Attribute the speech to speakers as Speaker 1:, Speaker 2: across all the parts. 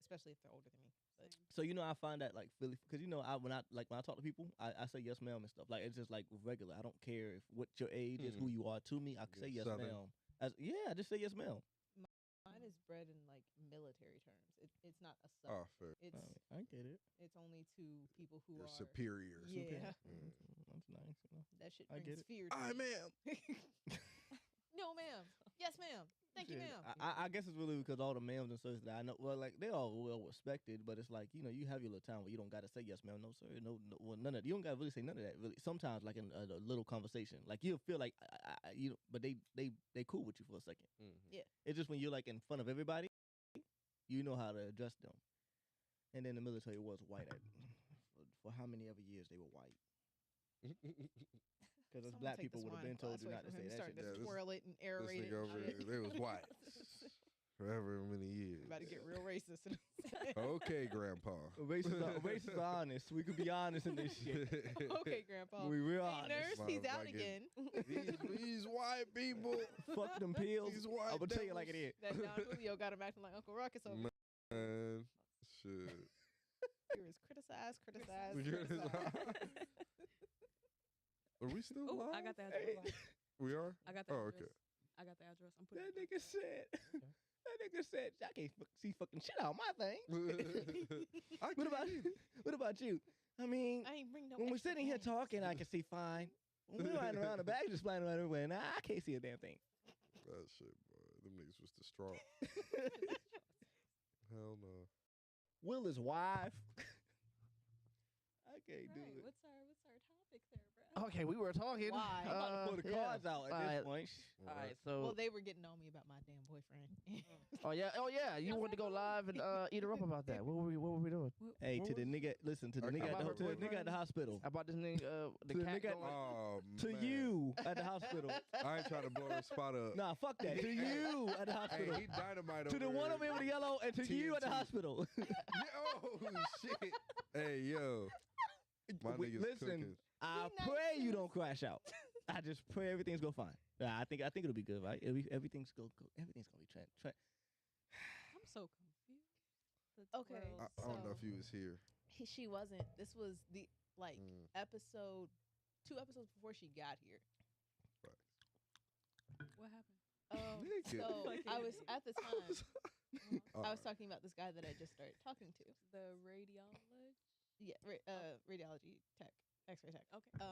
Speaker 1: especially if they're older than me. But
Speaker 2: So I find that like Philly, because when I talk to people, I say yes ma'am and stuff. Like it's just like regular. I don't care if what your age is, who you are to me. I can say yes
Speaker 3: Southern.
Speaker 2: ma'am. I just say yes ma'am.
Speaker 1: mine is bred in like military terms. It's not a sub.
Speaker 3: Oh, fair.
Speaker 1: It's
Speaker 2: I get it.
Speaker 1: it's only to people who
Speaker 3: Your
Speaker 1: are
Speaker 3: superiors.
Speaker 1: Yeah.
Speaker 2: That's nice.
Speaker 1: That shit
Speaker 2: I
Speaker 1: brings
Speaker 2: get it.
Speaker 1: fear. To
Speaker 3: I
Speaker 1: me.
Speaker 3: ma'am.
Speaker 1: No, ma'am. Yes, ma'am. Thank you,
Speaker 2: Shit,
Speaker 1: ma'am.
Speaker 2: I guess it's really because all the ma'ams and such that I know, well, like they all well respected, but it's like you have your little time where you don't gotta say yes, ma'am, no sir, no, well, none of you don't gotta really say none of that. Really, sometimes like in a little conversation, like you'll feel like but they cool with you for a second.
Speaker 1: Yeah.
Speaker 2: It's just when you're like in front of everybody, you know how to address them. And then the military was white for how many ever years they were white. Because us
Speaker 1: Someone
Speaker 2: black
Speaker 1: take
Speaker 2: people
Speaker 1: this
Speaker 2: would have
Speaker 1: wine
Speaker 2: been told
Speaker 1: glass
Speaker 2: you
Speaker 1: away
Speaker 2: not to
Speaker 1: from
Speaker 2: say
Speaker 1: him.
Speaker 2: that
Speaker 1: Starting
Speaker 2: shit.
Speaker 1: to
Speaker 3: Yeah,
Speaker 1: twirl it and
Speaker 3: This
Speaker 1: aerate
Speaker 3: nigga
Speaker 1: it.
Speaker 3: over
Speaker 1: and shit.
Speaker 3: there, they was white. Forever many years.
Speaker 1: About to get real racist.
Speaker 3: Okay, Grandpa.
Speaker 2: Racists are honest. We could be honest in this shit.
Speaker 1: Okay, Grandpa.
Speaker 2: We real
Speaker 1: Hey,
Speaker 2: honest.
Speaker 1: nurse, he's out
Speaker 3: Motherfucking-
Speaker 1: again.
Speaker 3: These white people.
Speaker 2: Fuck them pills.
Speaker 3: These white
Speaker 2: I'm gonna tell you like it
Speaker 3: devils.
Speaker 2: is.
Speaker 1: That Don Julio got him acting like Uncle Ruckus over here.
Speaker 3: Man, shit.
Speaker 1: He was criticized.
Speaker 3: Are we still
Speaker 4: Oh,
Speaker 3: live?
Speaker 4: I got the address.
Speaker 3: We are?
Speaker 4: I got the
Speaker 3: Oh,
Speaker 4: address.
Speaker 3: okay.
Speaker 4: I got the address. I'm putting
Speaker 2: That
Speaker 4: it.
Speaker 2: nigga said. That nigga said I can't see fucking shit out my thing.
Speaker 3: I
Speaker 2: What about
Speaker 3: can't either.
Speaker 2: what about you? I mean,
Speaker 1: I ain't bring no
Speaker 2: when we're
Speaker 1: extra
Speaker 2: sitting here
Speaker 1: pants.
Speaker 2: talking, I can see fine. When we're riding around, the bag just flying around everywhere, nah, I can't see a damn thing.
Speaker 3: That shit, boy. Them niggas was distraught. Hell no.
Speaker 2: Will is wife. I can't do
Speaker 4: Right.
Speaker 2: it.
Speaker 4: What's our topic there, bro?
Speaker 5: Okay, we were talking.
Speaker 1: Why?
Speaker 2: I'm about to pull the cards out at this point.
Speaker 5: All right,
Speaker 1: Well,
Speaker 5: so
Speaker 1: they were getting on me about my damn boyfriend.
Speaker 5: oh yeah, you wanted to go live and eat her up about that. What were we doing?
Speaker 2: Hey, to the nigga, listen to the
Speaker 3: Okay.
Speaker 2: nigga
Speaker 5: About her
Speaker 2: to the nigga at the
Speaker 5: boyfriend?
Speaker 2: hospital.
Speaker 5: About this nigga, the
Speaker 2: To the
Speaker 5: cat
Speaker 2: nigga-
Speaker 5: going.
Speaker 3: Oh,
Speaker 2: To
Speaker 3: man.
Speaker 2: you at the hospital.
Speaker 3: I ain't trying to blow her spot up.
Speaker 2: Nah, fuck that. To you at the
Speaker 3: Hey,
Speaker 2: hospital.
Speaker 3: he dynamite
Speaker 2: To the
Speaker 3: over
Speaker 2: one
Speaker 3: there.
Speaker 2: over here with the yellow, and to you at the
Speaker 3: TNT.
Speaker 2: hospital.
Speaker 3: Yo, shit. Hey, yo. My nigga's
Speaker 2: Listen,
Speaker 3: cooking.
Speaker 2: I
Speaker 1: Be nice
Speaker 2: pray
Speaker 1: to
Speaker 2: you
Speaker 1: us.
Speaker 2: don't crash out. I just pray everything's go fine. I think it'll be good, right? Everything's gonna be trend.
Speaker 4: I'm so confused.
Speaker 1: Okay.
Speaker 3: I don't know if
Speaker 1: So-
Speaker 3: he was here.
Speaker 1: She wasn't. This was the episode, 2 episodes before she got here.
Speaker 4: What happened?
Speaker 3: Nigga.
Speaker 1: So I was at the time. I was
Speaker 3: Alright.
Speaker 1: talking about this guy that I just started talking to.
Speaker 4: The radiologist.
Speaker 1: Yeah, radiology tech, X-ray tech.
Speaker 4: Okay.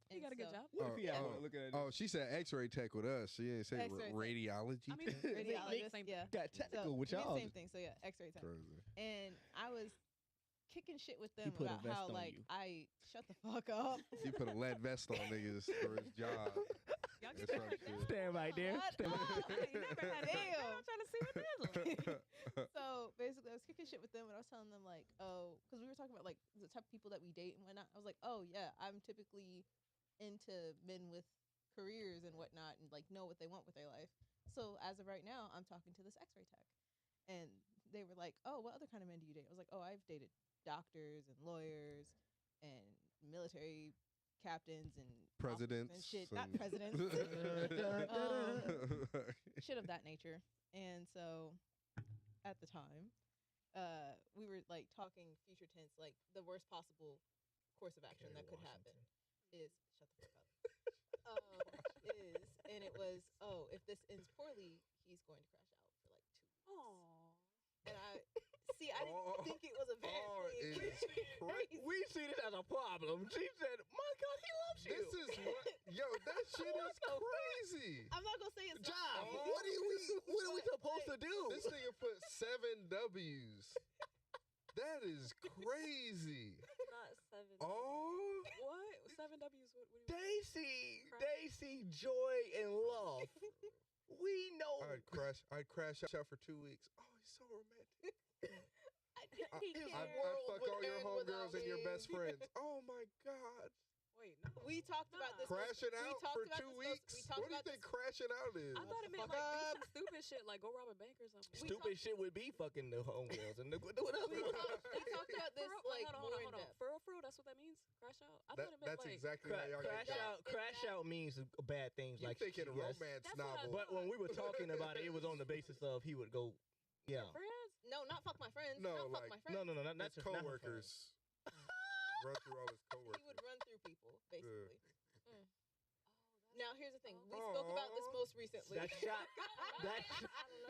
Speaker 1: and
Speaker 4: You got a good
Speaker 1: so-
Speaker 4: job.
Speaker 2: What if he had
Speaker 3: Oh,
Speaker 2: one looking at
Speaker 3: Oh, she said X-ray tech with us. She didn't say
Speaker 1: X-ray tech.
Speaker 3: radiology.
Speaker 4: I mean,
Speaker 3: tech.
Speaker 1: Radiologist,
Speaker 4: same
Speaker 1: yeah.
Speaker 2: got technical
Speaker 1: So,
Speaker 2: with
Speaker 1: we mean,
Speaker 2: y'all.
Speaker 1: same thing. So yeah, X-ray tech.
Speaker 3: Crazy.
Speaker 1: And I was kicking shit with
Speaker 2: He
Speaker 1: them
Speaker 2: put a
Speaker 1: about
Speaker 2: vest
Speaker 1: how
Speaker 2: on
Speaker 1: like
Speaker 2: you.
Speaker 1: I shut the fuck up.
Speaker 3: He put a lead vest on niggas for his job.
Speaker 4: Y'all
Speaker 3: That's
Speaker 4: get
Speaker 3: right,
Speaker 4: that
Speaker 3: shit.
Speaker 2: Stand right there.
Speaker 1: Shut
Speaker 2: Stand right-
Speaker 1: up.
Speaker 4: I ain't never had it.
Speaker 1: Damn.
Speaker 4: I'm trying to see what that is.
Speaker 1: So basically, I was kicking shit with them, and I was telling them like, oh, because we were talking about like the type of people that we date and whatnot. I was like, oh yeah, I'm typically into men with careers and whatnot, and like know what they want with their life. So as of right now, I'm talking to this X-ray tech, and they were like, oh, what other kind of men do you date? I was like, oh, I've dated doctors and lawyers and military captains and officers
Speaker 3: Presidents
Speaker 1: and shit, not
Speaker 3: and-
Speaker 1: presidents, shit of that nature. And so at the time, we were like talking future tense, like the worst possible course of action that could happen is shut the fuck up. And it was, oh, if this ends poorly, he's going to crash out for like 2 weeks.
Speaker 4: Aww.
Speaker 1: And I didn't think it was a bad thing.
Speaker 3: it is crazy.
Speaker 2: We see this as a problem. She said, "My God, he loves you."
Speaker 3: This is what, yo, that shit is crazy.
Speaker 1: I'm not gonna say it's
Speaker 2: Job.
Speaker 1: not.
Speaker 2: What are we supposed to do?
Speaker 3: This nigga put 7 W's. That is crazy.
Speaker 4: Not 7.
Speaker 3: Oh,
Speaker 4: What? 7 W's. What do you
Speaker 2: They see joy and love. We know.
Speaker 3: I'd crash out for 2 weeks. Oh, he's so romantic. I'd fuck all your homegirls and your best friends. Oh my God.
Speaker 4: Wait, no.
Speaker 1: We talked about this.
Speaker 3: Crashing
Speaker 1: we
Speaker 3: out
Speaker 1: talked
Speaker 3: for
Speaker 1: about
Speaker 3: 2
Speaker 1: this
Speaker 3: weeks?
Speaker 1: We talked
Speaker 3: What do you
Speaker 1: about
Speaker 3: think
Speaker 1: this.
Speaker 3: crashing out is?
Speaker 4: I thought it meant
Speaker 1: Fuck
Speaker 4: like do
Speaker 1: up.
Speaker 4: some stupid shit, like go rob a bank or something.
Speaker 2: Stupid shit would be fucking the homegirls and what else?
Speaker 1: We talked about this
Speaker 4: For real?
Speaker 1: like
Speaker 4: hold
Speaker 1: more
Speaker 4: on.
Speaker 1: in depth.
Speaker 4: For real, that's what that means? Crash out? I thought it meant
Speaker 3: That's
Speaker 4: like...
Speaker 3: exactly how y'all
Speaker 2: Crash
Speaker 3: get
Speaker 2: out. Crash out means bad things.
Speaker 3: You
Speaker 2: like
Speaker 3: thinking
Speaker 2: yes.
Speaker 3: romance
Speaker 4: That's what I
Speaker 3: novel.
Speaker 2: But when we were talking about it, it was on the basis of he would go. Yeah.
Speaker 4: Friends?
Speaker 1: No, not fuck my friends.
Speaker 3: No,
Speaker 1: not fuck
Speaker 3: like
Speaker 1: my friends.
Speaker 2: No, not
Speaker 3: his
Speaker 2: your not her
Speaker 3: coworkers. Run through all his coworkers.
Speaker 1: He would run through people, basically. Now, here's the thing. We
Speaker 3: Aw.
Speaker 1: spoke about this most recently.
Speaker 2: That shot. That.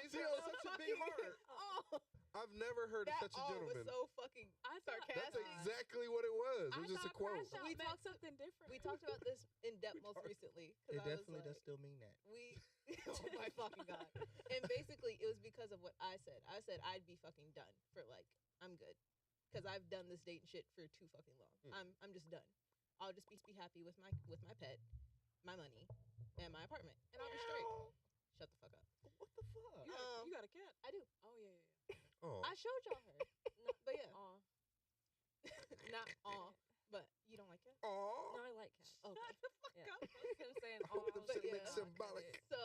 Speaker 3: He's on such a big heart.
Speaker 1: Oh,
Speaker 3: I've never heard of
Speaker 1: that
Speaker 3: such a
Speaker 1: all
Speaker 3: gentleman.
Speaker 1: was so fucking
Speaker 4: I thought-
Speaker 3: That's
Speaker 1: sarcastic.
Speaker 3: exactly what it was. It was just a quote.
Speaker 1: We
Speaker 4: We
Speaker 1: talked-
Speaker 4: talked something different.
Speaker 1: We talked about this in depth most recently. 'Cause
Speaker 2: It
Speaker 1: I was
Speaker 2: definitely does
Speaker 1: like,
Speaker 2: still mean that.
Speaker 1: We, oh my fucking god! And basically, it was because of what I said. I said I'd be fucking done for like I'm good, because I've done this dating shit for too fucking long. I'm just done. I'll just be happy with my pet, my money, and my apartment, and I'll be straight. Shut the fuck up.
Speaker 2: What the fuck?
Speaker 4: You got a cat?
Speaker 1: I do.
Speaker 4: Oh yeah.
Speaker 3: Oh,
Speaker 1: I showed y'all her. No, but yeah,
Speaker 4: Aw.
Speaker 1: not all. But you don't like cats?
Speaker 3: oh,
Speaker 4: No, I like cats.
Speaker 1: Okay.
Speaker 4: Yeah. Him saying, "Oh,
Speaker 1: But yeah.
Speaker 3: symbolic.
Speaker 1: So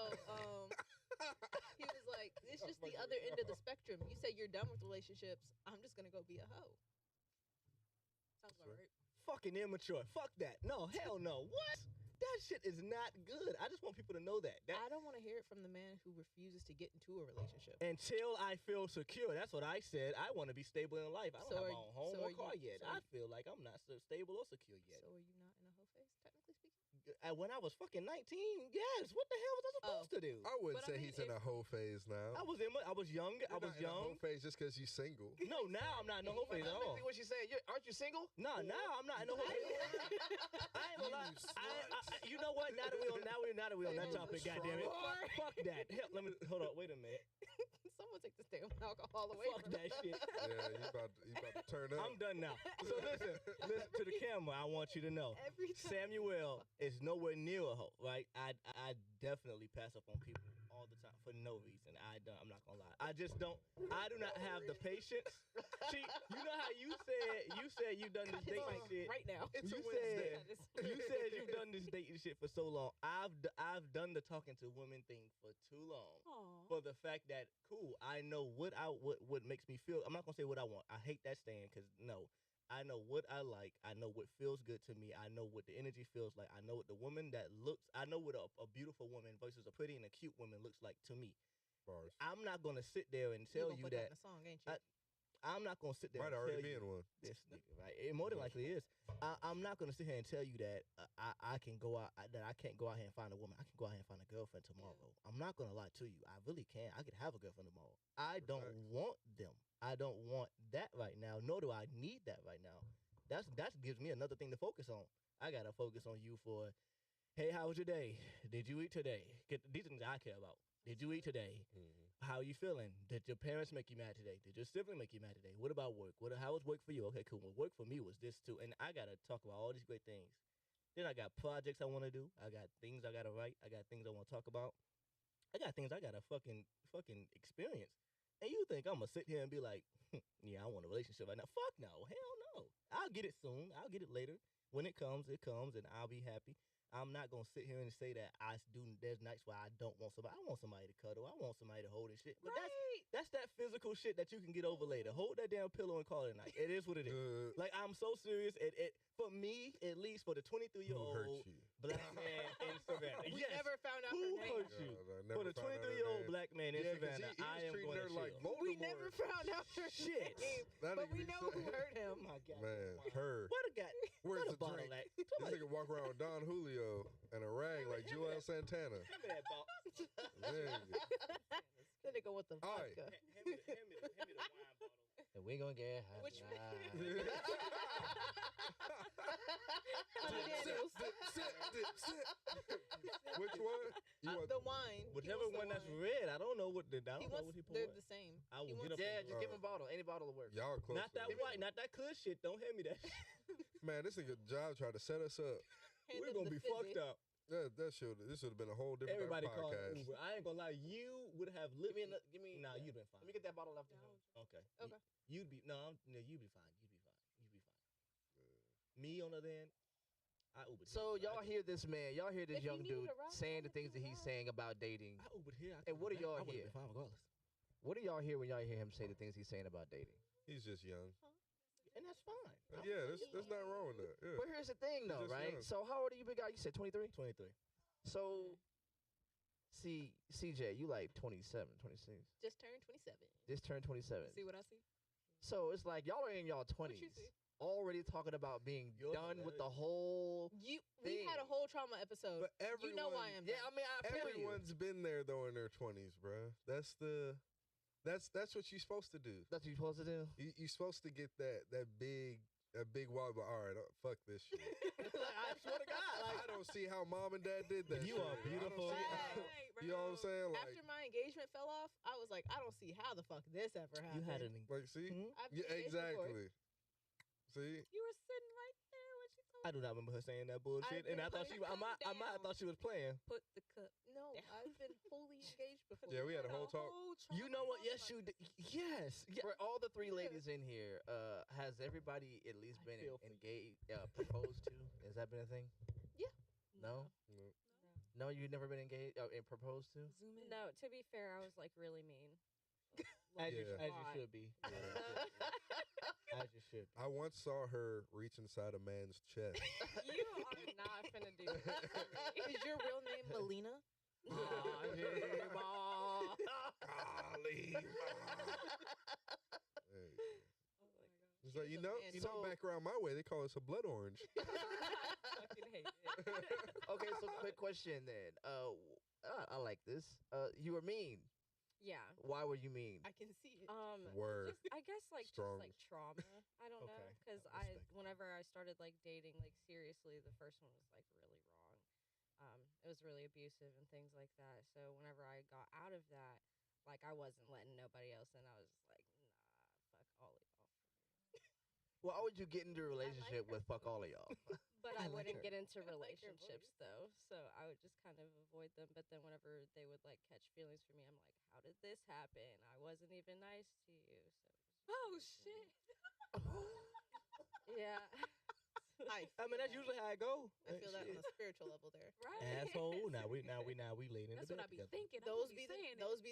Speaker 1: he was like, it's just the other end of the spectrum. You say you're done with relationships. I'm just gonna go be a hoe.
Speaker 4: sounds about right."
Speaker 2: Fucking immature. Fuck that. No, hell no. What? That shit is not good. I just want people to know that.
Speaker 1: I don't want to hear it from the man who refuses to get into a relationship.
Speaker 2: Until I feel secure. That's what I said. I want to be stable in life. I don't
Speaker 1: So
Speaker 2: have
Speaker 1: are
Speaker 2: my own home
Speaker 1: so
Speaker 2: or
Speaker 1: are
Speaker 2: car
Speaker 1: you-
Speaker 2: yet.
Speaker 1: so
Speaker 2: I
Speaker 1: are-
Speaker 2: feel like I'm not so stable or secure yet.
Speaker 1: So are you not in a hoe phase, technically speaking?
Speaker 2: When I was fucking 19, yes. What the hell was I supposed to do?
Speaker 3: I wouldn't
Speaker 4: But I
Speaker 3: say
Speaker 4: mean,
Speaker 3: he's in a
Speaker 4: if-
Speaker 3: hoe phase now.
Speaker 2: I was young.
Speaker 3: You're
Speaker 2: I was
Speaker 3: not in a hoe
Speaker 2: young.
Speaker 3: phase just because you're single.
Speaker 2: No, now I'm not in no hoe phase at all.
Speaker 5: What she saying? Aren't you single?
Speaker 2: No, now I'm not in no hoe phase. I ain't gonna lie. You know what? Now that we on that topic, goddamn it. Fuck that. Hell, let me hold on. Wait a minute.
Speaker 1: Someone take this damn alcohol away
Speaker 2: Fuck
Speaker 1: from
Speaker 2: that shit.
Speaker 3: Yeah, you about to turn up.
Speaker 2: I'm done now. So listen to the camera. I want you to know.
Speaker 1: Every time.
Speaker 2: Samuel is nowhere near a hoe, right? I definitely pass up on people all the time for no reason. I'm not gonna lie. I just don't. I do not have the patience. See, you know how you said you done this dating shit
Speaker 1: right now.
Speaker 3: It's a
Speaker 2: you
Speaker 3: Wednesday.
Speaker 2: you said you've done this dating shit for so long. I've done the talking to women thing for too long.
Speaker 4: Aw.
Speaker 2: For the fact that cool, I know what makes me feel. I'm not gonna say what I want. I hate that saying because no, I know what I like. I know what feels good to me. I know what the energy feels like. I know what the woman that looks. I know what a beautiful woman versus a pretty and a cute woman looks like to me.
Speaker 3: Bars.
Speaker 2: I'm not gonna sit there and tell you
Speaker 1: put that in
Speaker 2: that.
Speaker 1: a song, ain't you?
Speaker 2: I'm not gonna sit there.
Speaker 3: Might
Speaker 2: and
Speaker 3: already
Speaker 2: tell
Speaker 3: be
Speaker 2: you
Speaker 3: in one.
Speaker 2: this nigga, right? It more than likely is. I'm not gonna sit here and tell you that I can go out that I can't go out here and find a woman. I can go out here and find a girlfriend tomorrow. I'm not gonna lie to you. I really can. I could have a girlfriend tomorrow. I don't want them. I don't want that right now. Nor do I need that right now. That gives me another thing to focus on. I gotta focus on you for, hey, how was your day? Did you eat today? These things I care about. Did you eat today? How are you feeling? Did your parents make you mad today? Did your sibling make you mad today? What about work? How was work for you? Okay, cool. Well, work for me was this too. And I got to talk about all these great things. Then I got projects I want to do. I got things I got to write. I got things I want to talk about. I got things I got to fucking experience. And you think I'm going to sit here and be like, yeah, I want a relationship right now. Fuck no. Hell no. I'll get it soon. I'll get it later. When it comes, and I'll be happy. I'm not going to sit here and say that there's nights where I don't want somebody. I want somebody to cuddle. I want somebody to hold and shit. But that's that physical shit that you can get over later. Hold that damn pillow and call it a night. It is what it is. Like, I'm so serious. It for me, at least for the 23-year-old black man in Savannah.
Speaker 1: We never found out
Speaker 2: Who
Speaker 1: her name.
Speaker 2: hurt you?
Speaker 3: I
Speaker 2: For the 23-year-old black man in Savannah,
Speaker 3: he
Speaker 2: I
Speaker 3: was
Speaker 2: am
Speaker 3: treating
Speaker 2: going
Speaker 3: her
Speaker 2: to
Speaker 3: like
Speaker 2: chill.
Speaker 3: Voldemort.
Speaker 1: We never found out her
Speaker 2: Shit.
Speaker 1: name,
Speaker 3: That
Speaker 1: but
Speaker 3: nigga
Speaker 1: we
Speaker 3: be
Speaker 1: know
Speaker 3: saying-
Speaker 1: who hurt
Speaker 2: Oh
Speaker 1: him.
Speaker 2: my God.
Speaker 3: Man, her.
Speaker 2: What a guy.
Speaker 3: Where's
Speaker 2: What
Speaker 3: the
Speaker 2: a bottle
Speaker 3: drink?
Speaker 2: at?
Speaker 3: This nigga walk around with Don Julio and a rag like Joel Santana.
Speaker 2: Give me that ball.
Speaker 3: Nigga.
Speaker 1: Then they go with the
Speaker 3: All right.
Speaker 1: vodka.
Speaker 2: Hand me the wine bottle.
Speaker 5: And we gonna get high.
Speaker 1: Which
Speaker 5: tonight.
Speaker 1: Honey Daniels.
Speaker 3: Sit. Which one? You want
Speaker 1: The wine. He
Speaker 2: Whichever
Speaker 1: wants the
Speaker 2: one that's
Speaker 1: wine.
Speaker 2: red, I don't know what I
Speaker 1: He
Speaker 2: don't know
Speaker 1: wants.
Speaker 2: what he
Speaker 1: They're
Speaker 2: poured.
Speaker 1: the same.
Speaker 2: I will
Speaker 1: He
Speaker 2: get
Speaker 1: wants-
Speaker 2: up.
Speaker 5: Yeah, just give him a bottle. Any bottle will work.
Speaker 3: y'all close.
Speaker 2: Not that white, not that clear shit. Don't hand me that.
Speaker 3: Man, this nigga job tried to set us up.
Speaker 1: hand
Speaker 2: We're
Speaker 1: him
Speaker 2: gonna
Speaker 1: the
Speaker 2: be
Speaker 1: fizzy.
Speaker 2: fucked up.
Speaker 3: This should have been a whole different
Speaker 2: Everybody called
Speaker 3: podcast.
Speaker 2: Uber. I ain't gonna lie. You would have lived.
Speaker 5: Give me.
Speaker 2: Nah, you'd been fine.
Speaker 5: Let me get that bottle after him.
Speaker 2: Okay.
Speaker 1: Okay.
Speaker 2: You'd be you'd be fine. You'd be fine. Me on the other end, I Ubered.
Speaker 5: So
Speaker 2: here.
Speaker 5: y'all hear this man? Y'all hear this
Speaker 1: If you
Speaker 5: young
Speaker 1: needed
Speaker 5: dude
Speaker 1: a ride,
Speaker 5: saying the
Speaker 1: I'll
Speaker 5: things
Speaker 1: let
Speaker 5: that
Speaker 1: you
Speaker 5: he's
Speaker 1: ride.
Speaker 5: saying about dating?
Speaker 2: I Ubered here.
Speaker 5: And what do y'all
Speaker 2: I would've
Speaker 5: hear?
Speaker 2: been fine regardless.
Speaker 5: What do y'all hear when y'all hear him say the things he's saying about dating?
Speaker 3: He's just young.
Speaker 2: And that's fine.
Speaker 3: Yeah, there's nothing wrong with that. Yeah.
Speaker 5: But here's the thing, though,
Speaker 3: Just
Speaker 5: right?
Speaker 3: young.
Speaker 5: So how old are you, big guy? You said 23?
Speaker 2: 23.
Speaker 5: So, see, CJ, you like 27, 26.
Speaker 1: Just turned 27.
Speaker 5: Just turned 27.
Speaker 4: See what I see?
Speaker 5: So it's like y'all are in y'all
Speaker 4: What
Speaker 5: 20s,
Speaker 4: you see?
Speaker 5: already talking about being
Speaker 2: You're
Speaker 5: done with the
Speaker 2: hilarious.
Speaker 5: whole.
Speaker 4: We had a whole trauma episode.
Speaker 3: But
Speaker 4: You know why
Speaker 3: everyone-
Speaker 4: I'm
Speaker 5: Yeah, I mean, I feel you.
Speaker 3: Everyone's been there though in their 20s, bro. That's what you're supposed to do.
Speaker 5: That's what you're supposed to do.
Speaker 3: You're supposed to get that big wall, but all right, fuck this shit.
Speaker 5: I swear to God,
Speaker 3: I don't see how mom and dad did that.
Speaker 2: You
Speaker 3: shit.
Speaker 2: are
Speaker 3: I don't
Speaker 2: beautiful.
Speaker 3: see how- you know what I'm saying? Like,
Speaker 1: After my engagement fell off, I was like, I don't see how the fuck this ever happened.
Speaker 2: You had an.
Speaker 3: like, see,
Speaker 1: I've been
Speaker 3: yeah,
Speaker 1: engaged before.
Speaker 3: exactly. See,
Speaker 4: You were sitting right there when she told
Speaker 2: I do not remember her saying that bullshit, and I thought she. I might have thought she was playing.
Speaker 4: put the cup.
Speaker 1: No, I've been fully engaged before.
Speaker 3: Yeah, we had a whole talk.
Speaker 2: You know what? Yes, you did. Yes. Yeah.
Speaker 5: For all the three ladies in here, has everybody at least
Speaker 2: I
Speaker 5: been
Speaker 2: feel for you.
Speaker 5: engaged, proposed to? Has that been a thing?
Speaker 1: Yeah.
Speaker 5: No. No, you've never been engaged and proposed to.
Speaker 4: Zoom in.
Speaker 6: No, to be fair, I was like really mean.
Speaker 2: As you
Speaker 3: Yeah.
Speaker 2: should be. As you should.
Speaker 3: I once saw her reach inside a man's chest.
Speaker 6: You are not finna do that. to me.
Speaker 1: Is your real name Melina?
Speaker 3: Golly, Hey.
Speaker 4: Oh my god.
Speaker 3: It's like,
Speaker 1: She's
Speaker 3: you
Speaker 1: a
Speaker 3: know,
Speaker 1: man.
Speaker 3: back around my way, they call us a blood orange.
Speaker 6: Fucking hate it.
Speaker 5: Okay, so quick question then. I like this. You were mean.
Speaker 6: Yeah.
Speaker 5: Why were you mean?
Speaker 1: I can see it.
Speaker 3: Word.
Speaker 6: Just, I guess like
Speaker 3: Strong.
Speaker 6: just like trauma. I don't know,
Speaker 2: Okay.
Speaker 6: because
Speaker 3: Respect.
Speaker 6: whenever I started like dating like seriously, the first one was like really wrong. It was really abusive and things like that. So whenever I got out of that, like I wasn't letting nobody else in. I was just like, nah, fuck all of y'all.
Speaker 5: Why would you get into a relationship with fuck all of y'all?
Speaker 6: But
Speaker 2: I
Speaker 6: I
Speaker 2: like
Speaker 6: wouldn't
Speaker 2: her.
Speaker 6: get into
Speaker 1: I like your
Speaker 6: relationships though, so I would just kind of avoid them. But then whenever they would like catch feelings for me, I'm like, how did this happen? I wasn't even nice to you. So it was just
Speaker 4: Oh
Speaker 6: bullshit.
Speaker 4: shit.
Speaker 6: Yeah.
Speaker 1: I
Speaker 2: mean, that's usually how I go.
Speaker 1: I feel that on a spiritual level there.
Speaker 4: Right.
Speaker 2: Asshole. Now we laid in
Speaker 4: That's
Speaker 2: the
Speaker 4: what I
Speaker 2: bed
Speaker 4: be
Speaker 2: together.
Speaker 4: thinking.
Speaker 1: Those be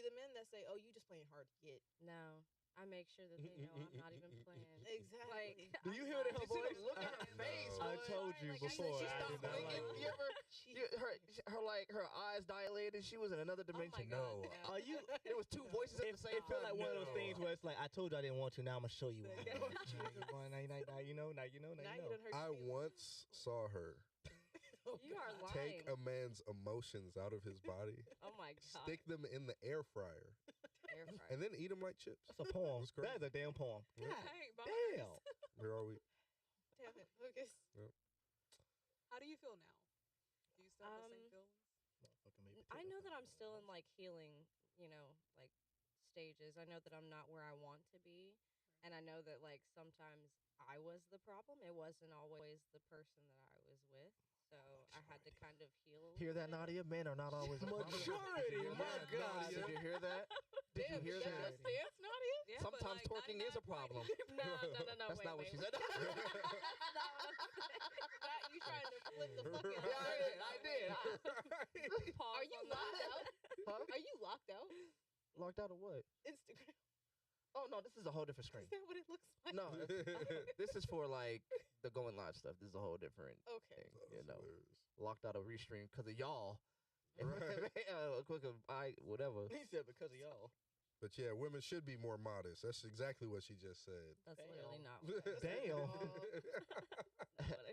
Speaker 1: the men that say, "Oh, you just playing hard to get."
Speaker 6: No, I make sure that they know I'm not even playing.
Speaker 1: Exactly.
Speaker 6: Like,
Speaker 2: Do you
Speaker 6: I'm
Speaker 2: hear
Speaker 6: not-
Speaker 2: that her
Speaker 5: You see
Speaker 2: voice?
Speaker 5: the look on her face,
Speaker 3: No.
Speaker 2: I
Speaker 5: boy.
Speaker 2: told you
Speaker 6: Like, I
Speaker 2: before.
Speaker 5: She
Speaker 2: I
Speaker 5: stopped
Speaker 2: did not
Speaker 5: blinking.
Speaker 2: like
Speaker 5: You ever? Her like her eyes dilated. She was in another dimension.
Speaker 6: God,
Speaker 5: no,
Speaker 6: no.
Speaker 2: Are you?
Speaker 5: there was two voices at
Speaker 2: It,
Speaker 5: the same
Speaker 2: it feel
Speaker 5: time.
Speaker 2: like one of those
Speaker 3: No.
Speaker 2: things where it's like, I told you I didn't want to. Now I'm gonna show you.
Speaker 6: Yeah.
Speaker 2: Now you know. Now you know. Now
Speaker 1: Now
Speaker 2: you
Speaker 1: you
Speaker 2: know.
Speaker 1: done hurt
Speaker 3: I
Speaker 1: your feelings.
Speaker 3: once saw her
Speaker 6: You are lying.
Speaker 3: take a man's emotions out of his body,
Speaker 6: Oh my god.
Speaker 3: stick them in the air fryer,
Speaker 6: Air fryer.
Speaker 3: and then eat them like chips.
Speaker 2: That's a poem.
Speaker 3: That's crazy.
Speaker 2: That is a damn poem.
Speaker 3: Yeah.
Speaker 4: Dang, bars.
Speaker 2: Damn.
Speaker 3: Here all week.
Speaker 1: Damn it, Lucas.
Speaker 4: How do you feel now? Do you still have the same feelings?
Speaker 6: I know that I'm still in like healing, like stages. I know that I'm not where I want to be, and I know that like sometimes I was the problem. It wasn't always the person that I was with. So I had to kind of heal. a
Speaker 5: Hear
Speaker 6: little
Speaker 5: that,
Speaker 6: bit.
Speaker 5: Nadia? Men are not always the problem.
Speaker 2: Majority,
Speaker 5: Yeah,
Speaker 2: my God.
Speaker 5: Did you hear that? Did you
Speaker 1: Damn,
Speaker 5: hear
Speaker 1: is that
Speaker 5: that?
Speaker 1: your stance, Nadia?
Speaker 4: Yeah, but,
Speaker 5: Sometimes
Speaker 4: like,
Speaker 5: twerking is a
Speaker 4: 99.8.
Speaker 5: problem.
Speaker 6: No.
Speaker 5: That's not what she said.
Speaker 1: That you trying to flip the fuck out.
Speaker 5: Yeah, I did.
Speaker 6: Pause
Speaker 1: Are you
Speaker 6: on that.
Speaker 1: locked out?
Speaker 5: Huh?
Speaker 1: Are you locked out?
Speaker 5: Locked out of what?
Speaker 1: Instagram.
Speaker 5: Oh no, this is a whole different screen.
Speaker 1: Is that what it looks like?
Speaker 5: No, this is for like the going live stuff. This is a whole different
Speaker 1: Okay.
Speaker 5: thing. You know, locked out of restream because of y'all. Whatever.
Speaker 2: He said because of y'all.
Speaker 3: But yeah, women should be more modest. That's exactly what she just said.
Speaker 6: That's
Speaker 2: Damn.
Speaker 6: literally not what I said.
Speaker 2: Damn.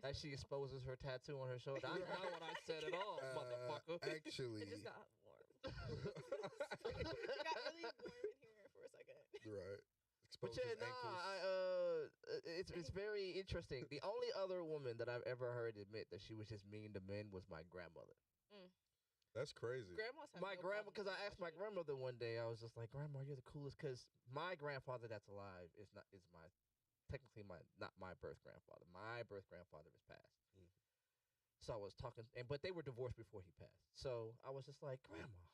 Speaker 5: As she exposes her tattoo on her shoulder. That's not what I said at all, motherfucker.
Speaker 3: Actually,
Speaker 6: It just got warm.
Speaker 1: It got really warm in here for a second.
Speaker 3: right.
Speaker 5: But
Speaker 3: Expose
Speaker 5: yeah,
Speaker 3: his ankles.
Speaker 5: it's very interesting. The only other woman that I've ever heard admit that she was just mean to men was my grandmother.
Speaker 3: That's crazy.
Speaker 1: Grandmas have
Speaker 5: My
Speaker 1: no
Speaker 5: grandma,
Speaker 1: problem
Speaker 5: because I
Speaker 1: with
Speaker 5: asked
Speaker 1: that
Speaker 5: my
Speaker 1: shit.
Speaker 5: grandmother one day, I was just like, "Grandma, you're the coolest." Because my grandfather that's alive is technically not my birth grandfather. My birth grandfather is passed.
Speaker 3: Mhm.
Speaker 5: So I was talking, but they were divorced before he passed. So I was just like, "Grandma,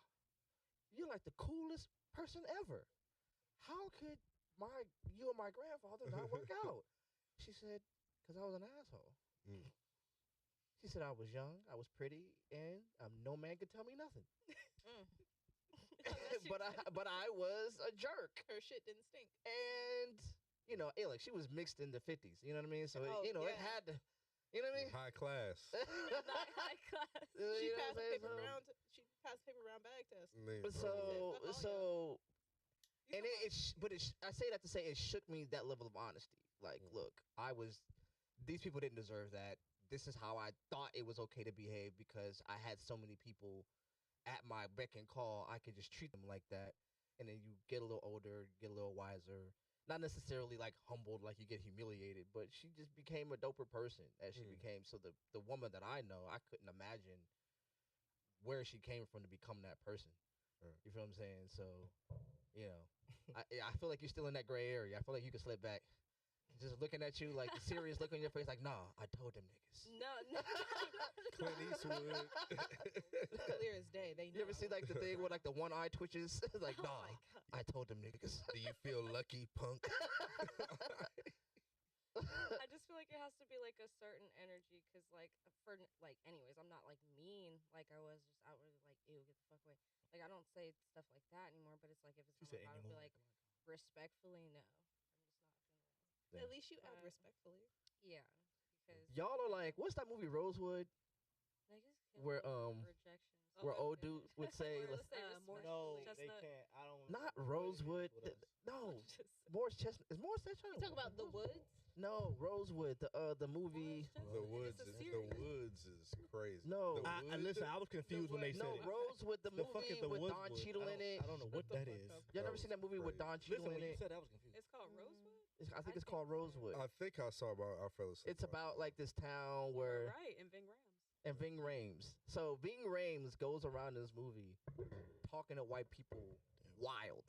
Speaker 5: you're like the coolest person ever. How could you and my grandfather not work out?" She said, "Because I was an asshole."
Speaker 3: Mm.
Speaker 5: She said, "I was young, I was pretty, and no man could tell me nothing." but I was a jerk,
Speaker 1: Her shit didn't stink.
Speaker 5: and look, she was mixed in the 50s. You know what I mean? So
Speaker 1: Oh,
Speaker 5: it
Speaker 1: yeah.
Speaker 5: had to. You know what I mean?
Speaker 3: High class.
Speaker 6: Not high class.
Speaker 1: She
Speaker 5: You know
Speaker 1: passed
Speaker 5: what
Speaker 1: the
Speaker 5: I'm
Speaker 1: paper
Speaker 5: saying?
Speaker 1: round. She passed the paper round bag test.
Speaker 3: Nigga,
Speaker 5: So
Speaker 3: bro.
Speaker 1: Fuck all
Speaker 5: so And I say that to say it shook me that level of honesty. Like, look, these people didn't deserve that. This is how I thought it was okay to behave because I had so many people at my beck and call. I could just treat them like that. And then you get a little older, get a little wiser. Not necessarily like humbled, like you get humiliated, but she just became a doper person as she became. So the woman that I know, I couldn't imagine where she came from to become that person. You feel what I'm saying? So, you know, I feel like you're still in that gray area. I feel like you can slip back. Just looking at you like the serious look on your face, like, nah, I told them niggas.
Speaker 6: No.
Speaker 3: Clint Eastwood.
Speaker 1: Clear as day. They know.
Speaker 5: You ever see like the thing where like the one eye twitches? Like,
Speaker 6: Oh
Speaker 5: nah,
Speaker 6: my God.
Speaker 5: I told them niggas.
Speaker 3: Do you feel lucky, punk?
Speaker 6: I just feel like it has to be like a certain energy, because like anyways, I'm not like mean like I was just outwardly like, ew, get the fuck away. Like I don't say stuff like that anymore. But it's like if it's someone I would be like respectfully, no, I'm just not gonna.
Speaker 1: At least you add respectfully.
Speaker 6: Yeah, because
Speaker 5: Y'all are like, what's that movie Rosewood?
Speaker 6: niggas kill
Speaker 5: where,
Speaker 6: me for rejection.
Speaker 5: Where old dudes would say,
Speaker 4: Let's say
Speaker 6: more
Speaker 2: No,
Speaker 4: Chestnut.
Speaker 2: they can't. I don't.
Speaker 5: not Rosewood. No, Morris Chestnut. Is Morris Chestnut?
Speaker 1: You talk about the woods.
Speaker 5: No, Rosewood. The movie.
Speaker 3: The Woods
Speaker 4: It's a
Speaker 3: is
Speaker 4: series.
Speaker 3: crazy.
Speaker 5: No.
Speaker 3: The Woods?
Speaker 2: Listen, I was confused when they said
Speaker 5: No,
Speaker 2: it.
Speaker 5: Rosewood, the
Speaker 2: The fuck
Speaker 5: movie
Speaker 2: is the
Speaker 5: with
Speaker 2: Woods
Speaker 5: Don
Speaker 2: Wood?
Speaker 5: Cheadle in it.
Speaker 2: I don't know what that is.
Speaker 5: Y'all never
Speaker 3: That
Speaker 5: seen that
Speaker 3: was
Speaker 5: movie with
Speaker 3: crazy.
Speaker 5: Don Cheadle
Speaker 2: Listen,
Speaker 5: in
Speaker 2: when you
Speaker 5: it?
Speaker 2: said that, I was confused.
Speaker 4: It's called Rosewood.
Speaker 5: I think it's called Rosewood.
Speaker 3: I think I saw about. I fell asleep.
Speaker 5: It's about like this town where
Speaker 4: Right, and Ving Rhames.
Speaker 5: and Ving Rhames. So Ving Rhames goes around in this movie talking to white people wild,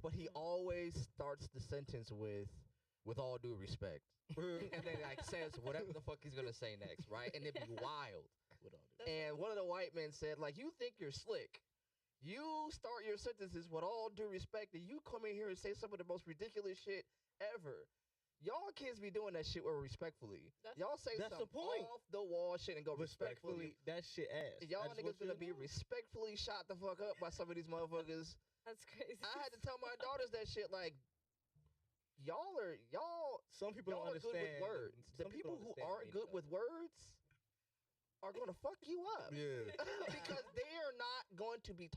Speaker 5: but he always starts the sentence with all due respect, and then like says whatever the fuck he's gonna say next, right? And it'd be wild.
Speaker 2: With all due-
Speaker 5: And one of the white men said, like, you think you're slick. You start your sentences with all due respect, and you come in here and say some of the most ridiculous shit ever. Y'all kids be doing that shit respectfully. Y'all say
Speaker 2: That's
Speaker 5: some
Speaker 2: the point.
Speaker 5: off the wall shit and go respectfully.
Speaker 2: Respectfully, that shit ass.
Speaker 5: Y'all
Speaker 2: I just
Speaker 5: niggas
Speaker 2: want you
Speaker 5: gonna
Speaker 2: to
Speaker 5: be
Speaker 2: know.
Speaker 5: respectfully shot the fuck up by some of these motherfuckers.
Speaker 6: That's crazy.
Speaker 5: I had to tell my daughters that shit. Like, y'all
Speaker 2: Some people don't
Speaker 5: are good
Speaker 2: understand.
Speaker 5: with words. The
Speaker 2: some
Speaker 5: people
Speaker 2: don't
Speaker 5: who
Speaker 2: understand
Speaker 5: aren't
Speaker 2: meaning
Speaker 5: good
Speaker 2: of
Speaker 5: with
Speaker 2: it.
Speaker 5: words are gonna fuck you up.
Speaker 3: Yeah.
Speaker 5: Because they are not going to be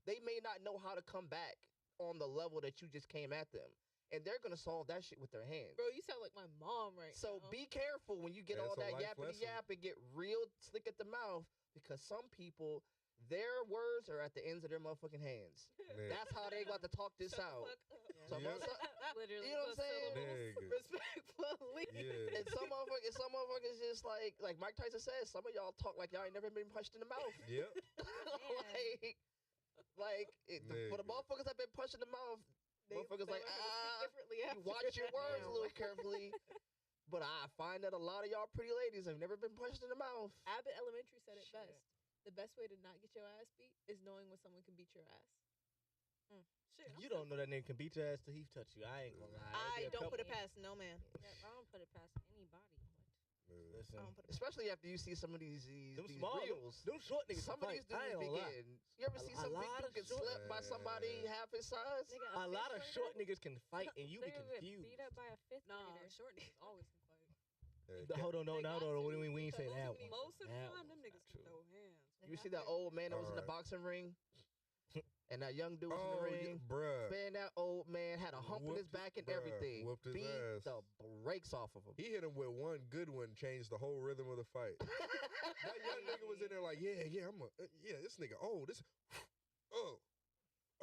Speaker 5: they may not know how to come back on the level that you just came at them. And they're gonna solve that shit with their hands.
Speaker 1: Bro, you sound like my mom right
Speaker 5: So
Speaker 1: now.
Speaker 5: be careful when you get
Speaker 3: Yeah,
Speaker 5: all
Speaker 3: it's a
Speaker 5: that
Speaker 3: life
Speaker 5: yappity
Speaker 3: lesson.
Speaker 5: yap and get real slick at the mouth, because some people, their words are at the ends of their motherfucking hands. That's how they got to talk this out. So
Speaker 3: Yeah.
Speaker 6: Literally,
Speaker 5: You know what I'm saying?
Speaker 3: Nigga.
Speaker 1: Respectfully.
Speaker 3: Yeah.
Speaker 5: And some motherfuckers just like Mike Tyson says, some of y'all talk like y'all ain't never been punched in the mouth.
Speaker 3: Yep.
Speaker 5: For the
Speaker 3: Nigga.
Speaker 5: motherfuckers that been punched in the mouth, motherfuckers like,
Speaker 1: differently
Speaker 5: you
Speaker 1: after.
Speaker 5: watch your words a
Speaker 6: Damn.
Speaker 5: little carefully. But I find that a lot of y'all pretty ladies have never been punched in the mouth.
Speaker 1: Abbott Elementary said it
Speaker 6: Shit.
Speaker 1: best. The best way to not get your ass beat is knowing when someone can beat your ass.
Speaker 4: Shit,
Speaker 2: You don't know that nigga can beat your ass till he touch you. I ain't gonna lie.
Speaker 1: I
Speaker 2: There be a
Speaker 1: don't put it
Speaker 2: couple-
Speaker 1: past no man.
Speaker 6: Yeah, I don't put it past anybody. What?
Speaker 2: Listen,
Speaker 1: I don't put it past.
Speaker 5: Especially after you see some of these
Speaker 2: them
Speaker 5: these
Speaker 2: small,
Speaker 5: reels.
Speaker 2: them short niggas.
Speaker 5: Some of
Speaker 2: can
Speaker 5: these
Speaker 2: fight. I
Speaker 5: dudes
Speaker 2: ain't
Speaker 5: be
Speaker 2: gonna lie.
Speaker 5: getting. You ever see
Speaker 2: A
Speaker 5: some big
Speaker 2: lot
Speaker 5: dude
Speaker 2: of
Speaker 5: get
Speaker 2: short-
Speaker 5: slept by somebody half his size?
Speaker 6: Nigga,
Speaker 2: A lot of
Speaker 6: fifth
Speaker 2: short
Speaker 6: grader?
Speaker 2: niggas can fight, and you be
Speaker 6: They gonna get
Speaker 2: confused.
Speaker 6: beat up by a fifth
Speaker 4: Nah,
Speaker 6: grader.
Speaker 4: short niggas always can fight.
Speaker 2: Hold on, no,
Speaker 4: They
Speaker 2: no,
Speaker 4: got
Speaker 2: no,
Speaker 4: to,
Speaker 2: we ain't say
Speaker 4: because
Speaker 2: that
Speaker 4: most-
Speaker 2: one.
Speaker 4: Most of the
Speaker 2: That
Speaker 4: time, them
Speaker 2: one's
Speaker 4: niggas
Speaker 2: not
Speaker 4: can
Speaker 2: true.
Speaker 4: throw hands.
Speaker 5: You see that old man that was in the
Speaker 3: Alright.
Speaker 5: boxing ring, and that young dude was in
Speaker 3: Oh,
Speaker 5: the
Speaker 3: yeah,
Speaker 5: ring.
Speaker 3: bruh.
Speaker 5: Man, that old man had a hump in his
Speaker 3: Whooped
Speaker 5: back and
Speaker 3: bruh,
Speaker 5: everything.
Speaker 3: whooped his
Speaker 5: Beat
Speaker 3: ass.
Speaker 5: the brakes off of him.
Speaker 3: He hit him with one good one, changed the whole rhythm of the fight. That young nigga was in there like, yeah, this nigga, this, oh,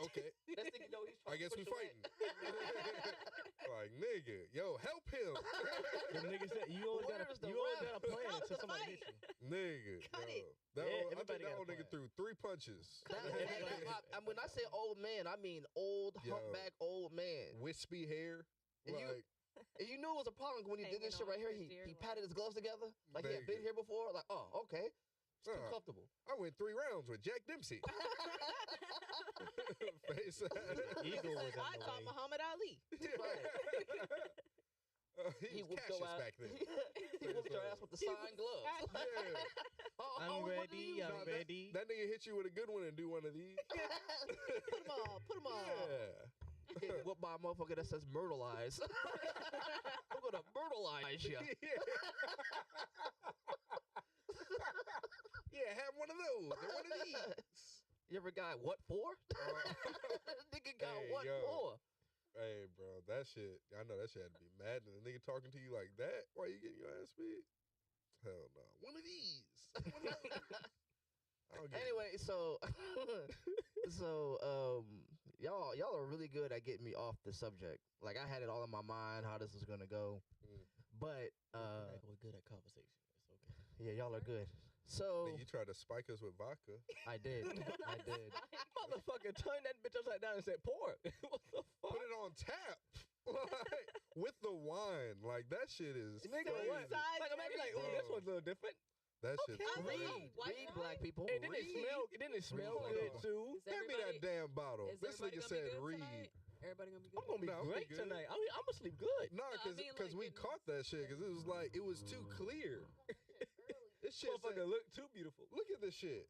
Speaker 3: okay.
Speaker 5: Next thing you know, he's
Speaker 3: I
Speaker 5: trying to
Speaker 3: guess we
Speaker 5: push away.
Speaker 3: fighting. Like, nigga, yo, help him.
Speaker 2: Them niggas said you always got
Speaker 5: Where's the
Speaker 2: a plan
Speaker 1: How's
Speaker 2: until
Speaker 1: the
Speaker 2: somebody
Speaker 1: fight?
Speaker 2: hits you.
Speaker 3: Nigga,
Speaker 1: Cut
Speaker 3: yo.
Speaker 1: it.
Speaker 3: That
Speaker 2: Yeah,
Speaker 3: old, I think
Speaker 2: everybody
Speaker 3: that
Speaker 2: got a
Speaker 3: old nigga
Speaker 2: plan.
Speaker 3: threw 3 punches.
Speaker 5: And when I say old man, I mean old
Speaker 3: Yo.
Speaker 5: humpback old man.
Speaker 3: Wispy hair.
Speaker 5: And you-
Speaker 3: Like,
Speaker 5: And you knew it was a problem when he did this
Speaker 6: Hanging
Speaker 5: shit right
Speaker 6: on
Speaker 5: here.
Speaker 6: for
Speaker 5: He
Speaker 6: dear
Speaker 5: patted his
Speaker 6: life.
Speaker 5: gloves together like he had been
Speaker 3: Nigga.
Speaker 5: here before. Like, oh, okay, it's too
Speaker 3: Nah.
Speaker 5: comfortable.
Speaker 3: I went 3 rounds with Jack Dempsey. Face
Speaker 2: Eagle was
Speaker 1: I
Speaker 2: in the
Speaker 1: fought
Speaker 2: way.
Speaker 1: Muhammad Ali.
Speaker 3: he was
Speaker 5: whooped your
Speaker 3: Cassius
Speaker 5: ass.
Speaker 3: back then.
Speaker 5: He whooped your ass with the signed gloves.
Speaker 3: Yeah.
Speaker 2: I'm
Speaker 5: what do
Speaker 2: ready.
Speaker 5: you-
Speaker 2: I'm
Speaker 3: Nah,
Speaker 2: ready.
Speaker 3: That nigga hit you with a good one and do one of these.
Speaker 1: Put them all. Put them all.
Speaker 3: Yeah.
Speaker 5: Get whooped by a motherfucker that says myrtle eyes. I'm gonna myrtleize you.
Speaker 3: Yeah, have one of those and one of these.
Speaker 5: You ever got what for? Nigga got
Speaker 3: Hey,
Speaker 5: what
Speaker 3: yo.
Speaker 5: for?
Speaker 3: Hey, bro, that shit. I know that shit had to be maddening. A nigga talking to you like that while you getting your ass beat. Hell no. One of these. One of these. I don't get it.
Speaker 5: Anyway, so y'all are really good at getting me off the subject. Like I had it all in my mind how this was gonna go,
Speaker 3: Mm.
Speaker 5: but
Speaker 2: we're good at conversation. It's okay.
Speaker 5: yeah, y'all are good. So
Speaker 3: Nigga, you tried to spike us with vodka.
Speaker 5: I did, I did.
Speaker 2: Motherfucker, turn that bitch upside down and said pour. What the fuck?
Speaker 3: Put it on tap. Like, with the wine. Like, that shit is
Speaker 2: Nigga,
Speaker 3: crazy.
Speaker 2: what? Like imagine like, oh, this one's a little different.
Speaker 3: That shit
Speaker 1: I was like,
Speaker 3: crazy.
Speaker 1: oh, white
Speaker 5: Read,
Speaker 1: wine?
Speaker 5: black people.
Speaker 2: And then it
Speaker 5: read.
Speaker 2: smell. Then it smell
Speaker 3: Hold
Speaker 2: good
Speaker 3: on.
Speaker 2: too.
Speaker 4: Is
Speaker 3: Hand me that damn bottle.
Speaker 4: Is
Speaker 3: This
Speaker 4: everybody
Speaker 3: nigga
Speaker 4: gonna be
Speaker 3: said
Speaker 4: good
Speaker 3: read.
Speaker 4: tonight? Everybody gonna be good.
Speaker 2: I'm gonna be
Speaker 3: Nah, I'm
Speaker 2: great
Speaker 3: good.
Speaker 2: tonight. I'm gonna sleep good.
Speaker 3: Nah,
Speaker 4: No, I
Speaker 3: cause,
Speaker 4: mean,
Speaker 3: 'cause
Speaker 4: like,
Speaker 3: we
Speaker 4: in-
Speaker 3: caught that shit. Cause it was like, it was too clear. This shit said,
Speaker 2: Motherfucker look too beautiful.
Speaker 3: look at this shit.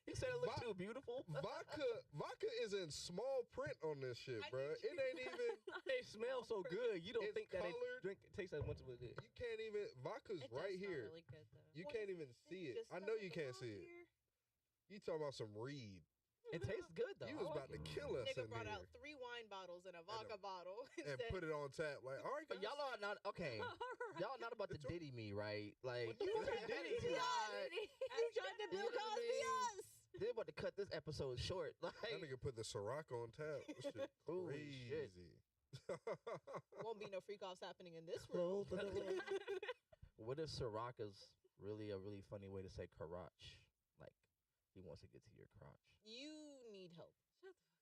Speaker 2: He said it looked
Speaker 3: Vi-
Speaker 2: too beautiful.
Speaker 3: Vodka is in small print on this shit,
Speaker 1: I
Speaker 3: bro.
Speaker 1: need
Speaker 3: It ain't even,
Speaker 2: It smells so good. You don't
Speaker 3: It's
Speaker 2: think that
Speaker 3: colored.
Speaker 2: it drink it tastes as much as it is.
Speaker 3: you can't even, vodka's
Speaker 6: It
Speaker 3: right
Speaker 6: does smell
Speaker 3: here.
Speaker 6: Really good though.
Speaker 3: You
Speaker 1: What
Speaker 3: can't
Speaker 1: is
Speaker 3: even
Speaker 1: it?
Speaker 3: see it.
Speaker 1: Just
Speaker 3: I know
Speaker 1: doesn't
Speaker 3: you can't
Speaker 1: belong
Speaker 3: see it.
Speaker 1: here?
Speaker 3: You talking about some reed.
Speaker 5: It tastes good though.
Speaker 3: You
Speaker 5: I
Speaker 3: was
Speaker 5: like
Speaker 3: about to
Speaker 5: it.
Speaker 3: kill us
Speaker 1: Nigga
Speaker 3: in
Speaker 1: brought
Speaker 3: here.
Speaker 1: out 3 wine bottles and a vodka
Speaker 3: a-
Speaker 1: bottle
Speaker 3: And
Speaker 1: said,
Speaker 3: put it on tap. Like, all right,
Speaker 5: But
Speaker 3: guys.
Speaker 5: y'all are not okay. Y'all not about to
Speaker 3: It's all-
Speaker 5: diddy me, right? Like
Speaker 2: What the fuck is diddy?
Speaker 5: It's not-
Speaker 1: you tried to Bill
Speaker 5: You know what I
Speaker 1: Cosby
Speaker 5: mean?
Speaker 1: us.
Speaker 5: They're about to cut this episode short. Like,
Speaker 3: That nigga put the Ciroc on tap. This shit
Speaker 5: Holy shit.
Speaker 3: crazy.
Speaker 1: Won't be no freak offs happening in this room.
Speaker 5: what if Ciroc is really a really funny way to say crotch? Like, he wants to get to your crotch.
Speaker 1: You need help.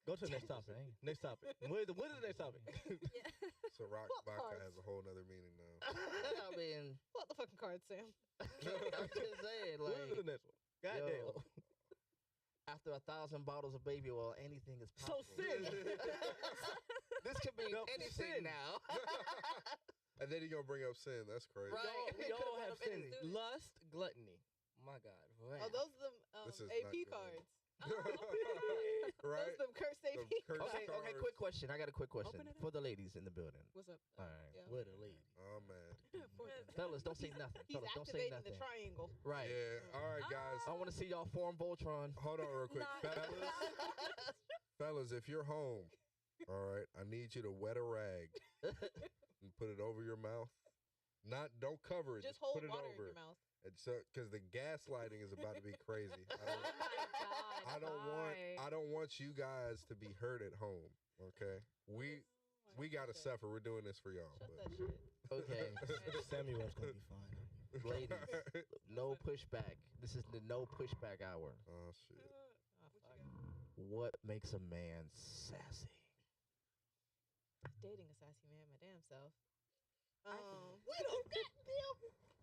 Speaker 2: Go to the next topic. Next topic. What is the next topic?
Speaker 3: Ciroc
Speaker 1: Fuck
Speaker 3: vodka
Speaker 1: cards.
Speaker 3: has a whole nother meaning now.
Speaker 5: I mean,
Speaker 1: Pull out the fucking card, Sam.
Speaker 5: I'm just saying,
Speaker 2: What is the
Speaker 5: like,
Speaker 2: next one? Goddamn.
Speaker 5: yo, after 1,000 bottles of baby oil, anything is
Speaker 2: So
Speaker 5: possible.
Speaker 2: sin.
Speaker 5: This could be
Speaker 2: No,
Speaker 5: anything
Speaker 2: sin.
Speaker 5: now.
Speaker 3: And then he gonna bring up sin. That's crazy.
Speaker 5: Right.
Speaker 2: We all
Speaker 5: Could've
Speaker 2: have
Speaker 5: been
Speaker 2: sin.
Speaker 5: anything.
Speaker 2: Lust, gluttony. My God.
Speaker 1: Oh, those are
Speaker 3: This is
Speaker 1: the
Speaker 3: not
Speaker 1: AP
Speaker 3: good.
Speaker 1: cards.
Speaker 3: Right?
Speaker 1: Those them cursed
Speaker 3: Them
Speaker 1: AP
Speaker 3: cursed
Speaker 1: cards.
Speaker 5: Okay,
Speaker 3: cards.
Speaker 5: quick question. I got a quick question
Speaker 4: Open it up.
Speaker 5: for the ladies in the building.
Speaker 4: What's up?
Speaker 5: All right.
Speaker 1: Yeah.
Speaker 2: What a lady.
Speaker 3: Oh man.
Speaker 5: Fellas, don't say nothing.
Speaker 1: He's
Speaker 5: Fellas, don't say
Speaker 1: activating
Speaker 5: nothing.
Speaker 1: the triangle.
Speaker 5: Right.
Speaker 3: Yeah. All right, guys.
Speaker 5: I want to see y'all form Voltron.
Speaker 3: Hold on real quick,
Speaker 6: Not-
Speaker 3: fellas. Fellas, if you're home, all right, I need you to wet a rag and put it over your mouth. Don't cover it.
Speaker 1: Just
Speaker 3: Just
Speaker 1: hold
Speaker 3: put it
Speaker 1: water
Speaker 3: over.
Speaker 1: in your mouth.
Speaker 3: And so, because the gaslighting is about to be crazy.
Speaker 6: Oh
Speaker 3: I don't want you guys to be hurt at home. Okay, we gotta suffer. We're doing this for y'all.
Speaker 1: Shut
Speaker 3: but-
Speaker 1: that shit.
Speaker 5: Okay.
Speaker 2: Samuel's gonna be fine.
Speaker 5: Ladies, no pushback. This is the no pushback hour.
Speaker 3: Oh shit.
Speaker 1: Oh, fuck.
Speaker 5: What makes a man sassy?
Speaker 1: Dating a sassy man, my damn self.
Speaker 2: Wait a goddamn.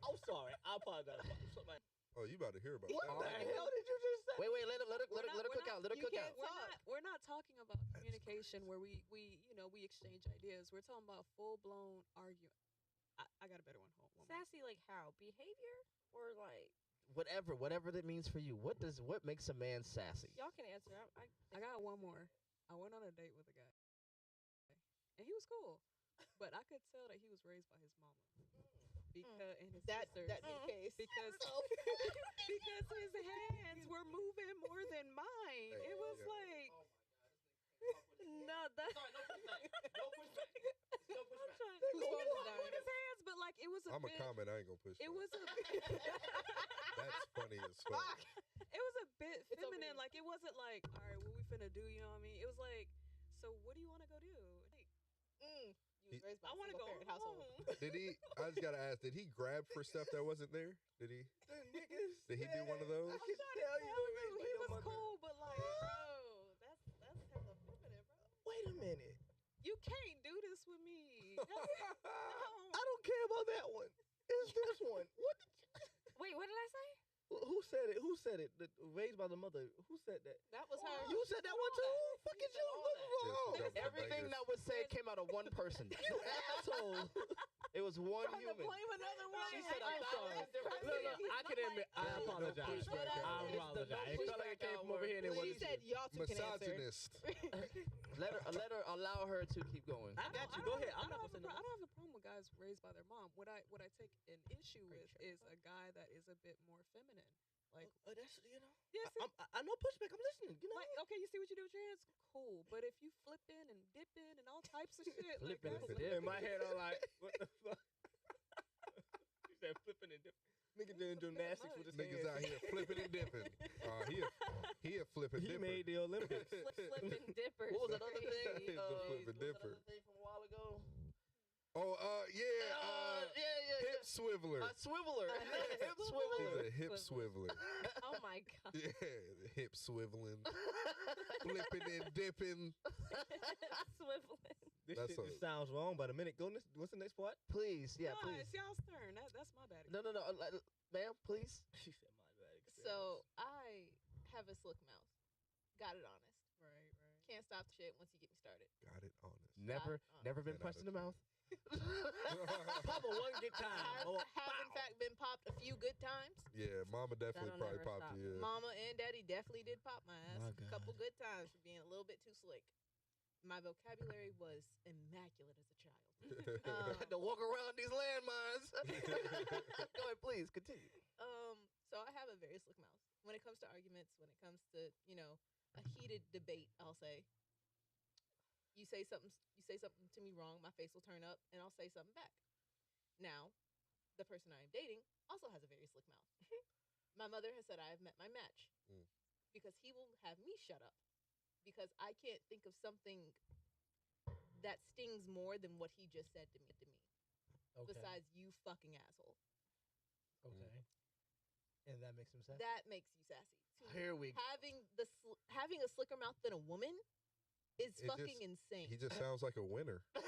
Speaker 2: I'm sorry. I apologize.
Speaker 3: Oh, you about to hear about
Speaker 2: What
Speaker 3: that?
Speaker 2: the hell did you just say?
Speaker 5: Wait, let her
Speaker 4: We're
Speaker 5: cook
Speaker 4: not-
Speaker 5: out. Let her
Speaker 1: you
Speaker 5: cook
Speaker 1: can't
Speaker 5: out.
Speaker 1: talk.
Speaker 4: We're not talking about communication where we exchange ideas. We're talking about full blown argument. I got a better one. Hold on.
Speaker 6: Sassy, like how? Behavior or like
Speaker 5: Whatever that means for you. What makes a man sassy?
Speaker 6: y'all can answer.
Speaker 4: I got one more. I went on a date with a guy, and he was cool, but I could tell that he was raised by his mama because and his
Speaker 1: That
Speaker 4: sisters.
Speaker 1: that new case.
Speaker 4: because because his hands were moving more than mine.
Speaker 3: Hey,
Speaker 4: It was
Speaker 3: yeah.
Speaker 4: like
Speaker 6: no, that's
Speaker 1: Whose phone is dying?
Speaker 4: with his hands, but like it was a
Speaker 3: I'm a
Speaker 4: bit.
Speaker 3: comment. I ain't gonna push.
Speaker 4: It
Speaker 3: that.
Speaker 4: was a
Speaker 3: That's funny as fuck.
Speaker 4: it was a bit
Speaker 1: It's over
Speaker 4: feminine.
Speaker 1: here.
Speaker 4: Like it wasn't like, all right, what we finna do? You know what I mean? It was like, so what do you want to go do? Like,
Speaker 1: You was raised by
Speaker 4: I
Speaker 1: a
Speaker 4: want to go
Speaker 1: single-parent household.
Speaker 4: home.
Speaker 3: Did he? I just gotta ask. Did he grab for stuff that wasn't there? Did he? Did he do one of those?
Speaker 2: I can tell you were raised by
Speaker 4: He
Speaker 2: your
Speaker 4: was
Speaker 2: mother.
Speaker 4: cool, but like,
Speaker 1: Bro, that's hella primitive, bro.
Speaker 2: Wait a minute.
Speaker 4: you can't do this with me.
Speaker 2: I don't care about that one. It's this one. What?
Speaker 6: wait. What did I say?
Speaker 2: Who said it? Who said it? Raised by the mother. Who said that?
Speaker 1: That was her.
Speaker 2: You said that one too? Fuck
Speaker 1: You
Speaker 2: it,
Speaker 1: said
Speaker 2: you.
Speaker 1: all
Speaker 2: What's
Speaker 3: that.
Speaker 2: wrong?
Speaker 3: Yes, no.
Speaker 5: Everything that was said came out of one person.
Speaker 2: You asshole.
Speaker 5: It was one
Speaker 1: Trying to
Speaker 5: human.
Speaker 1: blame another one.
Speaker 5: She said
Speaker 1: I'm
Speaker 5: 1,000
Speaker 1: sorry.
Speaker 5: different
Speaker 2: Look,
Speaker 5: things.
Speaker 2: I can admit. I
Speaker 3: No
Speaker 2: apologize.
Speaker 3: pushback.
Speaker 2: I
Speaker 3: It's the
Speaker 2: apologize.
Speaker 5: no
Speaker 2: It felt like it came from over here and it
Speaker 5: pushback
Speaker 1: She
Speaker 2: wasn't.
Speaker 1: said y'all two can answer.
Speaker 3: Misogynist.
Speaker 5: Let her allow her to keep going.
Speaker 2: I got you. Go ahead. I'm
Speaker 4: I
Speaker 2: not
Speaker 4: don't
Speaker 2: gonna say
Speaker 4: have
Speaker 2: no.
Speaker 4: a problem with guys raised by their mom. What I take an issue with is a guy that is a bit more feminine. Like,
Speaker 5: that's
Speaker 4: yeah, see,
Speaker 5: I know pushback. I'm listening. You know,
Speaker 4: like, okay, you see what you do with your hands? Cool. But if you flipping and dipping and all types of shit, like,
Speaker 5: Flipping
Speaker 4: that's
Speaker 5: and
Speaker 4: like,
Speaker 5: dipping. In my head, I'm like, what the fuck? You said flipping and dipping. Nigga doing gymnastics with his
Speaker 3: Niggas
Speaker 5: hands.
Speaker 3: out here flipping and dipping. He a flipping
Speaker 5: He
Speaker 3: dipper.
Speaker 5: made the Olympics.
Speaker 6: Flipping dippers.
Speaker 5: What was that other thing?
Speaker 3: He's a
Speaker 5: What
Speaker 3: flipping
Speaker 5: was that
Speaker 3: dipper.
Speaker 5: other thing from a while ago?
Speaker 3: Oh, hip swiveler.
Speaker 5: A swiveler. Hip
Speaker 3: He's
Speaker 5: swiveler.
Speaker 3: a hip swiveler.
Speaker 6: Oh my god.
Speaker 3: Yeah, the hip swiveling, flipping and dipping.
Speaker 6: Swiveling.
Speaker 5: This
Speaker 3: That's
Speaker 5: shit
Speaker 3: a-
Speaker 5: just sounds wrong, but a minute. What's the next part? Please, yeah,
Speaker 4: nah,
Speaker 5: please.
Speaker 4: it's y'all's turn. That's my bad.
Speaker 5: No, ma'am, please. She said my bad.
Speaker 1: So I have a slick mouth. Got it honest.
Speaker 4: Right.
Speaker 1: Can't stop the shit once you get me started.
Speaker 3: Got it honest.
Speaker 5: Never been
Speaker 3: Get
Speaker 5: pressed
Speaker 3: out
Speaker 5: in the
Speaker 3: of
Speaker 5: mouth. Papa one good time.
Speaker 1: I
Speaker 5: Oh,
Speaker 1: have in fact been popped a few good times.
Speaker 3: Yeah, mama definitely
Speaker 6: That'll
Speaker 3: probably
Speaker 6: never
Speaker 3: popped
Speaker 6: stop.
Speaker 3: you. Yeah.
Speaker 1: Mama and daddy definitely did pop my ass
Speaker 5: My
Speaker 1: a couple
Speaker 5: God.
Speaker 1: good times for being a little bit too slick. My vocabulary was immaculate as a child.
Speaker 5: had to walk around these landmines. Go ahead, please continue.
Speaker 1: So I have a very slick mouth. When it comes to arguments, when it comes to, a heated debate, I'll say, you say something to me wrong, my face will turn up and I'll say something back. Now, the person I am dating also has a very slick mouth. My mother has said I have met my match because he will have me shut up because I can't think of something that stings more than what he just said to me.
Speaker 5: Okay.
Speaker 1: Besides, you fucking asshole.
Speaker 5: Okay. And that makes him sad.
Speaker 1: That makes you sassy.
Speaker 5: Here we go.
Speaker 1: Having a slicker mouth than a woman is
Speaker 3: It
Speaker 1: fucking
Speaker 3: just-
Speaker 1: insane.
Speaker 3: He just sounds like a winner.
Speaker 5: That's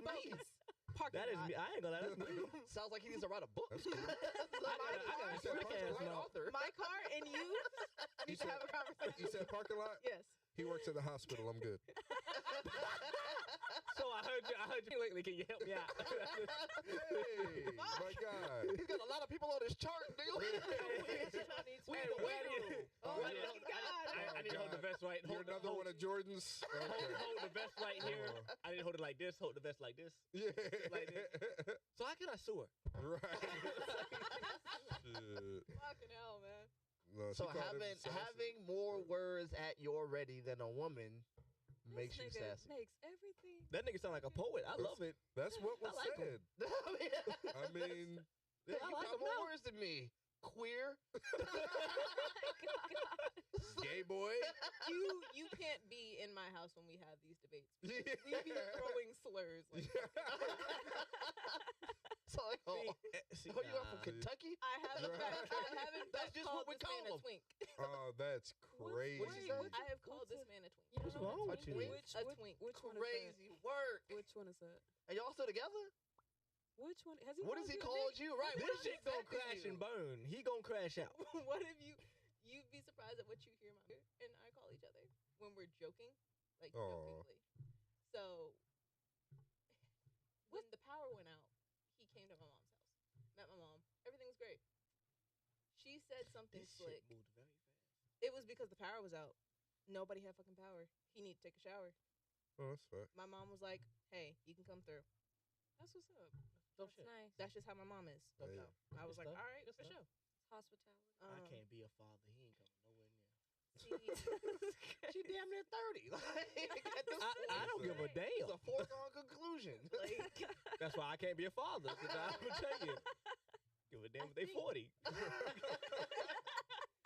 Speaker 5: me.
Speaker 1: Parking
Speaker 5: That is
Speaker 1: lot.
Speaker 5: me. I ain't gonna lie, that's me. Sounds like he needs to write a book.
Speaker 3: That's cool.
Speaker 5: I got a
Speaker 3: said
Speaker 5: slick
Speaker 3: parking
Speaker 5: ass
Speaker 3: lot
Speaker 5: mouth.
Speaker 3: author.
Speaker 1: My car and you need to
Speaker 3: said-
Speaker 1: have a conversation.
Speaker 3: You said parking lot?
Speaker 1: Yes.
Speaker 3: He works at the hospital. I'm good.
Speaker 5: So I heard you lately. Can you help me out?
Speaker 3: Hey, my God.
Speaker 5: He's got a lot of people on his chart, dude. We need a waiting room.
Speaker 1: Oh my God.
Speaker 5: I need to hold the vest right.
Speaker 3: You're another one of Jordan's. Okay.
Speaker 5: Hold the vest right here. I didn't hold it like this. Hold the vest like this.
Speaker 3: Yeah.
Speaker 5: Like So how can I sue her?
Speaker 3: Right. Shit.
Speaker 1: Fucking hell, man.
Speaker 3: No,
Speaker 5: So
Speaker 3: she called him sassy.
Speaker 5: having more words at your ready than a woman makes you
Speaker 4: This nigga
Speaker 5: sassy.
Speaker 4: Makes everything.
Speaker 5: That nigga sound like a poet. I love it.
Speaker 3: That's what was
Speaker 5: I like him.
Speaker 3: said. I mean,
Speaker 5: Yeah,
Speaker 3: you
Speaker 5: I like
Speaker 3: got
Speaker 5: him
Speaker 3: more
Speaker 5: more words than me. Queer.
Speaker 3: gay boy.
Speaker 1: You can't be in my house when we have these debates.
Speaker 3: Yeah.
Speaker 1: We be throwing slurs. Like,
Speaker 5: So like,
Speaker 2: See,
Speaker 5: you are from
Speaker 2: nah.
Speaker 5: Kentucky?
Speaker 1: I haven't
Speaker 5: That's just
Speaker 1: called
Speaker 5: what we
Speaker 1: this man
Speaker 5: call
Speaker 1: a
Speaker 5: 'em.
Speaker 1: twink.
Speaker 3: Oh, that's crazy.
Speaker 5: What'd you say?
Speaker 1: I have called this man a twink.
Speaker 4: You
Speaker 5: What's
Speaker 4: know
Speaker 5: wrong
Speaker 4: what
Speaker 5: with you?
Speaker 4: Which,
Speaker 1: A
Speaker 4: which,
Speaker 1: twink.
Speaker 4: which one is that?
Speaker 5: Crazy work.
Speaker 4: Which one is that?
Speaker 5: Are y'all still together?
Speaker 4: Which one? Has he
Speaker 5: What has
Speaker 4: called
Speaker 5: he
Speaker 4: you a
Speaker 5: called
Speaker 4: bitch?
Speaker 5: you? Right.
Speaker 2: This
Speaker 5: what
Speaker 2: shit gonna
Speaker 5: affected
Speaker 2: crash
Speaker 5: you?
Speaker 2: and burn. He gonna crash out.
Speaker 1: What if you'd be surprised at what you hear my and I call each other when we're joking, like
Speaker 3: Aw.
Speaker 1: jokingly. So when the power went out, he came to my mom's house, met my mom. Everything was great. She said something
Speaker 2: This
Speaker 1: slick.
Speaker 2: shit moved very fast.
Speaker 1: It was because the power was out. Nobody had fucking power. He needed to take a shower.
Speaker 3: Oh, that's fair.
Speaker 1: My mom was like, "Hey, you can come through."
Speaker 4: That's what's up.
Speaker 5: No
Speaker 6: That's
Speaker 5: shit.
Speaker 6: nice.
Speaker 1: That's just how my mom is.
Speaker 5: No
Speaker 3: Yeah.
Speaker 5: doubt.
Speaker 1: I was
Speaker 5: Good
Speaker 1: like,
Speaker 5: stuff.
Speaker 1: "All right,
Speaker 5: Good
Speaker 1: for
Speaker 5: stuff.
Speaker 1: sure."
Speaker 6: Hospitality.
Speaker 2: I can't be a father. He ain't coming nowhere near.
Speaker 5: She damn near 30. Like, at this point,
Speaker 2: I don't give a
Speaker 5: it's
Speaker 2: damn.
Speaker 5: a foregone conclusion.
Speaker 2: That's why I can't be a father. Cause I'm gonna tell you, give a damn if they 40.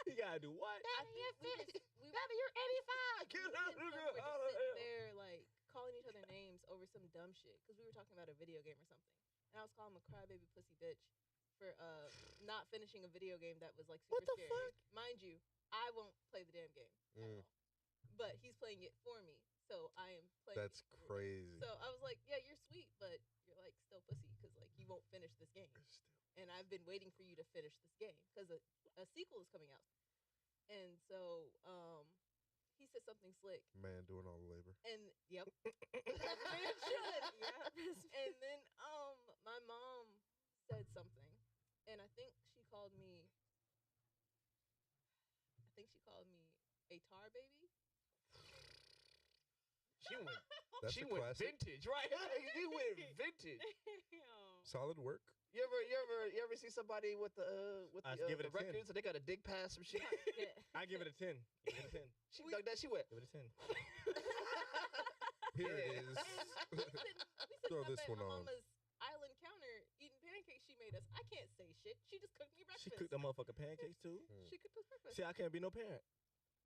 Speaker 2: You gotta do what?
Speaker 5: Daddy, you're 85. Get out of
Speaker 1: We're
Speaker 5: here.
Speaker 1: just sitting there like calling each other names over some dumb shit because we were talking about a video game or something, and I was calling him a crybaby pussy bitch for not finishing a video game that was like super
Speaker 2: What the
Speaker 1: scary.
Speaker 2: fuck?
Speaker 1: Mind you, I won't play the damn game at
Speaker 3: Mm.
Speaker 1: all, but he's playing it for me, so I am playing.
Speaker 3: That's
Speaker 1: it for him.
Speaker 3: crazy.
Speaker 1: So I was like, yeah, you're sweet, but you're like still pussy because like you won't finish this game, and I've been waiting for you to finish this game because a sequel is coming out, and so he said something slick.
Speaker 3: Man doing all the labor.
Speaker 1: And yep, as a man should. Yeah. And then my mom said something, and I think she called me. A tar baby.
Speaker 5: She went.
Speaker 3: That's
Speaker 5: She
Speaker 3: a
Speaker 5: went
Speaker 3: classic.
Speaker 5: vintage, right? She went vintage.
Speaker 4: Damn.
Speaker 3: Solid work.
Speaker 5: You ever see somebody with the
Speaker 2: give it
Speaker 5: the
Speaker 2: a 10.
Speaker 5: records and they got to dig past some shit?
Speaker 2: I give it a 10. Give it a 10.
Speaker 5: She dug that. She went.
Speaker 2: Give it a 10.
Speaker 3: Here it is.
Speaker 1: We sitting
Speaker 3: Throw
Speaker 1: up
Speaker 3: this
Speaker 1: at
Speaker 3: one
Speaker 1: my
Speaker 3: on.
Speaker 1: mama's island counter eating pancakes she made us. I can't say shit. She just cooked me breakfast.
Speaker 2: She cooked the motherfucking pancakes too.
Speaker 1: She cooked us breakfast.
Speaker 2: See, I can't be no parent.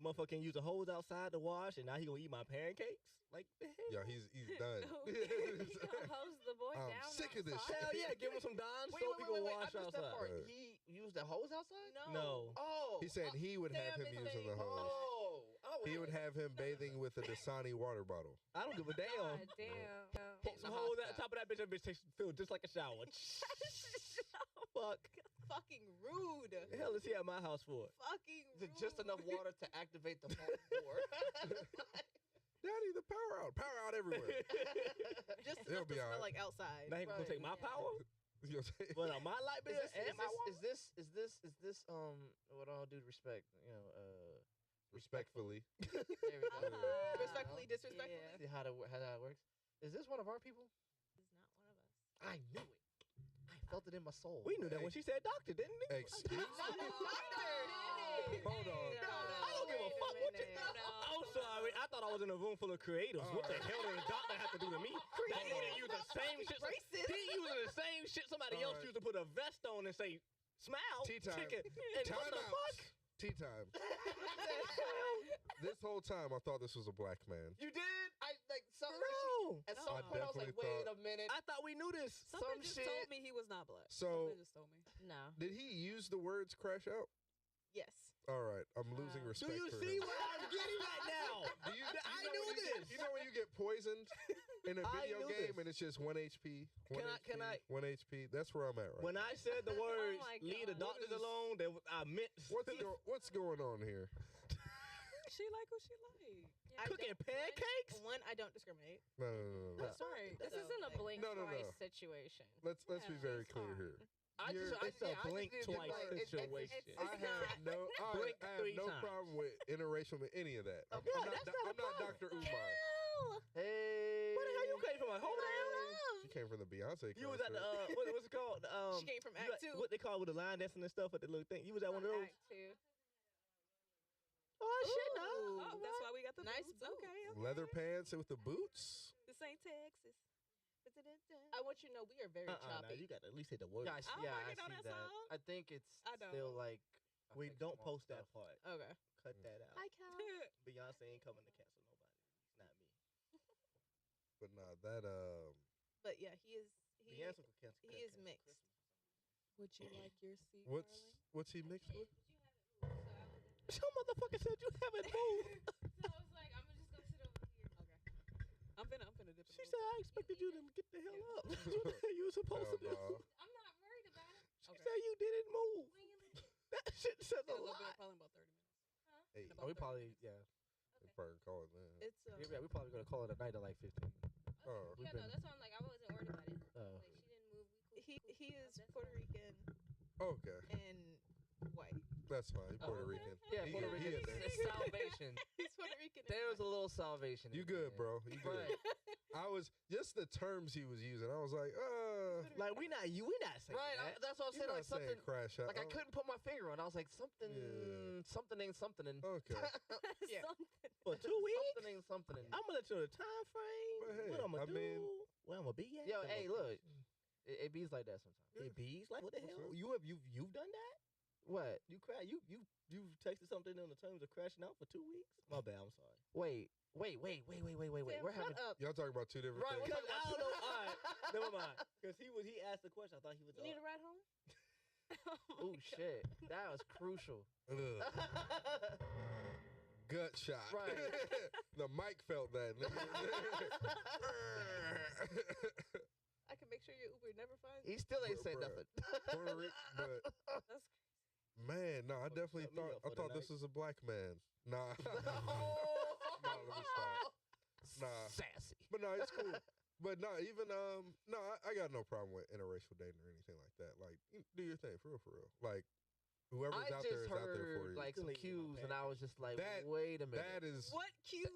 Speaker 2: Motherfucker can use a hose outside to wash, and now he gonna eat my pancakes? Like the hell?
Speaker 3: Yeah, he's done.
Speaker 6: Hose the boy
Speaker 3: I'm
Speaker 6: down.
Speaker 3: sick of this
Speaker 6: outside.
Speaker 2: Hell yeah, give him some Dawn
Speaker 5: Wait,
Speaker 2: soap. He gonna wash
Speaker 5: I missed that
Speaker 2: outside.
Speaker 5: part.
Speaker 3: Right.
Speaker 5: He used the hose outside?
Speaker 2: No.
Speaker 5: Oh.
Speaker 3: He said he would have
Speaker 1: Sam
Speaker 3: him
Speaker 1: is
Speaker 3: using the
Speaker 1: saying-
Speaker 3: hose.
Speaker 5: Oh.
Speaker 3: He would have him bathing with a Dasani water bottle.
Speaker 2: I don't give a damn.
Speaker 6: God damn.
Speaker 2: Poke some holes at the top of that bitch. That bitch takes feel just like a shower. Fuck.
Speaker 1: Fucking rude.
Speaker 2: The hell is he at my house for?
Speaker 1: Fucking rude.
Speaker 5: Just enough water to activate the pump door.
Speaker 3: Daddy, the power out. Power out everywhere.
Speaker 1: Just
Speaker 3: It'll
Speaker 1: enough to
Speaker 3: be
Speaker 1: smell
Speaker 3: alright.
Speaker 1: like outside.
Speaker 2: Now he gonna
Speaker 5: Right.
Speaker 2: take my power?
Speaker 3: You know what I'm saying?
Speaker 2: But on my light bill and my water?
Speaker 5: Is this with all due respect,
Speaker 3: Respectfully.
Speaker 5: there we go.
Speaker 1: Respectfully, disrespectfully.
Speaker 6: Yeah.
Speaker 5: See how that works? Is this one of our people?
Speaker 1: He's not one of us.
Speaker 5: I knew it. I felt it in my soul.
Speaker 2: We knew that when she said doctor, didn't we?
Speaker 3: Excuse me? Hold on.
Speaker 2: I don't give a fuck what you I'm sorry. I thought I was in a room full of creatives. What the hell did a doctor have to do to me? That nigga use the same shit.
Speaker 1: Racist.
Speaker 2: He using the same shit somebody else used to put a vest on and say, smile.
Speaker 3: Tea time.
Speaker 2: chicken. And what
Speaker 3: Time
Speaker 2: the
Speaker 3: out.
Speaker 2: fuck?
Speaker 3: Tea time. This whole time, I thought this was a black man.
Speaker 5: You did? I like some
Speaker 2: Bro.
Speaker 5: at some
Speaker 3: I
Speaker 5: point I was like,
Speaker 3: definitely
Speaker 5: wait
Speaker 3: thought-
Speaker 5: a minute.
Speaker 2: I thought we knew this.
Speaker 4: Something
Speaker 5: Some
Speaker 4: just
Speaker 5: shit-
Speaker 4: told me he was not black.
Speaker 3: So-
Speaker 4: Something just told me.
Speaker 6: No.
Speaker 3: Did he use the words crash out?
Speaker 1: Yes.
Speaker 3: All right. I'm losing
Speaker 6: Do
Speaker 3: respect
Speaker 2: Do you
Speaker 3: for
Speaker 2: see
Speaker 3: him.
Speaker 2: what I'm getting at now?
Speaker 3: Do you
Speaker 2: I
Speaker 3: know
Speaker 2: knew
Speaker 3: when you-
Speaker 2: this.
Speaker 3: You know when you get poisoned in a
Speaker 2: I
Speaker 3: video
Speaker 2: knew
Speaker 3: game
Speaker 2: this.
Speaker 3: and it's just 1 HP? 1
Speaker 2: Can I-
Speaker 3: 1 HP? That's where I'm at right
Speaker 2: When
Speaker 3: now.
Speaker 2: I said the words,
Speaker 6: my
Speaker 2: leave the
Speaker 6: God.
Speaker 2: doctors
Speaker 3: What is-
Speaker 2: alone, I meant
Speaker 3: What's going on here?
Speaker 4: She like who she like.
Speaker 1: I
Speaker 2: cooking
Speaker 1: don't-
Speaker 2: pancakes?
Speaker 1: One, I don't discriminate.
Speaker 3: No.
Speaker 4: That's right.
Speaker 6: This
Speaker 1: So,
Speaker 6: isn't a
Speaker 1: like-
Speaker 6: blink
Speaker 3: No, no,
Speaker 6: twice
Speaker 3: no.
Speaker 6: situation.
Speaker 3: Let's be
Speaker 6: Yeah,
Speaker 3: very
Speaker 6: she's
Speaker 3: clear
Speaker 6: fine.
Speaker 3: here.
Speaker 2: It's a blink twice situation.
Speaker 3: I have no,
Speaker 2: Blink
Speaker 3: I have
Speaker 2: 3
Speaker 3: no
Speaker 2: times.
Speaker 3: problem with interracial with any of that. I'm
Speaker 2: Yeah,
Speaker 3: not,
Speaker 2: that's not a
Speaker 3: I'm not
Speaker 2: problem.
Speaker 3: Dr. Umar.
Speaker 5: Hey.
Speaker 2: Where the hell you came from? Like, hold down.
Speaker 3: She came from the Beyonce concert.
Speaker 2: You was at the what's it called?
Speaker 1: She came from
Speaker 2: you
Speaker 1: Act
Speaker 2: at-
Speaker 1: Two.
Speaker 2: What they call with the line dancing and stuff at the little thing. You was at one of those?
Speaker 6: Act two.
Speaker 2: Oh shit,
Speaker 1: Ooh.
Speaker 2: no.
Speaker 4: Oh, that's why we got the
Speaker 1: Nice
Speaker 4: boots.
Speaker 1: boots.
Speaker 4: Okay.
Speaker 3: Leather pants with the boots.
Speaker 4: This ain't Texas.
Speaker 1: I want you to know we are very
Speaker 2: Nah,
Speaker 1: choppy.
Speaker 2: you got to at least hit the word.
Speaker 5: Yeah, I
Speaker 4: I don't
Speaker 5: yeah,
Speaker 4: like
Speaker 5: I
Speaker 4: it on
Speaker 5: see
Speaker 4: that
Speaker 5: that.
Speaker 4: song.
Speaker 5: I think it's
Speaker 4: I don't.
Speaker 5: still like. I
Speaker 2: We
Speaker 5: think
Speaker 2: don't
Speaker 5: small
Speaker 2: post
Speaker 5: stuff.
Speaker 2: that part.
Speaker 1: Okay.
Speaker 2: Cut that out.
Speaker 1: Hi, Cal.
Speaker 2: Beyonce ain't coming to cancel nobody. It's not me.
Speaker 3: But nah, that
Speaker 1: But yeah, he is. He,
Speaker 2: Beyonce could cancel.
Speaker 1: he is
Speaker 2: cancel
Speaker 1: mixed.
Speaker 2: Christmas.
Speaker 4: Would you like your seat,
Speaker 3: what's he mixed with?
Speaker 2: Some motherfucker said you haven't moved.
Speaker 6: So I was like, I'm just gonna sit over here.
Speaker 4: Okay. I'm finna dip.
Speaker 2: She said I expected you to get the hell up. What the hell you was supposed to do?
Speaker 3: Hell nah.
Speaker 6: I'm not worried about it.
Speaker 2: She
Speaker 4: Okay.
Speaker 2: said you didn't move.
Speaker 6: When you leave.
Speaker 2: That shit says
Speaker 4: In
Speaker 2: a
Speaker 4: a little bit,
Speaker 2: lot.
Speaker 4: probably about 30 minutes.
Speaker 3: Hey,
Speaker 4: In
Speaker 5: Oh, we
Speaker 4: about 30
Speaker 5: probably
Speaker 4: minutes.
Speaker 5: yeah.
Speaker 3: probably call it that.
Speaker 1: It's
Speaker 5: Yeah, we probably gonna call it a night at like 15.
Speaker 3: Oh,
Speaker 6: Yeah, no, that's why I'm like, I wasn't worried about it.
Speaker 5: Oh.
Speaker 6: Like, she didn't move. We cool.
Speaker 1: he is
Speaker 6: That's
Speaker 1: Puerto
Speaker 6: fine.
Speaker 1: Rican
Speaker 3: okay,
Speaker 1: and white.
Speaker 3: that's fine. You Puerto
Speaker 5: Oh,
Speaker 3: Rican.
Speaker 5: Yeah,
Speaker 3: He
Speaker 5: Puerto
Speaker 3: good, he
Speaker 5: Rican.
Speaker 3: in there.
Speaker 5: It's salvation.
Speaker 1: He's Puerto Rican. and
Speaker 5: There was a
Speaker 1: white.
Speaker 5: little salvation.
Speaker 3: You
Speaker 5: in
Speaker 3: good,
Speaker 5: there.
Speaker 3: bro? You good?
Speaker 5: Right.
Speaker 3: I was just the terms he was using. I was like,
Speaker 2: Like we not saying
Speaker 5: Right.
Speaker 2: that.
Speaker 5: That's what I'm
Speaker 3: you're
Speaker 5: saying.
Speaker 3: not
Speaker 5: Like
Speaker 3: saying
Speaker 5: something.
Speaker 3: crash out.
Speaker 5: Like I couldn't put my finger on. I was like something.
Speaker 3: Yeah.
Speaker 5: Something ain't something. And
Speaker 3: Okay.
Speaker 1: Yeah.
Speaker 2: For 2 weeks.
Speaker 5: something ain't something. And
Speaker 2: I'm gonna let you know the time frame.
Speaker 3: But hey,
Speaker 2: what I'm
Speaker 3: I
Speaker 2: gonna do?
Speaker 3: mean-
Speaker 2: Where I'm gonna be at?
Speaker 5: yo,
Speaker 2: the
Speaker 5: hey,
Speaker 2: location.
Speaker 5: look. It bees like that sometimes.
Speaker 2: It bees like what the
Speaker 3: What's
Speaker 2: hell?
Speaker 3: up?
Speaker 2: You've done that?
Speaker 5: What?
Speaker 2: You texted something in the terms of crashing out for 2 weeks? My bad. I'm sorry.
Speaker 5: Wait. We're
Speaker 1: Sam,
Speaker 5: having.
Speaker 1: shut up.
Speaker 3: Y'all talking about two different
Speaker 5: Right,
Speaker 3: things.
Speaker 2: Because I don't know. All right, never mind. Because he asked the question. I thought he was.
Speaker 6: You need a ride home?
Speaker 5: Oh shit, that was crucial.
Speaker 3: Ugh. Gut shot.
Speaker 5: Right.
Speaker 3: The mic felt that.
Speaker 1: I can make sure your Uber never finds
Speaker 5: He still ain't said
Speaker 3: Bruh.
Speaker 5: nothing.
Speaker 3: Puerto Rican, but
Speaker 1: That's
Speaker 3: man, no, I definitely
Speaker 2: shut me
Speaker 3: thought
Speaker 2: up for the
Speaker 3: this
Speaker 2: night.
Speaker 3: was a black man. Nah,
Speaker 5: Oh.
Speaker 3: let me stop. Nah.
Speaker 5: Sassy.
Speaker 3: But no, it's cool. But no, even I got no problem with interracial dating or anything like that. Like, you do your thing, for real. Like, whoever's
Speaker 5: I
Speaker 3: out there
Speaker 5: just
Speaker 3: is out there for
Speaker 5: heard
Speaker 3: you.
Speaker 5: like some
Speaker 2: Delete my
Speaker 5: cues, and I was just like,
Speaker 3: That-
Speaker 5: wait a minute.
Speaker 3: that is
Speaker 1: what cues?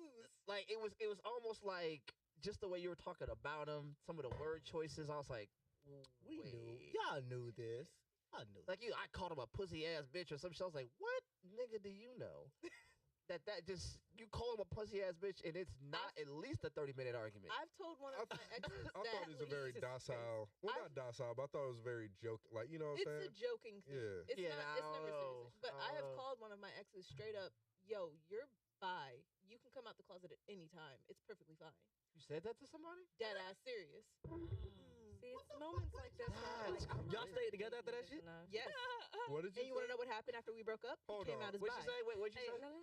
Speaker 5: Like it was almost like just the way you were talking about him, some of the word choices. I was like,
Speaker 2: We
Speaker 5: Wait.
Speaker 2: knew. Y'all knew this. I knew.
Speaker 5: Like I called him a pussy ass bitch or some shit. I was like, what nigga do you know? that just you call him a pussy ass bitch and it's not at least a 30-minute argument.
Speaker 4: I've told one of my exes
Speaker 3: I thought he was a very docile. Well, not docile, but I thought it was very joke. Like, you know what I'm saying?
Speaker 4: It's a joking thing.
Speaker 3: Yeah.
Speaker 4: It's
Speaker 5: Yeah,
Speaker 4: not.
Speaker 5: I
Speaker 4: It's
Speaker 5: don't
Speaker 4: never
Speaker 5: know.
Speaker 4: serious. But I have
Speaker 5: I don't know.
Speaker 4: called one of my exes straight up. Yo, you're bi. You can come out the closet at any time. It's perfectly fine.
Speaker 5: You said that to somebody?
Speaker 4: Dead ass serious.
Speaker 6: See, it's moments like this. where I'm
Speaker 5: That's
Speaker 6: like, I'm
Speaker 2: Y'all
Speaker 6: not
Speaker 2: stayed
Speaker 6: ready
Speaker 2: together after that
Speaker 6: for
Speaker 2: shit?
Speaker 6: enough.
Speaker 4: Yes.
Speaker 3: What did you
Speaker 4: And you want to
Speaker 3: say?
Speaker 4: know what happened after we broke up?
Speaker 3: Hold
Speaker 4: he came
Speaker 3: on.
Speaker 4: out as
Speaker 5: What'd
Speaker 4: bi.
Speaker 5: you say? Wait, what'd you
Speaker 6: Hey,
Speaker 5: say?
Speaker 6: no.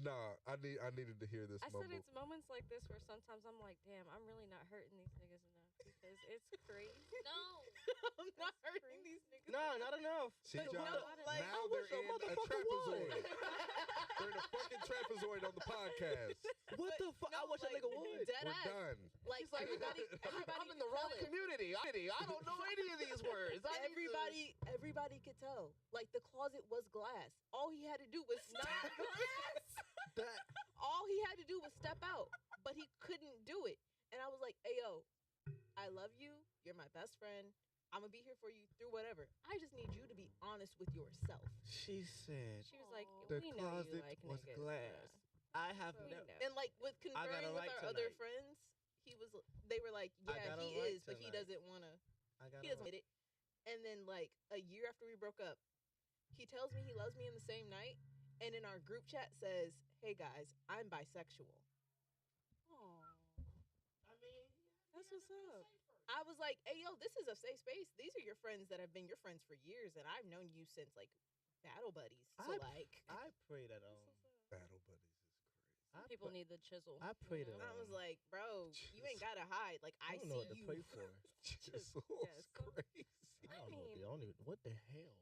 Speaker 3: Nah, I needed to hear this
Speaker 6: I said
Speaker 3: mumble.
Speaker 6: it's moments like this where sometimes I'm like, damn, I'm really not hurting these niggas enough because it's crazy.
Speaker 1: No.
Speaker 4: I'm not hurting these niggas.
Speaker 2: No, not enough.
Speaker 3: See,
Speaker 4: But
Speaker 3: y'all,
Speaker 4: no, like,
Speaker 3: now
Speaker 2: I wish
Speaker 3: they're
Speaker 2: a
Speaker 3: in a
Speaker 2: motherfucker
Speaker 3: trapezoid.
Speaker 2: would.
Speaker 3: They're in a fucking trapezoid on the podcast.
Speaker 2: What the fuck? I
Speaker 4: No,
Speaker 2: wish a
Speaker 4: like,
Speaker 2: nigga would.
Speaker 4: Dead
Speaker 3: We're
Speaker 4: ass.
Speaker 3: done.
Speaker 4: Like everybody
Speaker 5: I'm in the wrong
Speaker 4: tell it.
Speaker 5: community. I don't know any of these words.
Speaker 4: Everybody could tell. Like the closet was glass. All he had to do was not
Speaker 2: That
Speaker 4: all he had to do was step out, but he couldn't do it. And I was like, "Hey yo, I love you. You're my best friend. I'm gonna be here for you through whatever. I just need you to be honest with yourself."
Speaker 2: she said.
Speaker 6: She was like,
Speaker 2: The
Speaker 6: we know
Speaker 2: closet
Speaker 6: you like
Speaker 2: was
Speaker 6: niggas.
Speaker 2: glass. I have
Speaker 6: We
Speaker 2: never.
Speaker 6: know.
Speaker 4: And like with
Speaker 2: got a
Speaker 4: conferring with
Speaker 2: right
Speaker 4: our other
Speaker 2: tonight.
Speaker 4: friends, they were like,
Speaker 2: I
Speaker 4: "Yeah,
Speaker 2: got a
Speaker 4: he
Speaker 2: right
Speaker 4: is, but he
Speaker 2: tonight.
Speaker 4: doesn't wanna.
Speaker 2: I got
Speaker 4: He doesn't admit it." And then like a year after we broke up, he tells me he loves me in the same night, and in our group chat says, "Hey guys, I'm bisexual."
Speaker 6: That's what's up.
Speaker 4: I was like, "Hey yo, this is a safe space. These are your friends that have been your friends for years, and I've known you since like battle buddies." So like,
Speaker 2: I pray that
Speaker 3: Battle buddies is crazy.
Speaker 6: People need the chisel.
Speaker 2: I pray
Speaker 6: you
Speaker 2: that,
Speaker 6: know?
Speaker 4: I was like, "Bro, you ain't gotta hide. Like
Speaker 2: I
Speaker 4: I
Speaker 2: don't know what
Speaker 4: see
Speaker 2: to
Speaker 4: you."
Speaker 2: pray for.
Speaker 3: Just
Speaker 6: yes.
Speaker 3: crazy.
Speaker 2: I don't know.
Speaker 6: mean-
Speaker 2: I don't even, what the hell?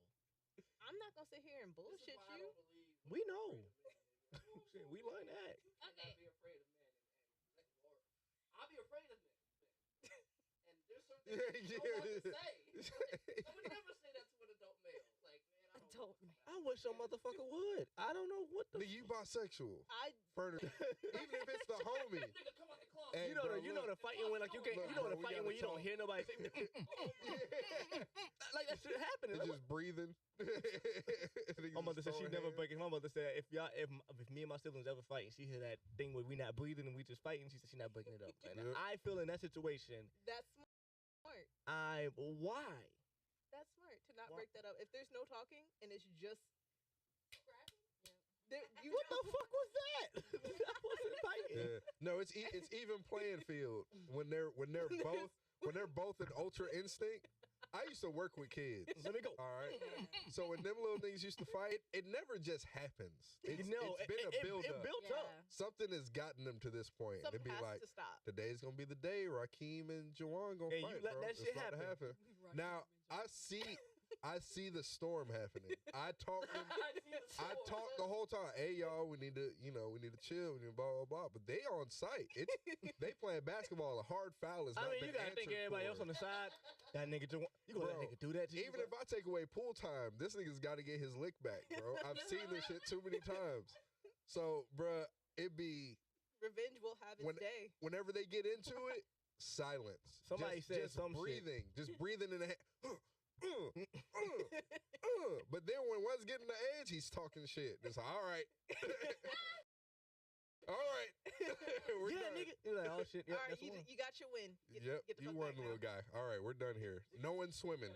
Speaker 4: I'm not gonna sit here and bullshit you.
Speaker 2: We know. Shit, we learned that.
Speaker 1: Okay.
Speaker 5: Be afraid of men I'll be afraid of men. And there's certain things you don't want to say. I would never say that to an adult male. Like, man, I don't.
Speaker 2: I wish a motherfucker would. I don't know what the.
Speaker 3: Nigga, you bisexual.
Speaker 4: I
Speaker 3: Further, even if it's the homie.
Speaker 5: Nigga, come out the closet.
Speaker 3: Hey,
Speaker 2: You know
Speaker 3: bro,
Speaker 2: the you know
Speaker 3: look.
Speaker 2: the fighting when like you can't
Speaker 3: Look,
Speaker 2: you know
Speaker 3: bro,
Speaker 2: the
Speaker 3: we
Speaker 2: fighting
Speaker 3: gotta
Speaker 2: when you don't
Speaker 3: talk.
Speaker 2: hear nobody say like that shit happening.
Speaker 3: It's
Speaker 2: Like,
Speaker 3: just breathing.
Speaker 2: my mother said she never breaking. My mother said if me and my siblings ever fight and she hear that thing where we not breathing and we just fighting, she said she not breaking it up. And
Speaker 3: Yep.
Speaker 2: I feel in that situation,
Speaker 4: that's smart.
Speaker 2: why?
Speaker 4: That's smart to not
Speaker 2: Why?
Speaker 4: break that up. If there's no talking and it's just you
Speaker 2: What the fuck was that? That wasn't fighting.
Speaker 3: Yeah. No, it's even playing field when they're both in ultra instinct. I used to work with kids.
Speaker 2: Let me go.
Speaker 3: All right. So when them little niggas used to fight, it never just happens. It's been a build up.
Speaker 2: It built
Speaker 6: Yeah.
Speaker 2: up.
Speaker 3: Something has gotten them to this point.
Speaker 4: something
Speaker 3: It'd be
Speaker 4: has
Speaker 3: like,
Speaker 4: to stop.
Speaker 3: today's gonna be the day Raheem and Jawan gonna
Speaker 2: Hey, you
Speaker 3: fight,
Speaker 2: let
Speaker 3: bro.
Speaker 2: that
Speaker 3: It's
Speaker 2: shit
Speaker 3: about to
Speaker 2: happen.
Speaker 3: Now I see the storm happening. I talk the whole time. Hey y'all, we need to chill. We need to blah blah blah. But they on site. They playing basketball. A hard foul is.
Speaker 2: I
Speaker 3: not
Speaker 2: mean,
Speaker 3: been
Speaker 2: you gotta think
Speaker 3: answered
Speaker 2: everybody
Speaker 3: for.
Speaker 2: else on the side. That nigga just you gonna let
Speaker 3: Bro,
Speaker 2: nigga do that to you?
Speaker 3: Even if I take away pool time, this nigga's got to get his lick back, bro. I've seen this shit too many times. So, bruh, it be
Speaker 4: Revenge will have its day.
Speaker 3: whenever they get into it, silence.
Speaker 2: Somebody
Speaker 3: just,
Speaker 2: said
Speaker 3: just
Speaker 2: some shit.
Speaker 3: breathing, just breathing in the head. But then when one's getting the edge, he's talking shit. It's like, all right. All right. We're
Speaker 2: yeah,
Speaker 3: done.
Speaker 2: nigga. You're like, oh shit. Yeah,
Speaker 4: All right,
Speaker 2: that's the
Speaker 4: you
Speaker 2: one.
Speaker 4: got your win.
Speaker 3: Yep,
Speaker 4: Get the
Speaker 3: you
Speaker 4: fuck
Speaker 3: won,
Speaker 4: back
Speaker 3: little
Speaker 4: now.
Speaker 3: guy. All right, we're done here. No one's swimming.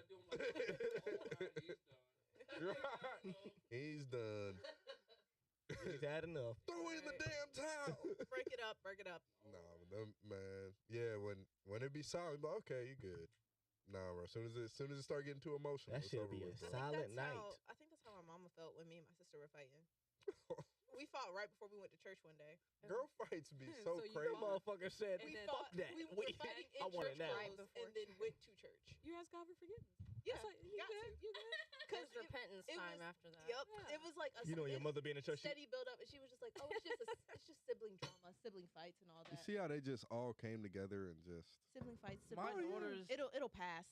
Speaker 3: He's done.
Speaker 2: He's had enough.
Speaker 3: Throw in the damn towel.
Speaker 4: Break it up. Break it up.
Speaker 3: Nah, them, man. Yeah, when it be silent, like, okay, you good. Nah, bro. As soon as it start getting too emotional,
Speaker 2: That
Speaker 3: it's
Speaker 2: shit'll
Speaker 3: over
Speaker 2: be a
Speaker 3: with, bro.
Speaker 2: silent night.
Speaker 4: I think that's how my mama felt when me and my sister were fighting. We fought right before we went to church one day.
Speaker 3: Girl fights be so
Speaker 6: So you
Speaker 3: crazy.
Speaker 2: That motherfucker said,
Speaker 6: And
Speaker 4: We
Speaker 6: then-
Speaker 2: fuck that.
Speaker 4: We were
Speaker 2: Wait,
Speaker 4: fighting
Speaker 2: I
Speaker 4: in
Speaker 2: want
Speaker 4: church
Speaker 2: it now.
Speaker 6: Right
Speaker 4: clothes
Speaker 6: before
Speaker 4: and then went to church.
Speaker 6: You asked God for forgiveness.
Speaker 4: Yeah,
Speaker 6: It's like, you
Speaker 4: got
Speaker 6: good?
Speaker 4: to.
Speaker 6: You good?
Speaker 4: Because
Speaker 6: There's repentance
Speaker 4: it
Speaker 6: time
Speaker 4: was-
Speaker 6: after that.
Speaker 4: Yep,
Speaker 6: Yeah.
Speaker 4: it was like a
Speaker 2: You know your mother being in church.
Speaker 4: steady build up, and she was just like, "Oh, it's just sibling drama, sibling fights, and all that."
Speaker 3: You see how they just all came together and just.
Speaker 4: Sibling fights,
Speaker 1: My
Speaker 4: sibling
Speaker 1: daughters.
Speaker 4: it'll pass.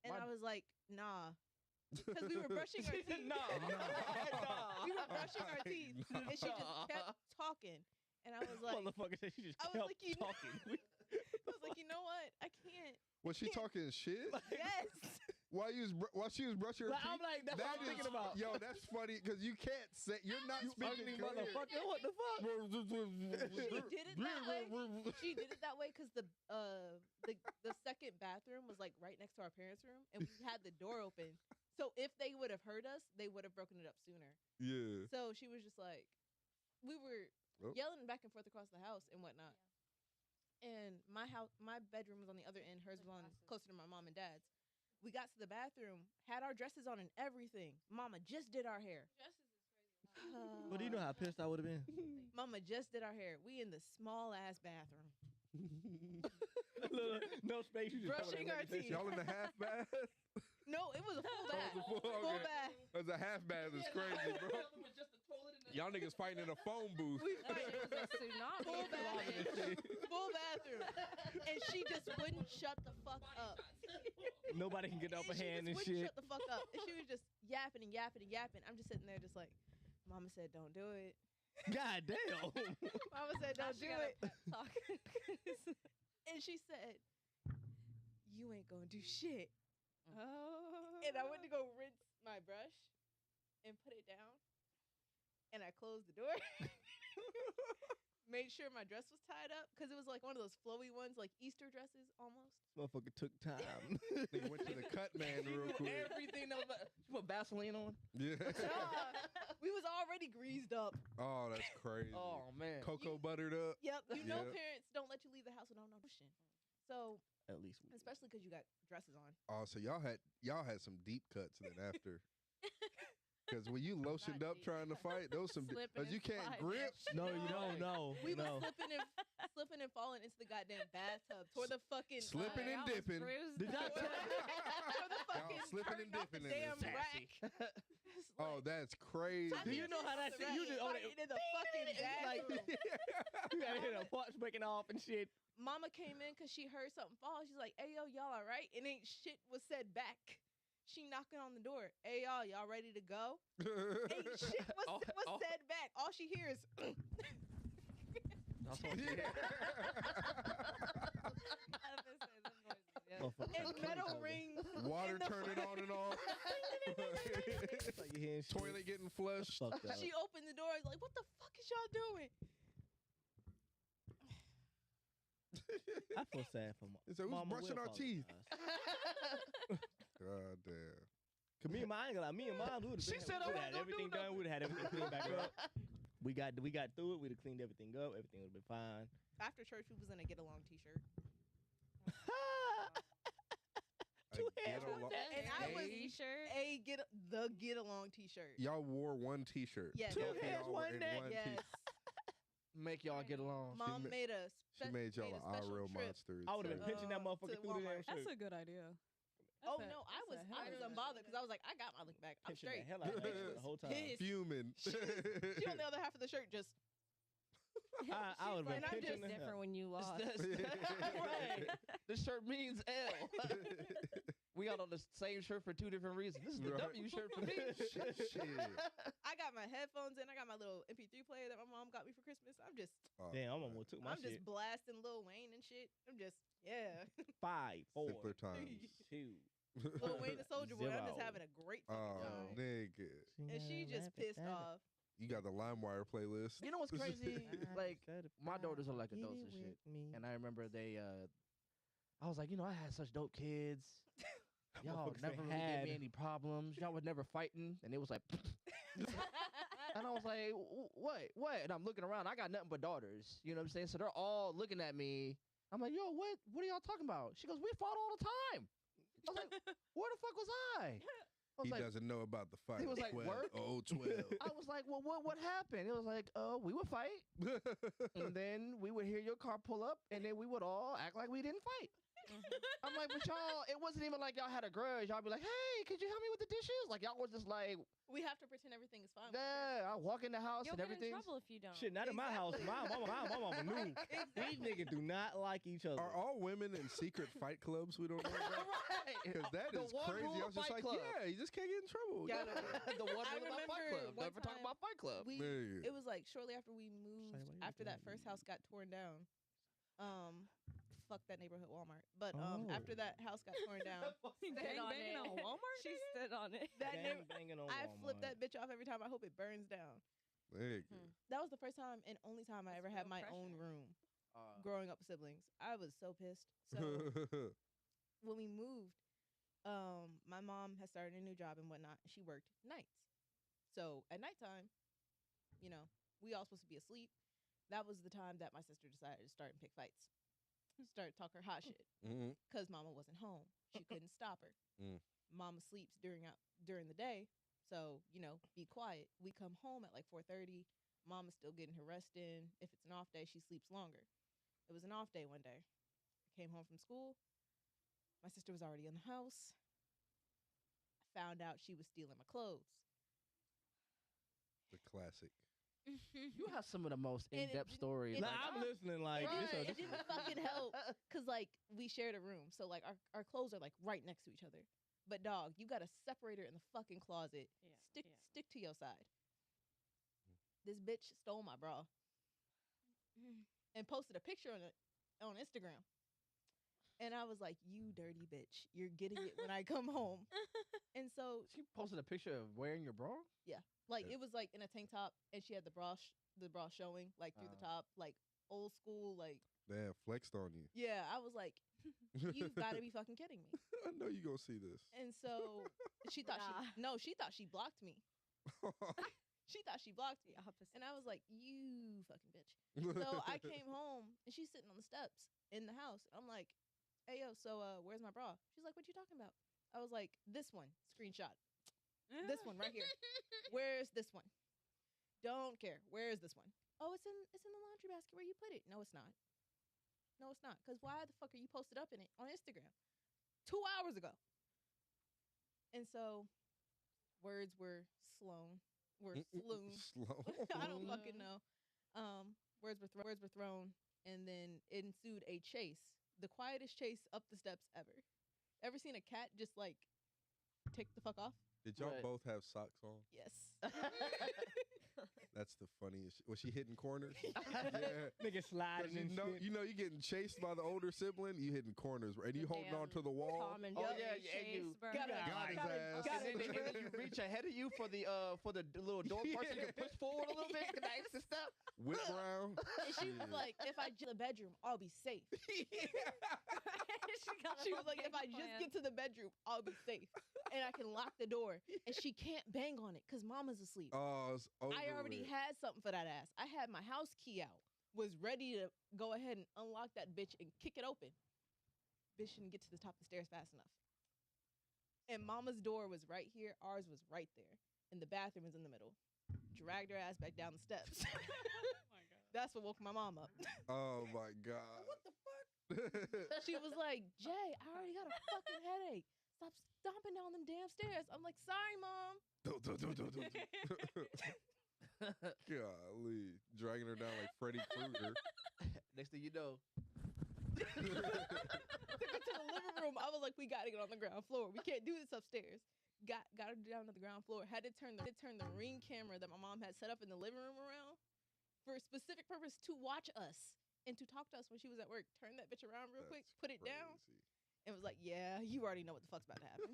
Speaker 4: And
Speaker 1: my-
Speaker 4: I was like, nah, because we were brushing our teeth.
Speaker 2: Nah.
Speaker 4: We were brushing our teeth, and she just kept talking, and I was like,
Speaker 2: Motherfucker said she just
Speaker 4: I was
Speaker 2: kept
Speaker 4: like, you know-
Speaker 2: talking.
Speaker 4: I was like, you know what? I can't.
Speaker 3: Was she talking shit?
Speaker 1: Yes.
Speaker 3: While she was brushing her
Speaker 2: Like,
Speaker 3: teeth?
Speaker 2: I'm like, that's what I'm thinking about.
Speaker 3: Yo, that's funny because you can't say you're not speaking
Speaker 2: Ugly
Speaker 3: clear.
Speaker 2: motherfucker. What the fuck?
Speaker 1: She did it that way. She did it that way because the second bathroom was like right next to our parents' room, and we had the door open. So if they would have heard us, they would have broken it up sooner.
Speaker 3: Yeah.
Speaker 1: So she was just like, we were yelling back and forth across the house and whatnot. And my bedroom was on the other end. Hers was on closer to my mom and dad's. We got to the bathroom, had our dresses on and everything. Mama just did our hair.
Speaker 6: Dresses is crazy.
Speaker 2: But do you know how pissed I would have been?
Speaker 1: Mama just did our hair. We in the small ass bathroom.
Speaker 2: No space. You just
Speaker 1: Brushing our teeth.
Speaker 3: Y'all in the half bath?
Speaker 1: No, it was a full bath.
Speaker 3: okay.
Speaker 1: Full bath.
Speaker 3: That's a half bath. It's crazy, bro. Y'all niggas fighting in a phone booth.
Speaker 1: We
Speaker 6: It was a tsunami.
Speaker 1: full bathroom. Full bathroom. And she just wouldn't shut the fuck up.
Speaker 2: Nobody can get the upper hand and
Speaker 1: She just
Speaker 2: shit.
Speaker 1: wouldn't shut the fuck up. And she was just yapping and yapping and yapping. I'm just sitting there just like, Mama said, don't do it.
Speaker 2: God damn.
Speaker 1: Mama said, don't do it.
Speaker 6: Talk.
Speaker 1: And she said, you ain't gonna do shit.
Speaker 6: Oh.
Speaker 1: And I went to go rinse my brush and put it down. And I closed the door. Made sure my dress was tied up because it was like one of those flowy ones, like Easter dresses almost.
Speaker 2: Motherfucker took time.
Speaker 3: Nigga went to the cut man real quick.
Speaker 5: Everything that was you put Vaseline on.
Speaker 3: Yeah.
Speaker 1: We was already greased up.
Speaker 3: Oh, that's crazy.
Speaker 5: Oh man.
Speaker 3: Cocoa buttered up.
Speaker 1: Yep. You know
Speaker 3: Yep.
Speaker 1: parents don't let you leave the house without no cushion. So,
Speaker 2: At least we did.
Speaker 1: especially because you got dresses on.
Speaker 3: Oh, so y'all had some deep cuts then after. Because when you lotioned
Speaker 1: Not
Speaker 3: up
Speaker 1: deep.
Speaker 3: trying to fight, those some
Speaker 6: Slipping
Speaker 3: because you
Speaker 6: and
Speaker 3: can't
Speaker 6: sliding.
Speaker 3: grip.
Speaker 2: No, you don't know.
Speaker 1: We
Speaker 2: no.
Speaker 1: was slipping and falling into the goddamn bathtub toward the fucking
Speaker 3: Slipping and
Speaker 6: I was
Speaker 3: dipping.
Speaker 6: bruised
Speaker 2: Did y'all
Speaker 6: up.
Speaker 2: tell
Speaker 1: toward the fucking
Speaker 3: Y'all slipping and
Speaker 1: curtain off the
Speaker 3: dipping in
Speaker 1: damn
Speaker 3: this.
Speaker 1: rack. It's
Speaker 3: Oh,
Speaker 1: like,
Speaker 3: that's crazy.
Speaker 2: Do you know how that shit? You just over there,
Speaker 1: fighting in the fucking
Speaker 2: like
Speaker 1: bathroom.
Speaker 2: you gotta hear the parts breaking off and shit.
Speaker 1: Mama came in because she heard something fall. She's like, "Hey yo, y'all all right?" And ain't shit was said back. She knocking on the door. "Hey y'all ready to go?" Ain't shit was said back. All she hears.
Speaker 5: That's what
Speaker 1: And metal rings.
Speaker 3: Water
Speaker 1: in the
Speaker 3: turning on and off.
Speaker 2: It's like you hearing shit.
Speaker 3: Toilet getting flushed.
Speaker 2: Fucked up.
Speaker 1: She opened the door. Like, what the fuck is y'all doing?
Speaker 2: I feel sad for
Speaker 3: He said, "Who's
Speaker 2: Mama.
Speaker 3: brushing
Speaker 2: We'll
Speaker 3: our teeth?"
Speaker 2: apologize.
Speaker 3: God damn.
Speaker 2: Cause me and mine, me and mom, we would
Speaker 5: She said I
Speaker 2: have
Speaker 5: wasn't
Speaker 2: had
Speaker 5: gonna
Speaker 2: everything
Speaker 5: do
Speaker 2: done. We'd have had everything cleaned back up. We got through it. We'd have cleaned everything up. Everything would have been fine.
Speaker 1: After church, we was in a get along T-shirt,
Speaker 2: Two
Speaker 3: I
Speaker 2: hands
Speaker 3: get
Speaker 2: on
Speaker 3: along-
Speaker 2: that.
Speaker 1: and I was
Speaker 6: T-shirt.
Speaker 1: the get along T-shirt.
Speaker 3: Y'all wore one T-shirt.
Speaker 1: Yes.
Speaker 2: Two
Speaker 3: Both of
Speaker 2: hands,
Speaker 3: y'all were
Speaker 2: one
Speaker 3: in
Speaker 2: neck.
Speaker 3: one
Speaker 1: Yes.
Speaker 3: T-shirt.
Speaker 5: make y'all get along.
Speaker 1: Mom
Speaker 3: ma-
Speaker 1: made a.
Speaker 3: She made y'all
Speaker 1: a
Speaker 3: an
Speaker 1: special
Speaker 3: IRL
Speaker 1: trip.
Speaker 3: monsters.
Speaker 2: I would have been
Speaker 1: to,
Speaker 2: pinching that motherfucker
Speaker 1: to
Speaker 2: through the damn
Speaker 1: Walmart.
Speaker 2: shirt.
Speaker 7: That's a good idea.
Speaker 1: Oh
Speaker 7: That's a-
Speaker 1: no, I
Speaker 7: that's
Speaker 1: was
Speaker 7: a hell of a-
Speaker 1: unbothered because I was like, I got my look back. I'm
Speaker 2: Pinching the
Speaker 1: straight.
Speaker 2: hell out of that shit the whole time.
Speaker 1: pissed.
Speaker 3: Fuming.
Speaker 1: She on the other half of the shirt just.
Speaker 2: I would have been
Speaker 1: And I'm
Speaker 2: pinching
Speaker 1: just
Speaker 2: the hell.
Speaker 6: Different when you lost.
Speaker 5: Right. This shirt means L. We got on the same shirt for two different reasons. This is the
Speaker 3: Right.
Speaker 5: W shirt for me.
Speaker 3: Shit.
Speaker 1: I got my headphones in. I got my little MP3 player that my mom got me for Christmas. I'm just
Speaker 3: Oh,
Speaker 2: Damn, I'm
Speaker 3: man.
Speaker 2: almost took my
Speaker 1: I'm
Speaker 2: shit.
Speaker 1: just blasting Lil Wayne and shit. I'm just, yeah.
Speaker 2: 5, 4,
Speaker 3: Simpler times.
Speaker 2: 2.
Speaker 1: Lil Wayne the Soldier Boy. I'm just
Speaker 2: 0.
Speaker 1: having a great fucking
Speaker 3: Oh,
Speaker 1: time.
Speaker 3: nigga.
Speaker 1: And she just pissed off.
Speaker 3: You got the LimeWire playlist.
Speaker 5: You know what's crazy? Like, my daughters are like adults and shit. And I remember I was like, I had such dope kids. Y'all
Speaker 2: Motherfuckers
Speaker 5: never
Speaker 2: say
Speaker 5: really gave
Speaker 2: had.
Speaker 5: me any problems. Y'all was never fighting. And it was like, and I was like, what? And I'm looking around. I got nothing but daughters. You know what I'm saying? So they're all looking at me. I'm like, yo, what are y'all talking about? She goes, we fought all the time. I was like, where the fuck was I? I was
Speaker 3: He
Speaker 5: like,
Speaker 3: doesn't know about the fight.
Speaker 5: He was like,
Speaker 3: 12.
Speaker 5: work?
Speaker 3: Oh, 12.
Speaker 5: I was like, well, what happened? It was like, we would fight. And then we would hear your car pull up, and then we would all act like we didn't fight. I'm like, but y'all, it wasn't even like y'all had a grudge. Y'all be like, hey, could you help me with the dishes? Like, y'all was just like,
Speaker 1: We have to pretend everything is fine.
Speaker 5: yeah, I walk in the house
Speaker 6: You'll
Speaker 5: and
Speaker 6: get in
Speaker 5: everything.
Speaker 6: trouble if you don't.
Speaker 2: Shit, not in my house. My mama knew. These niggas do not like each other.
Speaker 3: Are all women in secret fight clubs we don't know about?
Speaker 5: Right.
Speaker 3: Because that
Speaker 5: The
Speaker 3: is
Speaker 5: one
Speaker 3: crazy.
Speaker 5: rule
Speaker 3: I
Speaker 5: of
Speaker 3: was just
Speaker 5: Fight
Speaker 3: like,
Speaker 5: Club.
Speaker 3: yeah, you just can't get in trouble.
Speaker 1: Gotta
Speaker 5: The one
Speaker 1: I
Speaker 5: rule about Fight
Speaker 1: remember
Speaker 5: Club.
Speaker 1: one
Speaker 5: Never talk
Speaker 1: time
Speaker 5: about Fight Club.
Speaker 3: Nigga.
Speaker 1: It was like shortly after we moved,
Speaker 2: why you
Speaker 1: after that
Speaker 2: doing
Speaker 1: first house got torn down. fuck that neighborhood Walmart. But
Speaker 2: Oh.
Speaker 1: after that house got torn down,
Speaker 6: Stood on
Speaker 7: Banging
Speaker 6: it.
Speaker 7: on Walmart.
Speaker 6: She stood on it.
Speaker 1: that
Speaker 2: Gang
Speaker 1: neighbor,
Speaker 2: banging on
Speaker 1: I flip
Speaker 2: Walmart.
Speaker 1: that bitch off every time. I hope it burns down.
Speaker 3: There you go.
Speaker 1: That was the first time and only time I
Speaker 6: That's
Speaker 1: ever had
Speaker 6: real
Speaker 1: my own
Speaker 6: pressure.
Speaker 1: room growing up with siblings. I was so pissed. So when we moved, my mom had started a new job and whatnot. She worked nights. So at nighttime, you know, we all supposed to be asleep. That was the time that my sister decided to start and pick fights. Start talking hot shit
Speaker 3: Mhm.
Speaker 1: because mama wasn't home. She couldn't stop her.
Speaker 3: Mm.
Speaker 1: Mama sleeps during the day. So, you know, be quiet. We come home at like 4:30. Mama's still getting her rest in. If it's an off day, she sleeps longer. It was an off day one day. I came home from school. My sister was already in the house. I found out she was stealing my clothes.
Speaker 3: The classic.
Speaker 5: You have some of the most
Speaker 1: And it
Speaker 5: in-depth
Speaker 1: didn't-
Speaker 5: stories.
Speaker 1: it
Speaker 2: Nah,
Speaker 5: like,
Speaker 2: I'm listening. Like
Speaker 1: Right,
Speaker 2: this.
Speaker 1: it didn't fucking help because like we shared a room, so like our clothes are like right next to each other. But dog, you got a separator in the fucking closet.
Speaker 7: Yeah,
Speaker 1: Stick to your side. This bitch stole my bra and posted a picture on it on Instagram. And I was like, "You dirty bitch! You're getting it when I come home." And so,
Speaker 5: she posted a picture of wearing your bra.
Speaker 1: like,
Speaker 3: Yeah.
Speaker 1: it was like in a tank top, and she had the bra showing like through the top, like old school, like
Speaker 3: Damn, flexed on you.
Speaker 1: yeah. I was like, "You've got to be fucking kidding me!"
Speaker 3: I know you gonna see this.
Speaker 1: And so she thought she thought she blocked me. She thought she blocked me.
Speaker 7: The opposite.
Speaker 1: And I was like, "You fucking bitch." So I came home and she's sitting on the steps in the house. I'm like, "Hey yo, so where's my bra?" She's like, "What you talking about?" I was like, "This one, screenshot. This one right here. Where's this one? Don't care. Where's this one? Oh, it's in the laundry basket where you put it. No, it's not. No, it's not. Cause why the fuck are you posted up in it on Instagram 2 hours ago?" And so words were slown. Were slown.
Speaker 3: Slow.
Speaker 1: I don't fucking know. Words were thrown, and then ensued a chase. The quietest chase up the steps ever. Ever seen a cat just like take the fuck off?
Speaker 3: Did y'all
Speaker 5: Right.
Speaker 3: both have socks on?
Speaker 1: Yes.
Speaker 3: That's the funniest. Was she hitting corners? Yeah.
Speaker 2: Nigga
Speaker 3: 'Cause
Speaker 2: sliding and shit.
Speaker 3: you know, you getting chased by the older sibling. You hitting corners, and you holding on to the wall.
Speaker 6: Tom and
Speaker 5: Oh,
Speaker 6: Jerry
Speaker 5: yeah, and
Speaker 6: chase,
Speaker 5: you
Speaker 6: bro.
Speaker 1: Gotta-
Speaker 3: Got his ass.
Speaker 5: And then you reach ahead of you for the little door part so you can push forward a little bit. The extra step.
Speaker 3: Whip round.
Speaker 1: And she was like, "If I get to the bedroom, I'll be safe." She was like, "If I just get to the bedroom, I'll be safe, and I can lock the door, and she can't bang on it because Mama's asleep."
Speaker 3: Oh, it's over
Speaker 1: I already
Speaker 3: with.
Speaker 1: had something for that ass. I had my house key out, was ready to go ahead and unlock that bitch and kick it open. Bitch didn't get to the top of the stairs fast enough. And Mama's door was right here. Ours was right there. And the bathroom was in the middle. Dragged her ass back down the steps. That's what woke my mom up.
Speaker 3: Oh my god.
Speaker 1: What the fuck? She was like, "Jay, I already got a fucking headache. Stop stomping down them damn stairs." I'm like, "Sorry, Mom."
Speaker 3: Golly, dragging her down like Freddy Krueger.
Speaker 5: Next thing you know,
Speaker 1: Took her to the living room. I was like, "We gotta get on the ground floor. We can't do this upstairs." Got her down to the ground floor. Had to turn the Ring camera that my mom had set up in the living room around for a specific purpose to watch us and to talk to us when she was at work. Turn that bitch around real quick,
Speaker 3: That's
Speaker 1: put it down,
Speaker 3: crazy.
Speaker 1: and was like, "Yeah, you already know what the fuck's about to happen."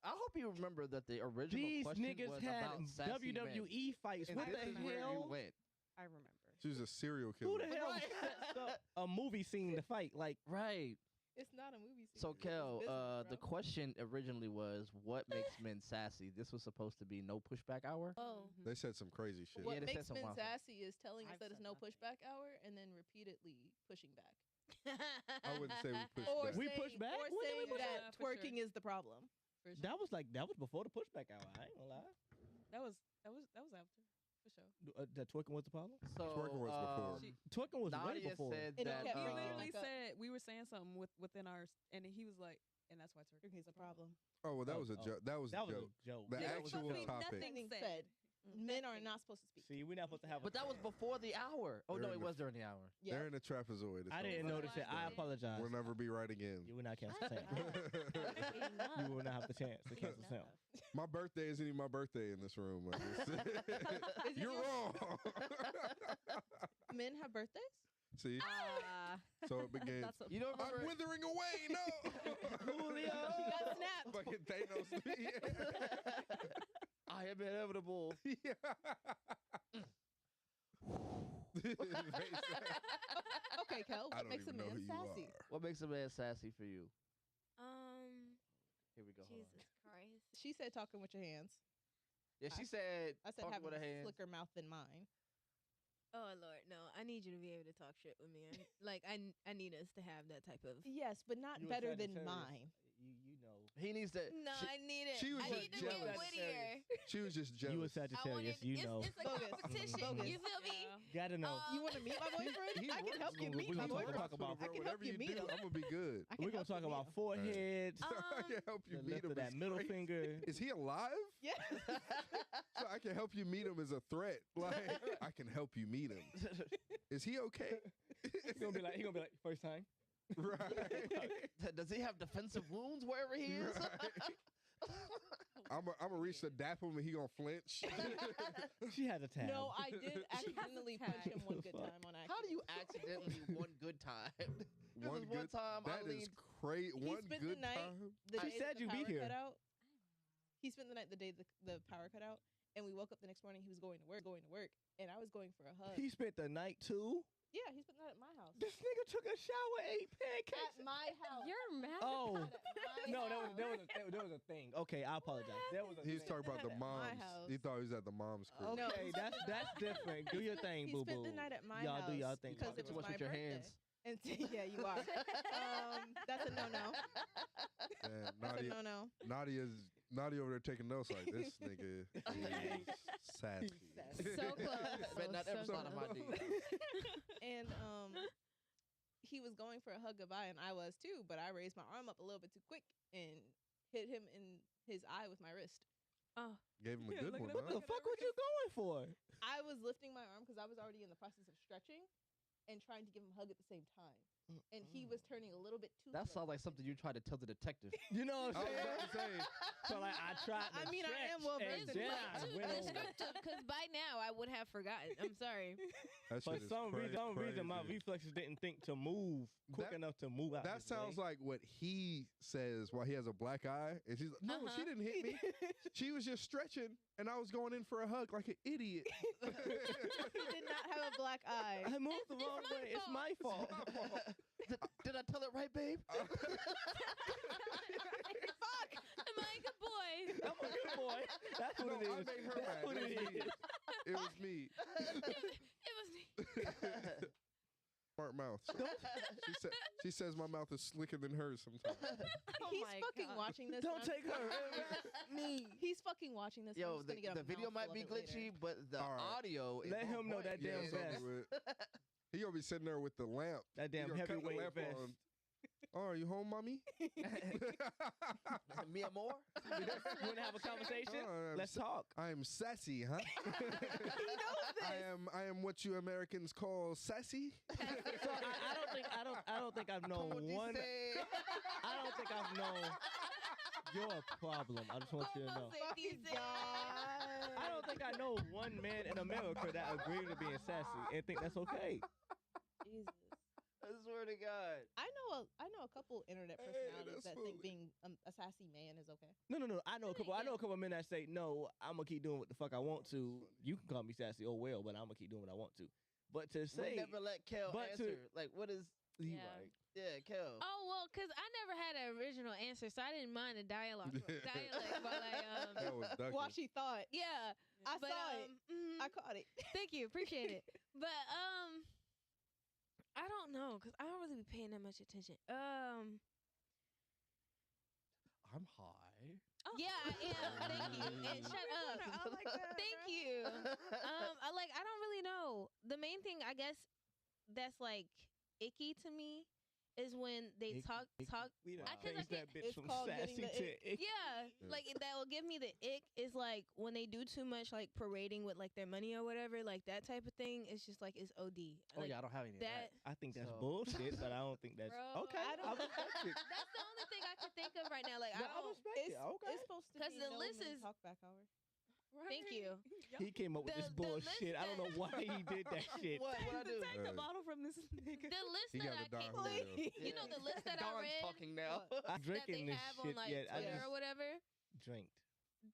Speaker 5: I hope you remember that the original
Speaker 2: These
Speaker 5: question
Speaker 2: niggas
Speaker 5: was
Speaker 2: had
Speaker 5: about sassy men.
Speaker 2: WWE fights.
Speaker 5: And
Speaker 2: What
Speaker 5: this
Speaker 2: the
Speaker 5: is where you
Speaker 2: hell?
Speaker 5: went.
Speaker 7: I remember.
Speaker 3: She was a serial
Speaker 2: Who
Speaker 3: killer.
Speaker 2: the hell
Speaker 5: Right.
Speaker 2: sets up a movie scene to fight? Like,
Speaker 5: Right.
Speaker 1: It's not a movie scene.
Speaker 5: So,
Speaker 1: It's
Speaker 5: Kel,
Speaker 1: business,
Speaker 5: the
Speaker 1: bro.
Speaker 5: question originally was, what makes men sassy? This was supposed to be no pushback hour.
Speaker 1: Oh.
Speaker 3: They said some crazy shit.
Speaker 1: What
Speaker 5: Yeah, they said
Speaker 1: makes
Speaker 5: some
Speaker 1: men
Speaker 5: wild shit.
Speaker 1: sassy is telling us
Speaker 7: I've
Speaker 1: that it's
Speaker 7: said
Speaker 1: no
Speaker 7: nothing.
Speaker 1: pushback hour and then repeatedly pushing back.
Speaker 3: I wouldn't say we pushed
Speaker 1: Or
Speaker 3: back.
Speaker 2: We
Speaker 1: saying,
Speaker 2: push back?
Speaker 1: Or
Speaker 2: When did we
Speaker 1: saying
Speaker 2: push
Speaker 1: that
Speaker 7: back? For
Speaker 1: twerking
Speaker 7: sure.
Speaker 1: is the problem. For sure.
Speaker 2: that was before the pushback hour. I ain't gonna lie.
Speaker 7: That was after for sure.
Speaker 2: That twerking was the problem.
Speaker 5: So,
Speaker 3: Twerking was before.
Speaker 7: She-
Speaker 2: Twerking was way
Speaker 5: Nadia
Speaker 2: before.
Speaker 5: said
Speaker 1: And it
Speaker 5: that.
Speaker 1: kept
Speaker 7: He
Speaker 1: bringing it
Speaker 7: literally
Speaker 1: back up.
Speaker 7: said we were saying something within ours, and he was like, and that's why twerking
Speaker 1: Twerking is a problem.
Speaker 3: Oh well, that
Speaker 2: Oh,
Speaker 3: was a
Speaker 2: oh.
Speaker 3: joke. That was
Speaker 2: That
Speaker 3: a
Speaker 2: was
Speaker 3: joke.
Speaker 2: a joke.
Speaker 3: The
Speaker 2: That was a
Speaker 3: actual
Speaker 2: joke.
Speaker 3: topic.
Speaker 1: Nothing said. Men are not supposed to speak.
Speaker 2: See, we're not supposed to have.
Speaker 5: But that was before the hour. Oh,
Speaker 3: They're
Speaker 5: no,
Speaker 3: in
Speaker 5: it
Speaker 3: the-
Speaker 5: was during the hour.
Speaker 1: Yeah.
Speaker 3: They're in the trapezoid. It's
Speaker 2: I didn't
Speaker 3: over.
Speaker 2: notice it. I apologize.
Speaker 3: We'll never be right again.
Speaker 2: You will not cancel Sam.
Speaker 1: Enough.
Speaker 2: You will not have the chance to cancel Sam.
Speaker 3: My birthday isn't even my birthday in this room. Like,
Speaker 1: Is it
Speaker 3: you're
Speaker 1: your-
Speaker 3: wrong.
Speaker 1: Men have birthdays?
Speaker 3: See, so it begins.
Speaker 7: That's a
Speaker 5: You don't
Speaker 3: I'm
Speaker 5: remember?
Speaker 3: withering away. No,
Speaker 2: Julio.
Speaker 1: got snapped.
Speaker 3: fucking Thanos.
Speaker 5: I am inevitable.
Speaker 3: Yeah.
Speaker 1: Okay, Kel,
Speaker 3: I
Speaker 1: what
Speaker 3: don't
Speaker 1: makes a
Speaker 3: even know who
Speaker 1: man
Speaker 3: you
Speaker 1: sassy?
Speaker 3: are.
Speaker 5: What makes a man sassy for you? Here we go. hold on.
Speaker 8: Jesus Christ.
Speaker 1: She said talking with your hands.
Speaker 5: Yeah, she said.
Speaker 1: I said
Speaker 5: talking
Speaker 1: having
Speaker 5: with her
Speaker 1: a
Speaker 5: hands.
Speaker 1: slicker mouth than mine.
Speaker 8: Oh Lord, no! I need you to be able to talk shit with me. I need us to have that type of.
Speaker 1: Yes, but not
Speaker 2: You a
Speaker 1: better than
Speaker 2: Sagittarius.
Speaker 1: mine.
Speaker 2: You know.
Speaker 5: He needs to.
Speaker 8: No,
Speaker 5: she-
Speaker 8: I need it.
Speaker 3: she was
Speaker 8: I
Speaker 3: just
Speaker 8: need to
Speaker 3: jealous.
Speaker 8: get wittier.
Speaker 3: She was just
Speaker 2: You a
Speaker 3: jealous.
Speaker 2: Sagittarius, you know.
Speaker 8: It's a
Speaker 1: Bogus.
Speaker 8: competition.
Speaker 1: Bogus.
Speaker 8: You feel me?
Speaker 2: Gotta know.
Speaker 1: You want to meet my boyfriend?
Speaker 3: He
Speaker 1: I can
Speaker 3: works.
Speaker 1: help you meet
Speaker 2: We're
Speaker 1: my
Speaker 2: gonna
Speaker 1: boyfriend.
Speaker 2: talk about-
Speaker 1: I can help
Speaker 3: whatever
Speaker 1: you
Speaker 3: you
Speaker 1: meet
Speaker 3: do,
Speaker 1: him.
Speaker 3: I'm gonna be good.
Speaker 1: I can
Speaker 2: We're gonna
Speaker 1: help you
Speaker 2: talk
Speaker 1: meet
Speaker 2: about
Speaker 1: him.
Speaker 2: foreheads,
Speaker 3: I can help you
Speaker 2: the
Speaker 3: meet
Speaker 2: lift
Speaker 3: him.
Speaker 2: of that
Speaker 3: It's
Speaker 2: middle
Speaker 3: crazy.
Speaker 2: finger.
Speaker 3: Is he alive?
Speaker 1: Yeah.
Speaker 3: So I can help you meet him as a threat. Like I can help you meet him. Is he okay?
Speaker 2: He gonna be like, first time.
Speaker 3: Right.
Speaker 5: Does he have defensive wounds wherever he is?
Speaker 3: I'm gonna reach to dap him and he gonna flinch.
Speaker 2: She had a tab.
Speaker 1: No, I did accidentally punch him one good
Speaker 2: Fuck.
Speaker 1: time on accident.
Speaker 5: How do you accidentally one good time? There was one time I
Speaker 3: That is
Speaker 5: leaned.
Speaker 3: crazy.
Speaker 1: He
Speaker 3: One
Speaker 1: spent
Speaker 3: good
Speaker 1: the night.
Speaker 3: time.
Speaker 1: The
Speaker 2: She
Speaker 1: day
Speaker 2: said
Speaker 1: that the
Speaker 2: you'd be
Speaker 1: power
Speaker 2: here.
Speaker 1: cut out. He spent the night the day the power cut out, and we woke up the next morning. He was going to work, and I was going for a hug.
Speaker 2: He spent the night too.
Speaker 1: Yeah, he spent the night at my house.
Speaker 2: This nigga took a shower, ate pancakes.
Speaker 1: At my house.
Speaker 6: You're mad.
Speaker 2: Oh
Speaker 1: At my
Speaker 2: no,
Speaker 1: house.
Speaker 2: there was a thing. Okay, I apologize. There was a
Speaker 3: He was
Speaker 2: thing.
Speaker 3: talking about the
Speaker 1: At my
Speaker 3: moms.
Speaker 1: house.
Speaker 3: He thought he was at the mom's crib.
Speaker 1: No.
Speaker 2: Okay, that's different. Do your thing,
Speaker 1: He
Speaker 2: boo
Speaker 1: spent
Speaker 2: boo.
Speaker 1: the night at my
Speaker 2: Y'all
Speaker 1: house
Speaker 2: do y'all thing.
Speaker 1: because
Speaker 5: Talking
Speaker 1: it
Speaker 5: too
Speaker 1: was
Speaker 5: much
Speaker 1: my
Speaker 5: with your
Speaker 1: birthday.
Speaker 5: hands.
Speaker 1: And yeah, you are. That's a no-no.
Speaker 3: And
Speaker 1: That's a no-no.
Speaker 3: Nadia over there taking notes like this nigga is sassy.
Speaker 6: So close.
Speaker 5: Bet not ever
Speaker 6: So
Speaker 5: thought of my
Speaker 6: close.
Speaker 5: D.
Speaker 1: And he was going for a hug goodbye, and I was too. But I raised my arm up a little bit too quick and hit him in his eye with my wrist.
Speaker 8: Oh,
Speaker 3: Gave him a
Speaker 7: Yeah,
Speaker 3: good
Speaker 7: look
Speaker 3: one,
Speaker 7: at him.
Speaker 2: What the
Speaker 3: huh?
Speaker 2: fuck were you going for?
Speaker 1: I was lifting my arm because I was already in the process of stretching and trying to give him a hug at the same time. And he was turning a little bit too
Speaker 5: That
Speaker 1: slow.
Speaker 5: sounds like something you try to tell the detective.
Speaker 2: You know what
Speaker 3: I
Speaker 2: I'm
Speaker 3: was
Speaker 2: saying?
Speaker 3: about to say,
Speaker 2: So like I tried to
Speaker 1: I mean, I am well
Speaker 2: stretch,
Speaker 1: versed
Speaker 2: and
Speaker 1: in
Speaker 2: then
Speaker 1: fight,
Speaker 2: I
Speaker 8: too
Speaker 2: went over.
Speaker 8: descriptive because by now I would have forgotten. I'm sorry.
Speaker 3: that
Speaker 2: For
Speaker 3: shit is
Speaker 2: some reason, my
Speaker 3: crazy.
Speaker 2: reflexes didn't think to move quick
Speaker 3: That-
Speaker 2: enough to move out.
Speaker 3: That
Speaker 2: his
Speaker 3: sounds
Speaker 2: way.
Speaker 3: like what he says while he has a black eye. And she's like, no, she didn't hit me. She was just stretching, and I was going in for a hug like an idiot.
Speaker 1: He did not have a black eye.
Speaker 2: I moved the wrong way. It's my fault.
Speaker 5: Did I tell it right, babe?
Speaker 8: Fuck. Am I a good boy?
Speaker 2: I'm a good boy. That's what
Speaker 3: No,
Speaker 2: it is.
Speaker 3: I made her
Speaker 2: That's
Speaker 3: mad.
Speaker 2: what it is.
Speaker 3: It was me.
Speaker 8: It was me.
Speaker 3: Smart mouth. She says my mouth is slicker than hers sometimes.
Speaker 1: He's
Speaker 6: my
Speaker 1: fucking
Speaker 6: God.
Speaker 1: watching this.
Speaker 2: Don't
Speaker 1: and I'm
Speaker 2: take her.
Speaker 1: me. He's fucking watching this. and I'm
Speaker 5: Yo,
Speaker 1: just gonna get a
Speaker 5: the video
Speaker 1: mouthful
Speaker 5: might
Speaker 1: of
Speaker 5: be
Speaker 1: it later.
Speaker 5: glitchy, but the
Speaker 3: All right.
Speaker 5: audio is
Speaker 2: Let
Speaker 5: on
Speaker 2: him know
Speaker 5: point.
Speaker 2: that
Speaker 3: Yeah,
Speaker 2: damn
Speaker 3: it's over
Speaker 2: vest.
Speaker 3: with. He gonna be sitting there with the lamp.
Speaker 2: That damn
Speaker 3: He gonna cut the
Speaker 2: heavyweight
Speaker 3: lamp
Speaker 2: vest.
Speaker 3: on. Oh, are you home, mommy?
Speaker 5: Me and more?
Speaker 2: You wanna have a conversation?
Speaker 3: Oh,
Speaker 2: Let's talk.
Speaker 3: I am sassy, huh?
Speaker 1: He knows this.
Speaker 3: I am what you Americans call sassy.
Speaker 2: So I don't think I've known one. I don't think I've known your problem. I just want you to know.
Speaker 1: Fucking God.
Speaker 2: I don't think I know one man in America that agrees with being sassy and think that's okay.
Speaker 1: Jesus.
Speaker 5: I swear to God.
Speaker 1: I know a couple internet
Speaker 3: Hey,
Speaker 1: personalities
Speaker 3: that's
Speaker 1: that think
Speaker 3: fully-
Speaker 1: being a sassy man is okay.
Speaker 2: No. I know a couple men that say no. I'm gonna keep doing what the fuck I want to. You can call me sassy, oh well, but I'm gonna keep doing what I want to. But to
Speaker 5: We
Speaker 2: say,
Speaker 5: never let Kel
Speaker 2: but to-
Speaker 5: answer. Like, what is...
Speaker 2: you
Speaker 8: Yeah.
Speaker 2: right.
Speaker 5: Yeah, Kel.
Speaker 8: Oh well, cause I never had an original answer, so I didn't mind the dialect. But
Speaker 3: That was ducking.
Speaker 1: Well, she thought.
Speaker 8: yeah,
Speaker 1: I
Speaker 8: but,
Speaker 1: saw it.
Speaker 8: mhm.
Speaker 1: I caught it.
Speaker 8: Thank you, appreciate it. But I don't know, cause I don't really be paying that much attention.
Speaker 5: I'm high.
Speaker 8: Yeah, I am. Thank you. And shut up.
Speaker 1: I like that.
Speaker 8: Thank you. I don't really know. The main thing I guess that's like icky to me is when they talk.
Speaker 2: We done
Speaker 8: I- 'cause I
Speaker 2: changed that
Speaker 8: can't-
Speaker 2: bitch
Speaker 1: It's
Speaker 2: from
Speaker 1: called getting
Speaker 2: sassy
Speaker 1: the
Speaker 2: to
Speaker 1: ick.
Speaker 2: icky.
Speaker 8: Yeah, like that will give me the ick is like when they do too much like parading with like their money or whatever, like that type of thing. It's just like it's OD.
Speaker 5: Oh,
Speaker 8: Like,
Speaker 5: yeah, I don't have any of that.
Speaker 2: I think that's
Speaker 5: So-
Speaker 2: bullshit, but I don't think that's
Speaker 8: Bro,
Speaker 2: okay.
Speaker 8: I don't-
Speaker 2: respect it.
Speaker 8: That's the only thing I can think of right now. Like
Speaker 2: No,
Speaker 8: I don't.
Speaker 2: respect it. Okay.
Speaker 1: It's supposed to
Speaker 8: 'Cause
Speaker 1: be
Speaker 8: the
Speaker 1: no
Speaker 8: list
Speaker 1: men
Speaker 8: is-
Speaker 1: talk back hour.
Speaker 8: Thank you.
Speaker 2: He came up with this bullshit. I don't know why he did that shit.
Speaker 5: What I do?
Speaker 7: Take the bottle from this nigga.
Speaker 8: The list
Speaker 3: He
Speaker 8: that
Speaker 3: got
Speaker 8: I
Speaker 3: the Don
Speaker 8: came
Speaker 3: Julio.
Speaker 8: you know the list that I
Speaker 5: Dawn's
Speaker 8: read
Speaker 5: talking now.
Speaker 2: I'm
Speaker 8: that
Speaker 2: drinking
Speaker 8: they
Speaker 2: this
Speaker 8: have
Speaker 2: shit
Speaker 8: on like
Speaker 2: yet. I
Speaker 8: Twitter
Speaker 2: just
Speaker 8: or whatever.
Speaker 2: drinked.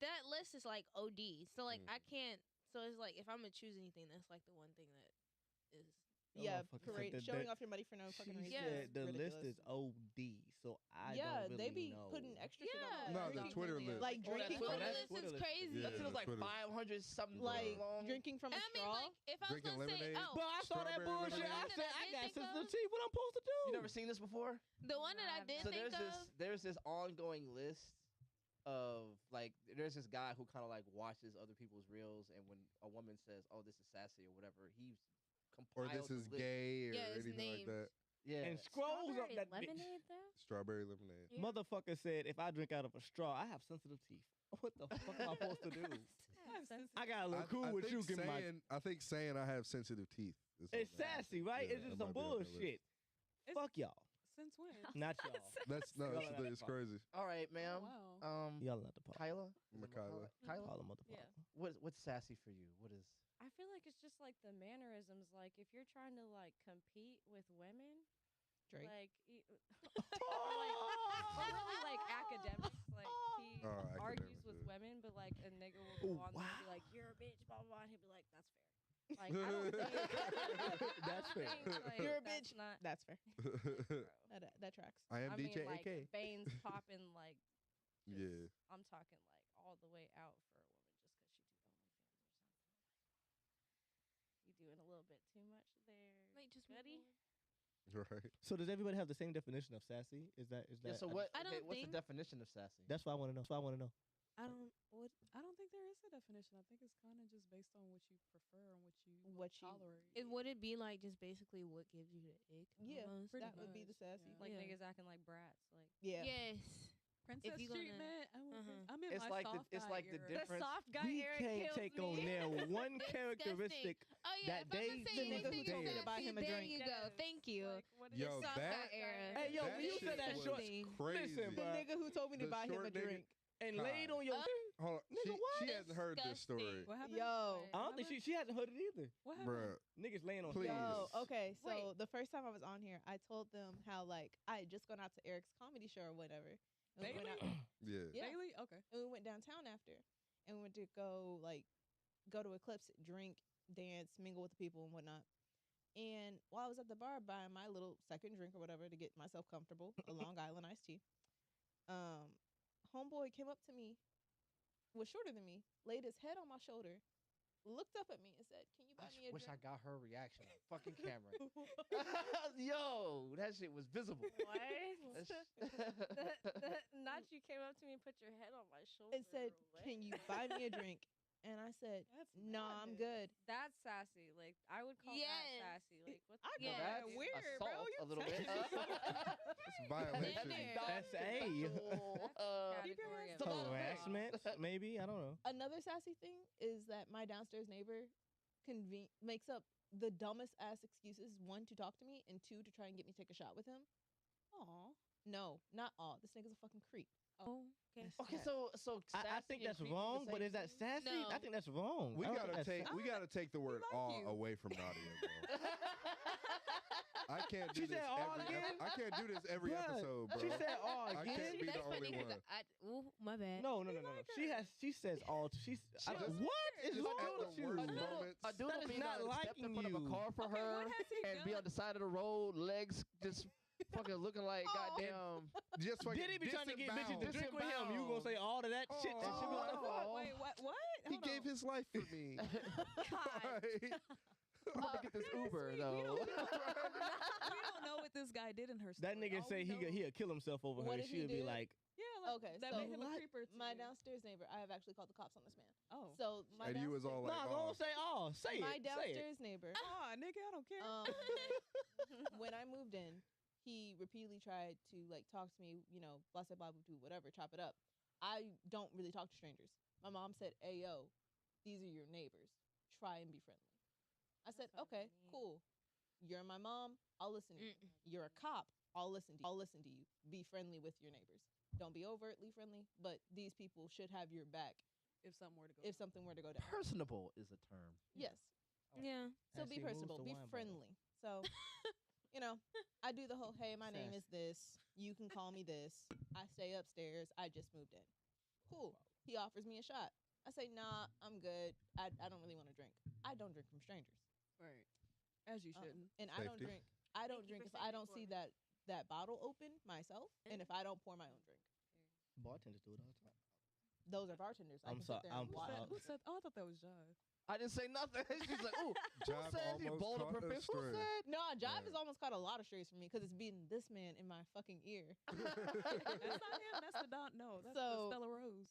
Speaker 8: That list is like OD. So like I
Speaker 3: Mm.
Speaker 8: can't. So it's like if I'm gonna choose anything, that's like the one thing that is.
Speaker 1: Yeah,
Speaker 2: motherfucker
Speaker 1: great.
Speaker 2: said
Speaker 1: Showing
Speaker 2: that-
Speaker 1: off your money for no fucking
Speaker 2: She
Speaker 1: reason.
Speaker 8: Yes.
Speaker 2: said the
Speaker 1: ridiculous.
Speaker 2: list is OD, so I
Speaker 1: yeah,
Speaker 2: don't really
Speaker 1: they be
Speaker 2: know.
Speaker 1: putting extra shit
Speaker 8: Yeah.
Speaker 1: on
Speaker 3: No,
Speaker 1: there.
Speaker 3: the
Speaker 1: Drinking-
Speaker 3: Twitter list.
Speaker 1: Like
Speaker 5: Oh, that
Speaker 1: drinking
Speaker 5: Twitter
Speaker 1: from
Speaker 8: Twitter
Speaker 5: list?
Speaker 8: list
Speaker 2: Twitter
Speaker 8: is
Speaker 2: list.
Speaker 8: crazy.
Speaker 3: Yeah.
Speaker 5: That shit was like
Speaker 3: Twitter.
Speaker 5: 500 something
Speaker 1: like
Speaker 5: long.
Speaker 1: drinking from a
Speaker 8: I mean,
Speaker 1: straw.
Speaker 8: like if I was
Speaker 3: Drinking
Speaker 8: gonna say,
Speaker 3: lemonade.
Speaker 8: oh,
Speaker 2: But I saw that
Speaker 3: Strawberry
Speaker 2: bullshit.
Speaker 3: lemonade.
Speaker 2: I said, I
Speaker 8: did
Speaker 2: got
Speaker 8: think
Speaker 2: sensitive
Speaker 8: of-
Speaker 2: teeth. What I'm supposed to do?
Speaker 5: You never seen this before?
Speaker 8: the one that I
Speaker 6: Nah,
Speaker 8: did
Speaker 5: So
Speaker 8: think
Speaker 5: there's this ongoing list of like there's this guy who kind of like watches other people's reels, and when a woman says, "Oh, this is sassy" or whatever, he
Speaker 3: Or
Speaker 5: compiles
Speaker 3: this is
Speaker 5: a list.
Speaker 3: gay or
Speaker 8: Yeah, his
Speaker 3: anything like
Speaker 8: names.
Speaker 3: that.
Speaker 5: Yeah,
Speaker 2: And scrolls up
Speaker 6: Strawberry
Speaker 2: that bitch.
Speaker 6: lemonade though.
Speaker 3: Strawberry lemonade.
Speaker 6: Yeah.
Speaker 2: Motherfucker said, if I drink out of a straw, I have sensitive teeth. What the fuck am I supposed to do? I gotta look cool with you. Give my.
Speaker 3: I think saying I have sensitive teeth. Is
Speaker 2: It's
Speaker 3: on that.
Speaker 2: sassy, right?
Speaker 3: Yeah,
Speaker 2: It's just
Speaker 3: that
Speaker 2: some
Speaker 3: might be on that list.
Speaker 2: bullshit.
Speaker 7: It's-
Speaker 2: Fuck y'all,
Speaker 7: Since when?
Speaker 2: not y'all.
Speaker 3: That's no,
Speaker 2: Y'all
Speaker 3: it's,
Speaker 2: are not
Speaker 3: it's
Speaker 2: the
Speaker 3: crazy.
Speaker 5: all right, ma'am.
Speaker 7: Wow.
Speaker 2: Y'all not the part.
Speaker 5: Kyla, Is it
Speaker 3: Kyla.
Speaker 5: Kyla,
Speaker 2: Call them mother
Speaker 6: Yeah.
Speaker 5: what's sassy for you? What is?
Speaker 6: I feel like it's just like the mannerisms. Like if you're trying to like compete with women,
Speaker 1: Drake.
Speaker 6: like or really like academics. Like he
Speaker 3: Oh,
Speaker 6: argues
Speaker 3: academics,
Speaker 6: with
Speaker 3: yeah.
Speaker 6: women, but like a nigga will go
Speaker 2: Ooh,
Speaker 6: on there and be
Speaker 2: wow.
Speaker 6: like, "You're a bitch," blah blah blah. And he'll be like, "That's fair." Like I don't think
Speaker 2: That's fair.
Speaker 6: like,
Speaker 1: You're a
Speaker 6: that's
Speaker 1: bitch.
Speaker 6: Not,
Speaker 1: That's fair.
Speaker 6: bro.
Speaker 1: That tracks.
Speaker 3: I am
Speaker 6: I
Speaker 3: DJ
Speaker 6: mean, like
Speaker 3: AK.
Speaker 6: veins popping, like just,
Speaker 3: Yeah.
Speaker 6: I'm talking like all the way out for a woman just because she do OnlyFans or something. You doing a little bit too much there,
Speaker 8: Like, just
Speaker 6: buddy.
Speaker 3: Right.
Speaker 2: So does everybody have the same definition of sassy? Is that
Speaker 5: Yeah. So what?
Speaker 8: I don't
Speaker 5: what's the
Speaker 8: think-
Speaker 5: definition of sassy?
Speaker 2: That's what I want to know.
Speaker 7: I don't think there is a definition. I think it's kind of just based on what you prefer and what you tolerate.
Speaker 8: Would it be like just basically what gives you the ick?
Speaker 1: Yeah,
Speaker 8: almost?
Speaker 7: Pretty
Speaker 1: that would be the
Speaker 7: much,
Speaker 1: sassy.
Speaker 7: yeah.
Speaker 6: Like
Speaker 8: Yeah.
Speaker 6: niggas acting like brats. Like
Speaker 1: Yeah.
Speaker 8: Yes.
Speaker 7: Princess
Speaker 8: you gonna-
Speaker 7: treatment. I'm in
Speaker 5: It's
Speaker 7: my
Speaker 5: like the-
Speaker 7: soft
Speaker 5: it's
Speaker 7: guy
Speaker 5: like the
Speaker 7: era.
Speaker 5: difference-
Speaker 6: soft guy
Speaker 2: We
Speaker 6: Eric
Speaker 2: can't
Speaker 6: kills
Speaker 2: take
Speaker 6: me.
Speaker 2: on there one
Speaker 8: Disgusting.
Speaker 2: characteristic.
Speaker 8: Oh yeah,
Speaker 2: that
Speaker 8: if
Speaker 2: they-
Speaker 8: I'm
Speaker 2: the
Speaker 8: saying
Speaker 2: nigga who
Speaker 8: anything
Speaker 2: told me to
Speaker 8: sassy,
Speaker 1: buy him a
Speaker 8: there
Speaker 1: drink.
Speaker 8: you go. Thank you.
Speaker 6: Like, what is
Speaker 3: Yo,
Speaker 6: it?
Speaker 8: soft
Speaker 3: that-
Speaker 8: guy era.
Speaker 2: Hey, yo,
Speaker 3: that
Speaker 2: when you
Speaker 3: shit
Speaker 2: said that
Speaker 3: was
Speaker 2: short,
Speaker 3: crazy.
Speaker 2: listen,
Speaker 1: The
Speaker 2: bro.
Speaker 1: nigga who told me to
Speaker 3: The
Speaker 1: buy him a
Speaker 3: short nigga-
Speaker 1: drink.
Speaker 2: and
Speaker 3: God.
Speaker 2: laid on your.
Speaker 3: Hold on.
Speaker 2: Nigga, what?
Speaker 3: She hasn't heard this story.
Speaker 8: Disgusting.
Speaker 7: What happened?
Speaker 1: Yo.
Speaker 2: I don't think she hasn't heard it either.
Speaker 7: What happened?
Speaker 3: Bruh.
Speaker 2: Niggas laying on.
Speaker 3: Please.
Speaker 1: Yo, okay, so
Speaker 6: Wait.
Speaker 1: the first time I was on here, I told them how like I had just gone out to Eric's comedy show or whatever. And we went out,
Speaker 3: Yeah.
Speaker 1: yeah,
Speaker 7: Bailey? Okay.
Speaker 1: and we went downtown after, and we went to go to Eclipse, drink, dance, mingle with the people and whatnot. And while I was at the bar buying my little second drink or whatever to get myself comfortable, a Long Island iced tea, homeboy came up to me, was shorter than me, laid his head on my shoulder, looked up at me and said, "Can you buy me a
Speaker 5: Wish I
Speaker 1: drink?"
Speaker 5: got her reaction on fucking camera. Yo, that shit was visible.
Speaker 6: What?
Speaker 5: That's-
Speaker 6: Not you came up to me and put your head on my shoulder.
Speaker 1: And said,
Speaker 6: What?
Speaker 1: "Can you buy me a drink?" And I said,
Speaker 7: That's
Speaker 1: "Nah, I'm
Speaker 7: madness.
Speaker 1: good."
Speaker 6: That's sassy. Like I would call
Speaker 8: Yes.
Speaker 6: that sassy. Like what?
Speaker 1: I
Speaker 6: the
Speaker 1: call
Speaker 6: fuck?
Speaker 1: that
Speaker 5: That's
Speaker 1: weird, bro.
Speaker 5: assault
Speaker 1: You
Speaker 5: a little bit.
Speaker 3: It's violation.
Speaker 2: That's a
Speaker 1: Keep your
Speaker 6: Category
Speaker 1: hands
Speaker 6: of
Speaker 1: to the
Speaker 2: harassment. Maybe I don't know.
Speaker 1: Another sassy thing is that my downstairs neighbor makes up the dumbest ass excuses. One, to talk to me, and two, to try and get me to take a shot with him.
Speaker 7: Aw.
Speaker 1: No, not all. This nigga's a fucking creep.
Speaker 8: Oh, okay.
Speaker 5: Okay, so
Speaker 2: I
Speaker 5: sassy
Speaker 2: think
Speaker 5: and
Speaker 2: that's
Speaker 5: creepy the
Speaker 2: wrong, but
Speaker 5: same
Speaker 2: is that
Speaker 5: thing?
Speaker 2: sassy?
Speaker 8: No.
Speaker 2: I think that's wrong.
Speaker 3: We
Speaker 2: I don't
Speaker 3: gotta
Speaker 2: think that's
Speaker 3: take the word
Speaker 7: like
Speaker 3: "aw"
Speaker 7: you.
Speaker 3: away from Nadia, bro. I can't do
Speaker 2: She
Speaker 3: this
Speaker 2: said "aw"
Speaker 3: every.
Speaker 2: again?
Speaker 3: I can't do this every
Speaker 2: Bruh,
Speaker 3: episode, bro.
Speaker 2: She said, "Oh,
Speaker 3: I
Speaker 2: again."
Speaker 3: can't be the
Speaker 8: That's
Speaker 3: only
Speaker 8: funny
Speaker 3: one.
Speaker 8: because ooh, my bad.
Speaker 2: No.
Speaker 7: like
Speaker 2: She
Speaker 7: her.
Speaker 2: has. She says all. She's. I don't,
Speaker 3: just-
Speaker 2: what is
Speaker 3: Just
Speaker 2: wrong
Speaker 3: at
Speaker 2: with
Speaker 3: the
Speaker 2: you?
Speaker 3: worst
Speaker 5: A doodle-
Speaker 3: moments.
Speaker 5: A doodle
Speaker 2: That is
Speaker 5: be
Speaker 2: not
Speaker 5: not step in
Speaker 2: liking
Speaker 5: front of a
Speaker 2: you.
Speaker 5: car for
Speaker 7: Okay,
Speaker 5: her
Speaker 7: what has he
Speaker 5: and be
Speaker 7: done?
Speaker 5: on the side of the road, legs just fucking looking like goddamn.
Speaker 3: Just fucking
Speaker 2: Did he be trying to get bitches to
Speaker 3: disemboweled.
Speaker 2: drink with him? You gonna say all of that shit?
Speaker 3: Oh.
Speaker 2: And she be like,
Speaker 3: Oh.
Speaker 7: Wait, what?
Speaker 3: He
Speaker 7: Hold
Speaker 3: gave
Speaker 7: on.
Speaker 3: his life for me.
Speaker 5: I'm about to get this Uber
Speaker 7: Sweet,
Speaker 5: though.
Speaker 7: we don't know what this guy did in her story.
Speaker 2: that nigga
Speaker 7: All
Speaker 2: say
Speaker 7: we know-
Speaker 2: he'll kill himself over
Speaker 1: What
Speaker 2: her.
Speaker 1: did he
Speaker 2: She'll be
Speaker 1: do?
Speaker 2: like,
Speaker 7: Yeah, like,
Speaker 1: Okay,
Speaker 7: that
Speaker 1: so
Speaker 7: made him a
Speaker 2: what?
Speaker 7: creeper to
Speaker 1: My
Speaker 7: you.
Speaker 1: downstairs neighbor, I have actually called the cops on this man.
Speaker 7: Oh.
Speaker 1: So my
Speaker 3: And you was all like,
Speaker 2: Nah,
Speaker 3: "Oh."
Speaker 2: don't say all. Say
Speaker 1: my
Speaker 2: it. Say it.
Speaker 1: downstairs neighbor.
Speaker 7: Aw, nigga, I don't care.
Speaker 1: When I moved in, he repeatedly tried to like talk to me, blah blah blah blah, whatever, chop it up. I don't really talk to strangers. My mom said, "Hey yo, these are your neighbors. Try and be friendly." I said,
Speaker 6: That's
Speaker 1: "Okay,
Speaker 6: fucking neat.
Speaker 1: cool. You're my mom. I'll listen to you.
Speaker 8: Mm-mm.
Speaker 1: You're a cop. I'll listen to you. I'll listen to you. Be friendly with your neighbors. Don't be overtly friendly, but these people should have your back
Speaker 7: if something were to go.
Speaker 1: if something were to go down.
Speaker 5: Personable is a term.
Speaker 1: Yes.
Speaker 8: Yeah.
Speaker 1: So
Speaker 2: As
Speaker 1: be
Speaker 2: he moves
Speaker 1: personable,
Speaker 2: the
Speaker 1: be
Speaker 2: wine bottle.
Speaker 1: friendly. So, I do the whole, hey, my name is
Speaker 2: Sass.
Speaker 1: this. You can call me this. I stay upstairs. I just moved in. Cool. He offers me a shot. I say, nah, I'm good. I don't really want to drink. I don't drink from strangers.
Speaker 7: Right. As you shouldn't.
Speaker 1: And I don't
Speaker 3: Safety.
Speaker 1: drink. I don't
Speaker 6: Thank you
Speaker 1: drink
Speaker 6: for
Speaker 1: if
Speaker 6: saying
Speaker 1: I
Speaker 6: it
Speaker 1: don't
Speaker 6: for
Speaker 1: see
Speaker 6: me.
Speaker 1: that bottle open myself, and if I don't pour my own drink.
Speaker 2: Bartenders do it all the time.
Speaker 1: Those are bartenders. I
Speaker 2: I'm
Speaker 1: can
Speaker 2: sorry,
Speaker 1: sit there and
Speaker 2: I'm
Speaker 1: watch.
Speaker 2: sorry.
Speaker 7: Who said? Oh, I thought that was Jive.
Speaker 5: I didn't say nothing. She's like, ooh, who
Speaker 3: Jive
Speaker 5: said he
Speaker 3: almost
Speaker 5: bowled
Speaker 3: caught
Speaker 5: a
Speaker 3: a
Speaker 5: purpose? Who
Speaker 3: stray.
Speaker 5: said?
Speaker 1: No, Jive
Speaker 3: Right.
Speaker 1: has almost caught a lot of strays from me because it's been this man in my fucking ear.
Speaker 7: That's not him. That's the Don. No, that's
Speaker 1: So-
Speaker 7: the Stella Rose.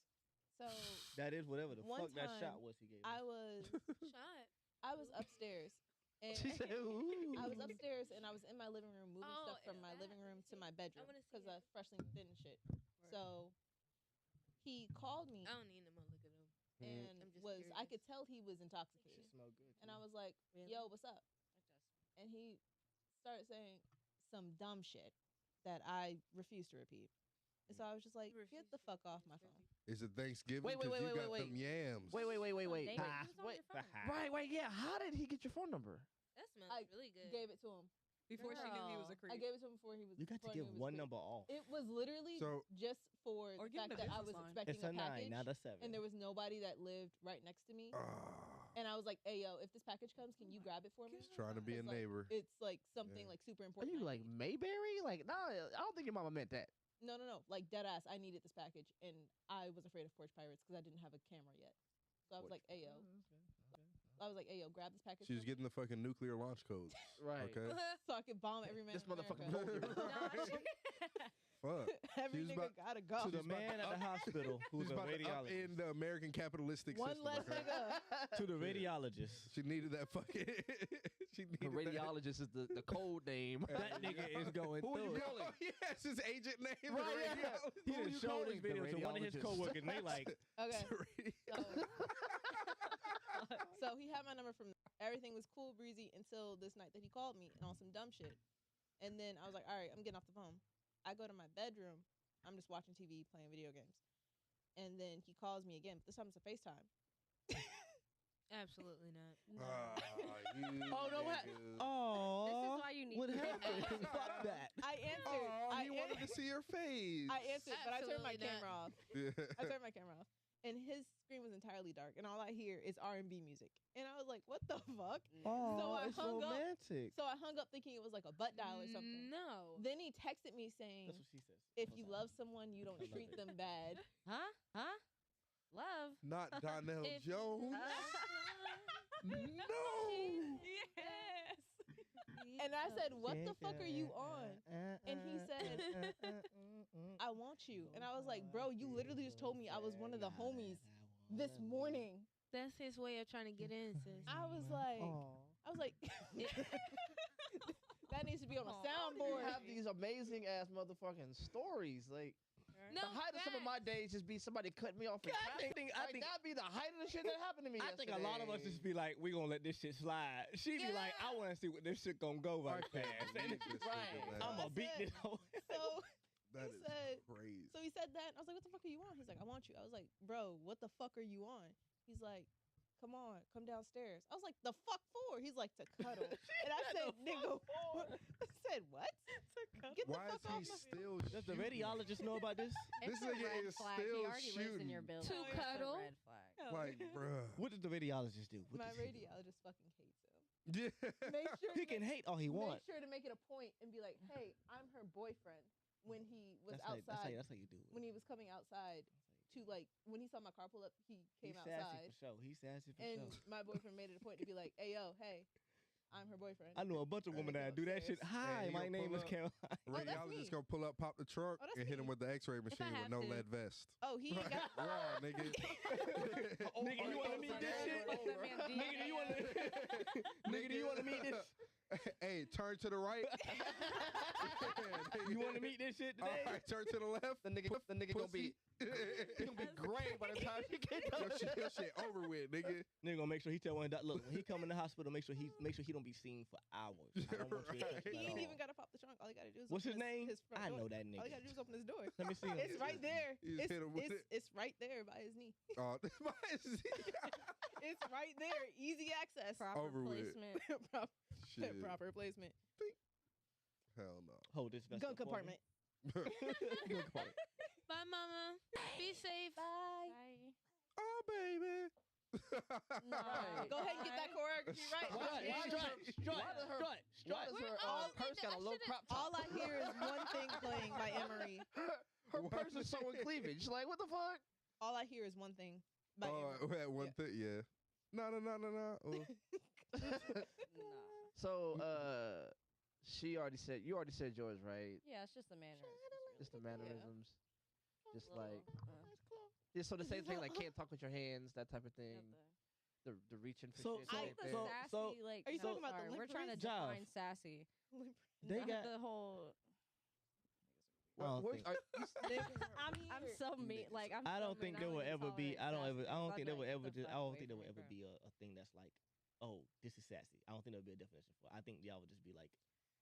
Speaker 1: So
Speaker 2: That is whatever the
Speaker 1: One
Speaker 2: fuck that
Speaker 1: time,
Speaker 2: shot was he gave.
Speaker 1: I
Speaker 2: you.
Speaker 1: was
Speaker 6: Shot.
Speaker 1: I was upstairs. And
Speaker 5: She said, ooh.
Speaker 1: I was upstairs and I was in my living room moving
Speaker 6: Oh,
Speaker 1: stuff from
Speaker 6: yeah,
Speaker 1: my
Speaker 6: that
Speaker 1: living room
Speaker 6: happened
Speaker 1: to
Speaker 6: too.
Speaker 1: my bedroom
Speaker 6: wanna see
Speaker 1: because
Speaker 6: it.
Speaker 1: I freshly moved in and shit. So he called me
Speaker 6: I don't need them. I'll look at them.
Speaker 1: and
Speaker 6: I'm just
Speaker 1: was I
Speaker 6: curious.
Speaker 1: could tell he was intoxicated.
Speaker 2: Smell good.
Speaker 1: And
Speaker 2: too.
Speaker 1: I was like,
Speaker 6: Really?
Speaker 1: yo, what's up?
Speaker 6: It does.
Speaker 1: And he started saying some dumb shit that I refused to repeat. And so I was just like,
Speaker 6: You
Speaker 1: get
Speaker 6: refused
Speaker 1: the
Speaker 6: to
Speaker 1: fuck
Speaker 6: repeat
Speaker 1: off
Speaker 6: this
Speaker 1: my
Speaker 6: recipe.
Speaker 1: phone.
Speaker 3: Is it Thanksgiving?
Speaker 5: Wait, wait,
Speaker 3: 'Cause
Speaker 5: wait,
Speaker 3: you
Speaker 5: wait,
Speaker 3: got
Speaker 5: wait,
Speaker 3: them yams.
Speaker 5: Wait.
Speaker 6: Dang,
Speaker 8: Wait,
Speaker 6: it
Speaker 8: wait.
Speaker 6: was on your phone.
Speaker 5: Right. Yeah. How did he get your phone number?
Speaker 6: That smells
Speaker 1: I
Speaker 6: really good.
Speaker 1: Gave it to him.
Speaker 7: Before she knew he was a
Speaker 6: Girl.
Speaker 7: creep.
Speaker 1: I gave it to him before he was.
Speaker 2: You got to
Speaker 1: before I knew
Speaker 2: give
Speaker 1: he was
Speaker 2: one
Speaker 1: creep.
Speaker 2: number off.
Speaker 1: It was literally
Speaker 3: So-
Speaker 1: just for
Speaker 7: Or
Speaker 1: the
Speaker 7: give him
Speaker 1: fact
Speaker 7: the
Speaker 1: that I
Speaker 7: business
Speaker 1: was
Speaker 7: line.
Speaker 1: expecting
Speaker 2: It's a 9,
Speaker 1: package,
Speaker 2: not a 7.
Speaker 1: and there was nobody that lived right next to me.
Speaker 3: Ah,
Speaker 1: And I was like, "Hey, yo, if this package comes, can you grab it for me?"
Speaker 3: just trying to be a
Speaker 1: It's like-
Speaker 3: neighbor.
Speaker 1: It's like something
Speaker 3: Yeah.
Speaker 1: like super
Speaker 5: Are
Speaker 1: important.
Speaker 5: you
Speaker 1: I
Speaker 5: like
Speaker 1: need.
Speaker 5: Mayberry? Like, nah, I don't think your mama meant that.
Speaker 1: No, like dead ass. I needed this package, and I was afraid of porch pirates because I didn't have a camera yet. So I was
Speaker 3: Porch
Speaker 1: like, "Hey, yo," I was like, "Hey, yo, grab this package."
Speaker 3: She was
Speaker 1: for me
Speaker 3: getting the fucking nuclear launch codes.
Speaker 5: Right.
Speaker 3: Okay.
Speaker 1: so I could bomb every man.
Speaker 5: This
Speaker 1: in
Speaker 5: motherfucker
Speaker 1: America.
Speaker 5: told you.
Speaker 3: Fuck.
Speaker 1: Every
Speaker 3: She was
Speaker 1: nigga
Speaker 3: about-
Speaker 1: gotta go.
Speaker 2: To the man at the hospital who's
Speaker 3: She's
Speaker 2: a
Speaker 3: about to up in
Speaker 2: radiologist.
Speaker 3: the American capitalistic
Speaker 1: One
Speaker 3: system.
Speaker 1: less
Speaker 3: okay?
Speaker 1: nigga.
Speaker 2: To the radiologist.
Speaker 3: She needed that fucking. She needed
Speaker 5: The
Speaker 3: that.
Speaker 5: radiologist is the code name.
Speaker 2: That nigga is going
Speaker 5: Who are you
Speaker 2: through it.
Speaker 5: calling?
Speaker 3: Oh, yes, his agent name. the
Speaker 5: Right, yeah.
Speaker 3: radiologist.
Speaker 2: He
Speaker 5: Who are
Speaker 2: done
Speaker 5: you
Speaker 2: showed
Speaker 5: calling?
Speaker 2: this video
Speaker 5: The
Speaker 2: to one of his
Speaker 5: radiologist.
Speaker 2: coworkers, and they like,
Speaker 1: Okay.
Speaker 3: The radi-
Speaker 1: So he had my number from everything was cool breezy until this night that he called me and on some dumb shit. And then I was like, all right, I'm getting off the phone. I go to my bedroom. I'm just watching TV, playing video games. And then he calls me again. But this time it's a FaceTime.
Speaker 8: Absolutely not.
Speaker 3: Ah, you
Speaker 5: Oh, no, what?
Speaker 3: niggas.
Speaker 2: oh,
Speaker 6: This is why you need
Speaker 2: what
Speaker 6: to
Speaker 2: happened? Fuck that.
Speaker 1: I answered.
Speaker 3: Oh,
Speaker 1: I
Speaker 3: he wanted to see your face.
Speaker 1: I answered, but I turned my
Speaker 6: Absolutely not.
Speaker 1: camera off.
Speaker 3: Yeah.
Speaker 1: I turned my camera off. And his screen was entirely dark. And all I hear is R&B music. And I was like, what the fuck?
Speaker 2: Oh,
Speaker 1: So I
Speaker 2: it's
Speaker 1: hung up.
Speaker 2: romantic.
Speaker 1: So I hung up thinking it was like a butt dial or something.
Speaker 6: No.
Speaker 1: Then he texted me saying,
Speaker 2: That's what she says.
Speaker 1: if
Speaker 2: All
Speaker 1: you
Speaker 2: the
Speaker 1: love
Speaker 2: time.
Speaker 1: someone, you don't
Speaker 2: I love
Speaker 1: treat
Speaker 2: it.
Speaker 1: them bad.
Speaker 6: Huh? Love.
Speaker 3: Not Donnell
Speaker 6: If-
Speaker 3: Jones. No.
Speaker 7: Yes.
Speaker 1: And I said, what the fuck are you on? And he said, I want you. And I was like, bro, you literally just told me I was one of the homies this morning.
Speaker 8: That's his way of trying to get in, sis.
Speaker 1: I was like, that needs to be on a
Speaker 5: You
Speaker 1: soundboard.
Speaker 5: have these amazing ass motherfucking stories. Like
Speaker 8: No,
Speaker 5: the height of some of my days just be somebody cut me off. in
Speaker 2: I
Speaker 5: traffic.
Speaker 2: think
Speaker 5: Like, that'd be the height of the shit that happened to me.
Speaker 2: I think a lot of us just be like, we gonna let this shit slide. She be like, I want to see what this shit gonna go right
Speaker 3: I can't
Speaker 2: fast.
Speaker 3: believe this
Speaker 5: Right.
Speaker 3: nigga, man.
Speaker 2: I'm gonna beat this whole.
Speaker 1: So
Speaker 3: That
Speaker 1: he
Speaker 3: is
Speaker 1: said-
Speaker 3: crazy.
Speaker 1: So he said that, and I was like, what the fuck are you on? He's like, I want you. I was like, bro, what the fuck are you on? He's like, come on, come downstairs. I was like, the fuck for? He's like, to cuddle. And I said, nigga, what? I said, what? Get the
Speaker 3: Why
Speaker 1: fuck
Speaker 3: is
Speaker 1: off
Speaker 3: he
Speaker 1: my
Speaker 3: still
Speaker 2: Does the
Speaker 3: shooting?
Speaker 2: radiologist know about this?
Speaker 3: This
Speaker 6: It's a
Speaker 3: nigga
Speaker 6: red
Speaker 3: is
Speaker 6: flag.
Speaker 3: still
Speaker 6: He already lives in
Speaker 3: shooting.
Speaker 6: your building.
Speaker 8: To
Speaker 6: It's a
Speaker 8: cuddle?
Speaker 6: red flag.
Speaker 3: Like, bruh.
Speaker 2: What does the radiologist do? What
Speaker 1: My
Speaker 2: does he do?
Speaker 1: radiologist fucking hates him.
Speaker 3: Yeah.
Speaker 1: Make sure
Speaker 2: He
Speaker 1: to
Speaker 2: can
Speaker 1: make-
Speaker 2: hate all he
Speaker 1: Make
Speaker 2: wants.
Speaker 1: sure to make it a point and be like, hey, I'm her boyfriend. When he was
Speaker 2: That's how
Speaker 1: outside,
Speaker 2: you do it.
Speaker 1: when he was coming outside to like, when he saw my car pull up, he came
Speaker 2: He's sassy
Speaker 1: outside.
Speaker 2: for sure. He's sassy for
Speaker 1: And
Speaker 2: sure.
Speaker 1: my boyfriend made it a point to be like, hey, yo, hey, I'm her boyfriend.
Speaker 2: I know a bunch of
Speaker 1: And
Speaker 2: women
Speaker 1: they
Speaker 2: that
Speaker 1: go
Speaker 2: do that shit.
Speaker 1: upstairs.
Speaker 2: Hi,
Speaker 3: he
Speaker 2: my
Speaker 3: gonna
Speaker 2: name
Speaker 3: pull
Speaker 2: is
Speaker 3: up.
Speaker 2: Caroline.
Speaker 1: that's me.
Speaker 3: Radiologist gonna pull up, pop the trunk,
Speaker 1: Oh, that's
Speaker 3: and hit him
Speaker 1: me.
Speaker 3: with the X-ray
Speaker 6: I
Speaker 3: machine with
Speaker 6: have
Speaker 3: no
Speaker 6: to.
Speaker 3: lead vest.
Speaker 1: Oh, he ain't got.
Speaker 3: Raw, nigga.
Speaker 2: Nigga, you wanna meet this shit? Nigga, do you want to? Nigga, do you want to meet this?
Speaker 3: Hey, turn to the right.
Speaker 2: You want to meet this shit
Speaker 3: All
Speaker 2: today?
Speaker 3: right, turn to the left.
Speaker 5: The nigga gonna be
Speaker 3: Pussy.
Speaker 5: gonna be gray by the time he get done.
Speaker 3: Your shit over with, nigga.
Speaker 2: Nigga gonna make sure he tell one doc, look, when he come in the hospital, make sure he don't be seen for hours. I don't want you to touch him
Speaker 1: He
Speaker 2: at
Speaker 1: ain't
Speaker 2: all.
Speaker 1: even gotta pop the trunk. All he gotta do is
Speaker 2: What's
Speaker 1: open
Speaker 2: his name?
Speaker 1: His front
Speaker 2: I
Speaker 1: door.
Speaker 2: know that
Speaker 1: All he
Speaker 2: nigga.
Speaker 1: gotta do is open his door.
Speaker 2: Let me see him.
Speaker 1: It's right there.
Speaker 3: You just hit him with it.
Speaker 1: It's right there by his knee.
Speaker 3: Oh,
Speaker 1: It's right there. Easy access.
Speaker 6: Proper
Speaker 3: Over with.
Speaker 6: placement.
Speaker 1: Proper,
Speaker 3: shit.
Speaker 1: proper placement.
Speaker 3: Hell no.
Speaker 2: Hold this vest
Speaker 1: Gun
Speaker 2: up for me.
Speaker 1: compartment.
Speaker 2: Gun compartment.
Speaker 8: Bye, mama. Be safe.
Speaker 6: Bye.
Speaker 3: Oh, baby.
Speaker 6: Right.
Speaker 1: Go ahead and get that choreography right.
Speaker 2: Strut.
Speaker 5: Why does her
Speaker 8: all
Speaker 5: purse got a low crop top?
Speaker 1: All I hear is one thing playing by Emery.
Speaker 5: Her purse is showing cleavage. Like, what the fuck?
Speaker 1: All I hear is one thing by
Speaker 3: Oh,
Speaker 1: Emery.
Speaker 3: that one thing, yeah. No. Oh.
Speaker 5: So, you already said yours, right?
Speaker 6: Yeah, it's just the mannerisms.
Speaker 5: Just the mannerisms. Just
Speaker 6: Little,
Speaker 5: like, yeah, so the same thing, like can't talk with your hands, that type of thing.
Speaker 6: yeah,
Speaker 5: The reaching for
Speaker 2: So-
Speaker 5: shit.
Speaker 6: I
Speaker 5: same
Speaker 6: like the
Speaker 5: thing.
Speaker 6: sassy, like.
Speaker 1: Are you
Speaker 6: no,
Speaker 1: talking about the
Speaker 6: sorry,
Speaker 1: lip
Speaker 6: We're trying to
Speaker 2: reading? Jive.
Speaker 6: define sassy.
Speaker 2: They got.
Speaker 6: the whole.
Speaker 2: I don't
Speaker 5: Where-
Speaker 2: think-
Speaker 6: I'm so mean. Like I'm.
Speaker 2: I
Speaker 6: so
Speaker 2: don't think
Speaker 6: mean.
Speaker 2: there will
Speaker 6: don't even
Speaker 2: ever be.
Speaker 6: tolerate
Speaker 2: I don't
Speaker 6: sassy
Speaker 2: ever. I
Speaker 6: things.
Speaker 2: don't
Speaker 6: I'd
Speaker 2: think
Speaker 6: be
Speaker 2: there will
Speaker 6: like,
Speaker 2: ever.
Speaker 6: "Get the
Speaker 2: Just, I
Speaker 6: fuck
Speaker 2: don't
Speaker 6: away
Speaker 2: think there
Speaker 6: from
Speaker 2: will
Speaker 6: me,
Speaker 2: ever
Speaker 6: bro."
Speaker 2: be a thing that's like, oh, this is sassy. I don't think there'll be a definition for it. I think y'all would just be like,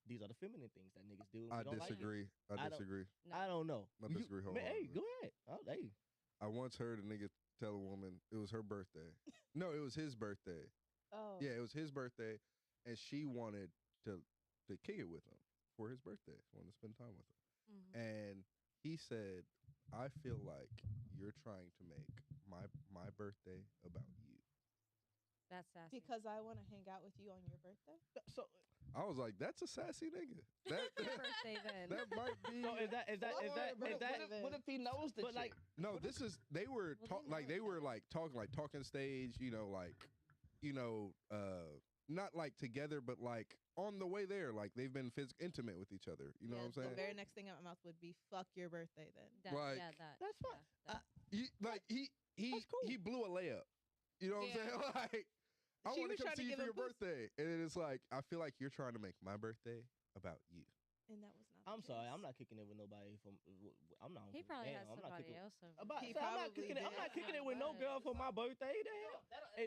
Speaker 2: these are the feminine things that niggas do. And
Speaker 3: I
Speaker 2: we don't like it.
Speaker 3: disagree. I
Speaker 2: I don't-
Speaker 3: disagrey.
Speaker 6: No.
Speaker 2: I don't know.
Speaker 3: I disagree
Speaker 2: Man, hey,
Speaker 3: wholeheartedly.
Speaker 2: go ahead. Oh, hey.
Speaker 3: I once heard a nigga tell a woman it was her birthday. No, it was his birthday.
Speaker 1: Oh.
Speaker 3: Yeah, it was his birthday, and she wanted to kick it with him for his birthday. She wanted to spend time with him.
Speaker 6: Mhm.
Speaker 3: And he said, I feel like you're trying to make my birthday about you.
Speaker 6: That's sassy.
Speaker 1: Because I want to hang out with you on your birthday.
Speaker 2: So,
Speaker 3: I was like, that's a sassy nigga. That
Speaker 6: Your birthday then.
Speaker 3: that might be.
Speaker 2: so is that?
Speaker 5: What if he knows the
Speaker 2: But like,
Speaker 3: No, this is they were
Speaker 6: Well, they
Speaker 3: like
Speaker 6: know
Speaker 3: they
Speaker 6: each
Speaker 3: were
Speaker 6: other.
Speaker 3: like talking stage, not like together, but like on the way there, like they've been intimate with each other. You know what I'm saying?
Speaker 1: The very next thing out of my mouth would be "fuck your birthday." Then
Speaker 6: That,
Speaker 3: like,
Speaker 6: yeah, that.
Speaker 2: that's fine.
Speaker 6: Yeah, that.
Speaker 3: He
Speaker 2: cool.
Speaker 3: blew a layup. You know what I'm saying? Like, I
Speaker 1: She
Speaker 3: want
Speaker 1: was
Speaker 3: to come
Speaker 1: trying to
Speaker 3: see you
Speaker 1: give
Speaker 3: for
Speaker 1: him
Speaker 3: your
Speaker 1: pussy.
Speaker 3: birthday, and then it's like I feel like you're trying to make my birthday about you.
Speaker 1: and that was not.
Speaker 2: I'm
Speaker 1: the
Speaker 2: sorry.
Speaker 1: case.
Speaker 2: I'm not kicking it with nobody from. I'm not.
Speaker 6: He probably
Speaker 2: damn,
Speaker 6: has
Speaker 2: I'm not
Speaker 6: somebody
Speaker 2: kicking-
Speaker 6: else.
Speaker 2: About,
Speaker 1: He
Speaker 2: so I'm not
Speaker 1: probably
Speaker 2: kicking it. I'm
Speaker 1: did.
Speaker 2: not kicking it with no girl for my birthday. The hell?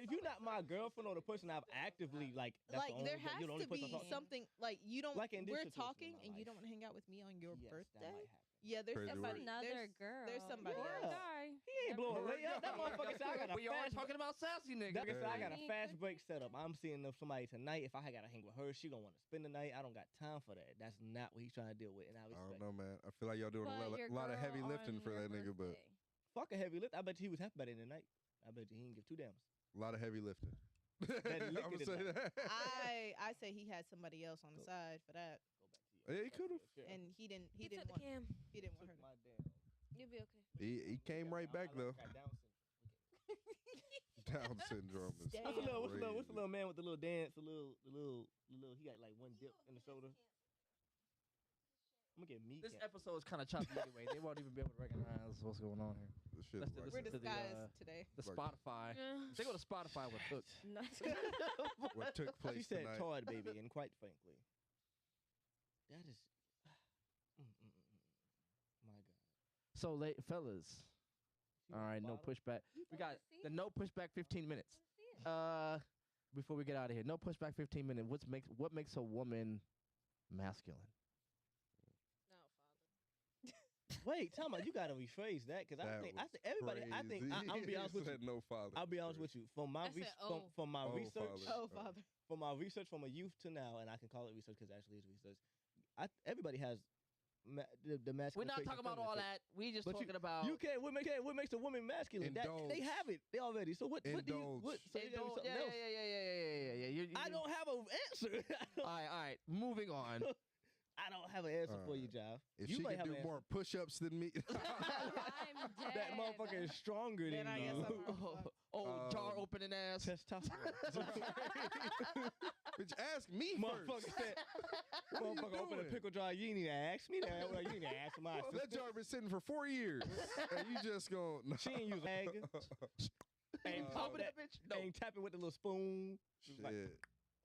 Speaker 2: If you're not my girlfriend or the person I've actively like, that's
Speaker 1: Like
Speaker 2: the only,
Speaker 1: there has
Speaker 2: you're the only
Speaker 1: to
Speaker 2: person
Speaker 1: be
Speaker 2: I'm talking to.
Speaker 1: something like you don't.
Speaker 2: Like in this
Speaker 1: we're
Speaker 2: situation in
Speaker 1: talking
Speaker 2: my
Speaker 1: and you
Speaker 2: life.
Speaker 1: don't want to hang out with me on your
Speaker 2: Yes,
Speaker 1: birthday.
Speaker 2: that might happen.
Speaker 1: Yeah, there's
Speaker 3: Crazy
Speaker 1: somebody.
Speaker 3: work.
Speaker 6: Another girl.
Speaker 1: There's somebody
Speaker 6: Or a
Speaker 2: else.
Speaker 6: guy.
Speaker 2: He ain't blowing a
Speaker 3: Never
Speaker 2: layup. That
Speaker 3: mind.
Speaker 2: motherfucker said I got a
Speaker 5: We are
Speaker 2: fast.
Speaker 5: talking about sassy
Speaker 2: That
Speaker 5: nigga.
Speaker 2: nigga said I got a
Speaker 6: He
Speaker 2: fast
Speaker 6: could
Speaker 2: break set up. I'm seeing somebody tonight. If I gotta hang with her, she gonna want to spend the night. I don't got time for that. That's not what he's trying to deal with. And I
Speaker 3: I don't
Speaker 2: respect.
Speaker 3: know, man. I feel like y'all doing
Speaker 6: But your
Speaker 3: a lot of
Speaker 6: girl
Speaker 3: heavy lifting
Speaker 6: on
Speaker 3: for
Speaker 6: your
Speaker 3: that nigga, but
Speaker 6: birthday.
Speaker 2: Fuck a heavy lift. I bet you he was happy about it tonight. I bet you he didn't give two damns.
Speaker 3: a lot of heavy lifting.
Speaker 2: That
Speaker 3: I'm
Speaker 2: liquor
Speaker 3: saying
Speaker 2: tonight.
Speaker 3: that.
Speaker 1: I say he had somebody else on the side for that,
Speaker 2: Go back to you.
Speaker 3: Yeah, he could've.
Speaker 1: and he didn't. He
Speaker 8: He
Speaker 1: didn't
Speaker 8: took
Speaker 1: want.
Speaker 8: the cam.
Speaker 1: He didn't want her.
Speaker 2: Took
Speaker 1: To.
Speaker 2: my damn.
Speaker 8: You'll be okay.
Speaker 3: He came right back though. Down syndrome is
Speaker 1: Damn.
Speaker 2: What's the
Speaker 3: crazy.
Speaker 2: little man with the little dance? The little. He got like one dip in the shoulder. I'm gonna get meat.
Speaker 5: This episode is kind of choppy anyway. They won't even be able to recognize what's going on here.
Speaker 3: This shit
Speaker 5: Let's
Speaker 3: is
Speaker 5: do
Speaker 3: like
Speaker 1: We're
Speaker 5: this.
Speaker 1: disguised today.
Speaker 5: The
Speaker 3: Like-
Speaker 5: Spotify. They go to Spotify with Hook.
Speaker 6: No.
Speaker 3: what took place
Speaker 2: She said
Speaker 3: tonight.
Speaker 2: toy baby, and quite frankly, that is. My God.
Speaker 5: So late, fellas. All right, no pushback. We got the no pushback 15 minutes. Before we get out of here, no pushback 15 minutes. What makes a woman masculine?
Speaker 2: Wait, tell me, you gotta rephrase that because I think everybody. I think I'll be honest with you.
Speaker 3: Said no father.
Speaker 2: I'll be honest with you. From my
Speaker 8: I said,
Speaker 2: from my
Speaker 3: Oh,
Speaker 2: research,
Speaker 3: father.
Speaker 1: Oh, father.
Speaker 2: from my research from a youth to now, and I can call it research because actually it's research. Everybody has the masculine.
Speaker 5: We're not
Speaker 2: traits
Speaker 5: talking
Speaker 2: and
Speaker 5: about all
Speaker 2: feminine
Speaker 5: that. We just
Speaker 2: But
Speaker 5: talking about.
Speaker 2: traits. You can't. What makes a woman masculine? That, they
Speaker 3: Indulge.
Speaker 2: have it. They already. So what? What do you? What,
Speaker 3: Indulge.
Speaker 2: so you gotta do something else.
Speaker 5: Yeah.
Speaker 2: I don't have an answer.
Speaker 5: All right. Moving on.
Speaker 2: I don't have an answer for you,
Speaker 3: Alright.
Speaker 2: Jive.
Speaker 3: If
Speaker 2: You
Speaker 3: she
Speaker 2: might
Speaker 3: can
Speaker 2: have
Speaker 3: do
Speaker 2: an
Speaker 3: more push-ups than me,
Speaker 6: I'm dead.
Speaker 2: That motherfucker is stronger
Speaker 1: Then
Speaker 2: than
Speaker 1: I guess
Speaker 2: you.
Speaker 1: I'm wrong.
Speaker 5: Jar opening ass.
Speaker 2: Testosterone.
Speaker 3: bitch, ask me
Speaker 2: Motherfucker
Speaker 3: first.
Speaker 2: said,
Speaker 3: What are you
Speaker 2: motherfucker open a
Speaker 3: doing?
Speaker 2: pickle jar. You need to ask me that. Well, you need to ask my
Speaker 3: That
Speaker 2: sister.
Speaker 3: jar been sitting for 4 years, and you just go. No.
Speaker 2: She ain't use egg. Ain't
Speaker 3: Uh,
Speaker 2: popping that bitch. Ain't tapping with the little spoon.
Speaker 3: Shit.
Speaker 2: Like,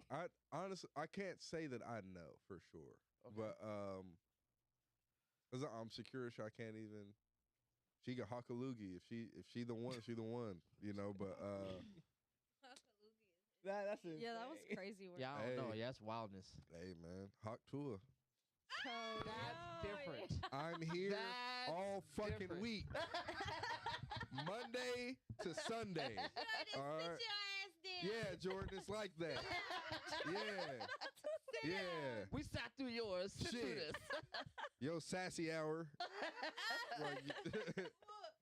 Speaker 3: I honestly, I can't say that I know for sure, but 'cause I'm secure, I can't even. She can hawk a loogie if she the one, she the one, you know. But
Speaker 2: That's it.
Speaker 6: Yeah, that was crazy. Work.
Speaker 5: Yeah, I don't know. Yeah, that's wildness.
Speaker 3: Hey, man. Hawk Tour.
Speaker 5: That's different.
Speaker 3: I'm here
Speaker 5: That's
Speaker 3: all fucking
Speaker 5: different.
Speaker 3: week. Monday to Sunday. All right. Yeah, Jordan, it's like that. Yeah. Yeah.
Speaker 5: We sat through yours. Sit through
Speaker 3: Shit.
Speaker 5: this.
Speaker 3: Yo, sassy hour.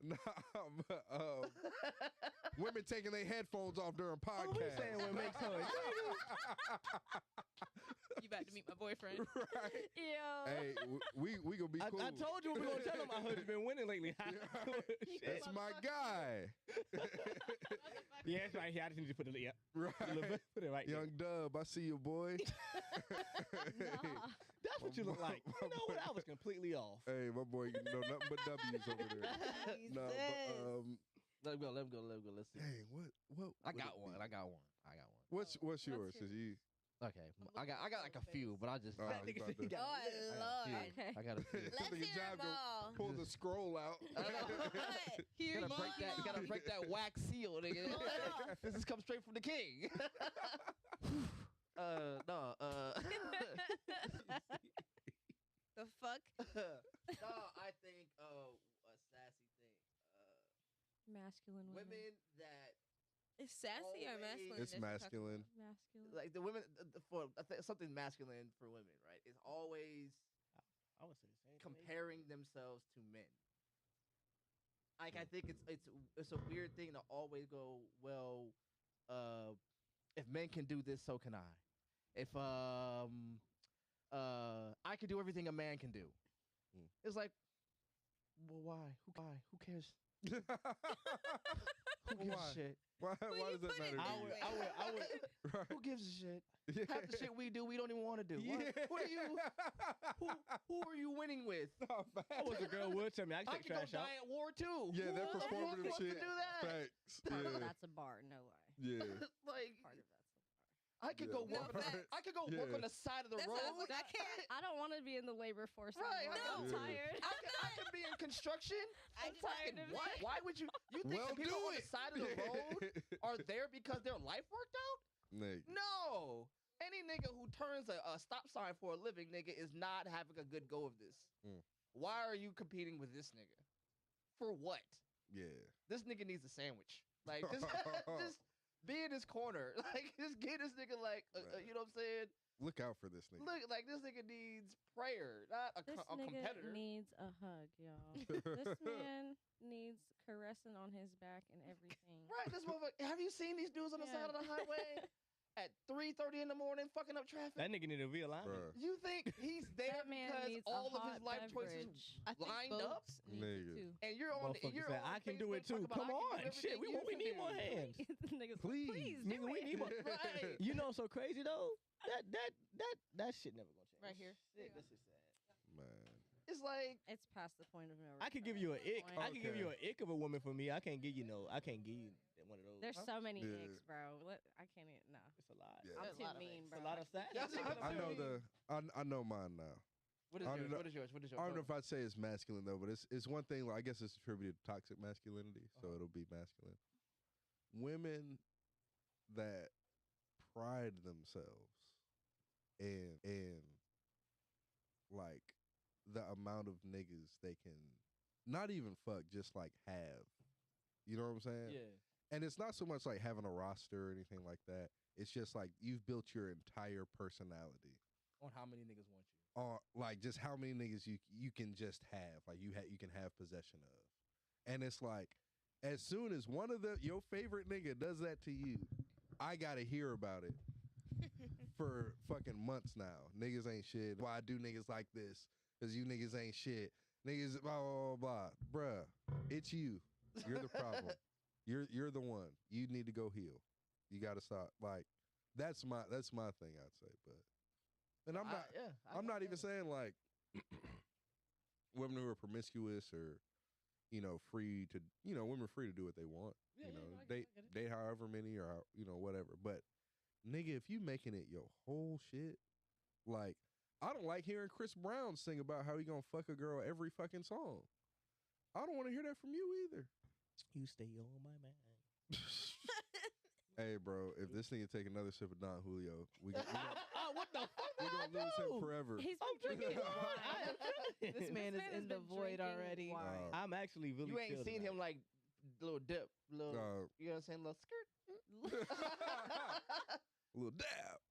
Speaker 3: Nah, women taking their headphones off during
Speaker 2: Oh, we
Speaker 3: podcasts.
Speaker 2: saying what makes her.
Speaker 1: You about to meet my boyfriend?
Speaker 3: Right.
Speaker 6: Yo.
Speaker 3: Hey, we gonna be cool.
Speaker 2: I told you we were gonna tell him. I heard you've been winning lately.
Speaker 3: That's my guy.
Speaker 2: Yeah, it's right here. I just need to put it. Yeah,
Speaker 3: Right.
Speaker 2: put it right there.
Speaker 3: Young Dub, I see you, boy.
Speaker 2: That's what you look like. You know what? I was completely off.
Speaker 3: Hey, my boy, you know nothing but W's over there. No, but
Speaker 5: Let him go. Let's see.
Speaker 3: dang, what?
Speaker 5: I
Speaker 3: would
Speaker 5: got
Speaker 3: it
Speaker 5: one.
Speaker 3: be?
Speaker 5: I got one.
Speaker 3: What's yours?
Speaker 6: hear
Speaker 3: Is you?
Speaker 5: Okay, I got like a few, but I just.
Speaker 3: Oh,
Speaker 2: That
Speaker 3: he's
Speaker 2: nigga
Speaker 3: about
Speaker 2: said he
Speaker 3: to-
Speaker 2: got
Speaker 8: Oh,
Speaker 2: a list.
Speaker 8: Lord.
Speaker 6: Okay.
Speaker 5: I got a few.
Speaker 8: Let's
Speaker 3: Nigga
Speaker 8: hear
Speaker 3: Job
Speaker 8: them
Speaker 3: go
Speaker 8: all.
Speaker 3: Pull the scroll out.
Speaker 1: Here
Speaker 5: Gotta break that. Gotta break that wax seal, nigga. This has come straight from the king. No.
Speaker 8: The fuck?
Speaker 5: No, I think a sassy thing.
Speaker 6: Masculine
Speaker 5: Women that
Speaker 8: It's sassy or
Speaker 5: Always-
Speaker 8: masculine?
Speaker 3: It's
Speaker 8: that you're talking
Speaker 3: masculine.
Speaker 6: Masculine.
Speaker 5: like the women for I think something masculine for women, right? Is always
Speaker 2: I would say the same.
Speaker 5: comparing themselves to men. Like I think it's a weird thing to always go, well, if men can do this, so can I. If I can do everything a man can do.
Speaker 3: Mm.
Speaker 5: It's like, well, why? Who cares? Who gives
Speaker 3: Why?
Speaker 5: a shit?
Speaker 3: Why
Speaker 8: Well,
Speaker 3: does
Speaker 8: you
Speaker 3: that
Speaker 8: put it
Speaker 3: matter?
Speaker 8: that
Speaker 3: to you?
Speaker 8: way.
Speaker 2: I would.
Speaker 3: Right.
Speaker 5: Who gives a shit?
Speaker 3: Yeah.
Speaker 5: Half the shit we do, we don't even want to do.
Speaker 3: Yeah.
Speaker 5: What are you? Who are you winning with?
Speaker 3: Nah,
Speaker 2: I wish a girl would tell me I can
Speaker 5: I
Speaker 2: take
Speaker 5: could go
Speaker 2: trash out.
Speaker 5: die at war too.
Speaker 3: Yeah, that
Speaker 5: Who the fuck
Speaker 3: performative
Speaker 5: wants to
Speaker 3: shit.
Speaker 5: do that?
Speaker 3: Facts.
Speaker 6: Part of
Speaker 3: Yeah.
Speaker 6: that's a bar. No lie.
Speaker 3: Yeah.
Speaker 5: Like
Speaker 6: Part of that's a bar.
Speaker 5: I could
Speaker 3: Yeah.
Speaker 5: go work.
Speaker 8: No,
Speaker 5: on the,
Speaker 8: facts.
Speaker 5: I could go work
Speaker 3: Yeah.
Speaker 5: on the side of the
Speaker 8: That's
Speaker 5: road.
Speaker 8: what I was like, I can't.
Speaker 6: I don't want to be in the labor force
Speaker 5: Right,
Speaker 6: anymore.
Speaker 5: I
Speaker 6: I'm
Speaker 3: know.
Speaker 6: tired.
Speaker 5: I could be in construction.
Speaker 8: I
Speaker 5: I'm
Speaker 8: just-
Speaker 5: fucking
Speaker 6: tired of
Speaker 5: what?
Speaker 6: it.
Speaker 5: Why would you? You think
Speaker 3: Well,
Speaker 5: the people
Speaker 3: do
Speaker 5: on the
Speaker 3: it.
Speaker 5: side of the road are there because their life worked out?
Speaker 3: Nigga.
Speaker 5: No. Any nigga who turns a stop sign for a living nigga is not having a good go of this.
Speaker 3: Mm.
Speaker 5: Why are you competing with this nigga? For what?
Speaker 3: Yeah.
Speaker 5: This nigga needs a sandwich. Like just be in his corner. Like just get this nigga like
Speaker 3: Right.
Speaker 5: you know what I'm saying?
Speaker 3: Look out for this nigga.
Speaker 5: Look, like this nigga needs prayer, not a,
Speaker 6: This
Speaker 5: a
Speaker 6: nigga
Speaker 5: competitor.
Speaker 6: needs a hug, y'all. This man needs caressing on his back and everything.
Speaker 5: Right, this motherfucker. Have you seen these dudes on the
Speaker 6: Yeah.
Speaker 5: side of the highway at 3:30 in the morning, fucking up traffic?
Speaker 2: That nigga need a realignment.
Speaker 3: Bruh.
Speaker 5: You think he's there
Speaker 6: That man
Speaker 5: because
Speaker 6: needs
Speaker 5: all
Speaker 6: a
Speaker 5: of his
Speaker 6: hot
Speaker 5: life choices
Speaker 6: beverage.
Speaker 1: I think
Speaker 5: lined up?
Speaker 1: Bobes needs it
Speaker 3: Nigga.
Speaker 1: too.
Speaker 5: and you're on?
Speaker 2: Motherfucker
Speaker 5: You're
Speaker 2: said,
Speaker 5: on
Speaker 2: I can do it
Speaker 5: Facebook
Speaker 2: too.
Speaker 5: talking about,
Speaker 2: Come
Speaker 5: I can do
Speaker 2: on, shit.
Speaker 5: everything
Speaker 2: We
Speaker 5: you
Speaker 2: need
Speaker 5: can
Speaker 2: more
Speaker 5: do.
Speaker 2: hands.
Speaker 6: The nigga's
Speaker 3: Please.
Speaker 6: like, please
Speaker 2: Nigga,
Speaker 6: do
Speaker 2: we
Speaker 6: it.
Speaker 2: need more.
Speaker 5: Right.
Speaker 2: You know, what's so crazy though. That shit never gonna change.
Speaker 1: Right here.
Speaker 2: Shit, this is sad.
Speaker 3: Man.
Speaker 5: It's like
Speaker 6: It's past the point of no return.
Speaker 2: I could give you an
Speaker 6: at this
Speaker 2: ick.
Speaker 6: point.
Speaker 2: I can give you an ick of a woman for me. I can't give you one of those.
Speaker 6: There's so many
Speaker 3: Yeah.
Speaker 6: icks, bro. I can't even. No.
Speaker 2: It's a lot.
Speaker 3: Yeah.
Speaker 6: I'm
Speaker 1: There's a
Speaker 6: too
Speaker 1: lot of
Speaker 6: mean,
Speaker 1: icks.
Speaker 6: bro.
Speaker 2: It's a lot of sad.
Speaker 5: That's what I'm
Speaker 3: I know
Speaker 5: saying.
Speaker 3: I know mine now.
Speaker 5: What is
Speaker 3: I don't
Speaker 5: yours?
Speaker 3: know-
Speaker 5: What is yours? What is yours?
Speaker 3: I don't know if I'd say it's masculine though, but it's one thing. Like, I guess it's attributed to toxic masculinity, so it'll be masculine. Women that pride themselves and like the amount of niggas they can not even fuck, just like have. You know what I'm saying?
Speaker 5: Yeah.
Speaker 3: And it's not so much like having a roster or anything like that. It's just like you've built your entire personality
Speaker 5: On how many niggas want you?
Speaker 3: on like just how many niggas you can just have, like you can have possession of. And it's like as soon as one of your favorite nigga does that to you, I gotta hear about it for fucking months now. Niggas ain't shit. Why I do niggas like this? Cause you niggas ain't shit. Niggas blah blah blah blah. Bruh, it's you. You're the problem. You're the one. You need to go heal. You gotta stop. Like that's my thing, I'd say. But and I'm not even saying like women who are promiscuous or free to women are free to do what they want.
Speaker 5: Yeah,
Speaker 3: you
Speaker 5: yeah,
Speaker 3: know,
Speaker 5: no, I get it.
Speaker 3: date however many or whatever. But nigga, if you making it your whole shit, like I don't like hearing Chris Brown sing about how he gonna fuck a girl every fucking song. I don't want to hear that from you either.
Speaker 2: You stay on my mind.
Speaker 3: Hey, bro, if this nigga take another sip of Don Julio, we gonna
Speaker 2: What the fuck?
Speaker 3: we gonna lose him forever.
Speaker 6: He's been drinking wine.
Speaker 1: This man is
Speaker 6: has
Speaker 1: in the
Speaker 6: been
Speaker 1: void
Speaker 6: drinking
Speaker 1: already.
Speaker 6: wine.
Speaker 2: I'm actually really.
Speaker 5: You ain't
Speaker 2: chill
Speaker 5: seen
Speaker 2: tonight.
Speaker 5: him like little dip, little. You know what I'm saying? Little skirt.
Speaker 3: Little dab.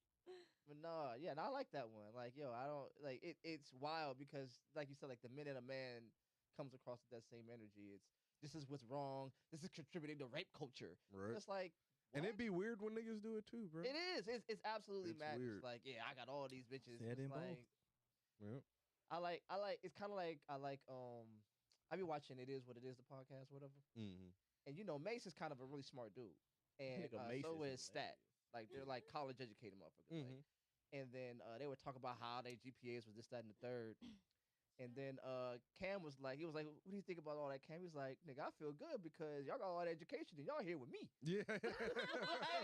Speaker 5: But no, yeah, and I like that one. Like, yo, I don't like it. It's wild because, like you said, like the minute a man comes across with that same energy, it's this is what's wrong. This is contributing to rape culture.
Speaker 3: Right.
Speaker 5: It's like,
Speaker 3: And
Speaker 5: what?
Speaker 3: it'd be weird when niggas do it too, bro.
Speaker 5: It is. It's absolutely
Speaker 3: It's
Speaker 5: mad.
Speaker 3: weird.
Speaker 5: It's like, yeah, I got all these bitches.
Speaker 2: Said
Speaker 5: It's
Speaker 2: in both.
Speaker 5: like,
Speaker 3: Yep.
Speaker 5: I like. It's kind of like I be watching It Is What It Is, the podcast, whatever.
Speaker 3: Mm-hmm.
Speaker 5: And you know, Mace is kind of a really smart dude, and
Speaker 2: Nigga, Mace
Speaker 5: so
Speaker 2: is
Speaker 5: is Stat. Like they're like college educated motherfuckers. Like. And then they would talk about how their GPAs was this, that, and the third. And then Cam was like, what do you think about all that, Cam? He was like, nigga, I feel good because y'all got all that education and y'all here with me.
Speaker 3: Yeah.
Speaker 5: Right?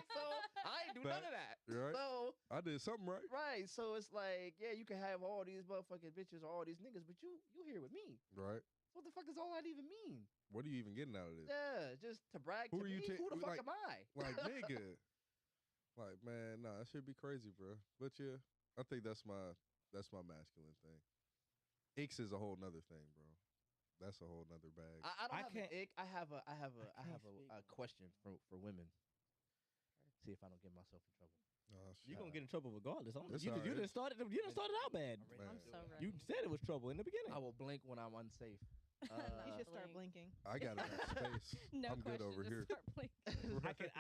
Speaker 5: So I ain't do none of that.
Speaker 3: Right.
Speaker 5: So
Speaker 3: I did something right.
Speaker 5: right. So it's like, yeah, you can have all these motherfucking bitches or all these niggas, but you here with me.
Speaker 3: Right.
Speaker 5: What the fuck does all that even mean?
Speaker 3: What are you even getting out of this?
Speaker 5: Yeah, just to brag
Speaker 3: Who
Speaker 5: to
Speaker 3: are you
Speaker 5: me. Who the fuck
Speaker 3: like-
Speaker 5: am I?
Speaker 3: Like, nigga. Like, man, nah, that should be crazy, bro. But yeah, I think that's my masculine thing. Icks is a whole nother thing, bro. That's a whole nother bag.
Speaker 5: I don't
Speaker 2: I
Speaker 5: have
Speaker 2: can't-
Speaker 5: an ick. I have a
Speaker 2: can't speak
Speaker 5: a
Speaker 2: on
Speaker 5: question for women. See if I don't get myself in trouble.
Speaker 3: Oh,
Speaker 2: You
Speaker 3: shit.
Speaker 2: gonna get in trouble regardless.
Speaker 3: It's
Speaker 2: You
Speaker 3: all right.
Speaker 2: didn't start it. You didn't start it out bad.
Speaker 3: Man.
Speaker 6: I'm so ready.
Speaker 2: You said it was trouble in the beginning.
Speaker 5: I will blink when I'm unsafe.
Speaker 1: You should start
Speaker 6: Blink.
Speaker 1: blinking.
Speaker 3: I got enough space.
Speaker 6: No
Speaker 3: I'm good
Speaker 6: question,
Speaker 3: over
Speaker 6: just
Speaker 3: here.
Speaker 6: start blinking.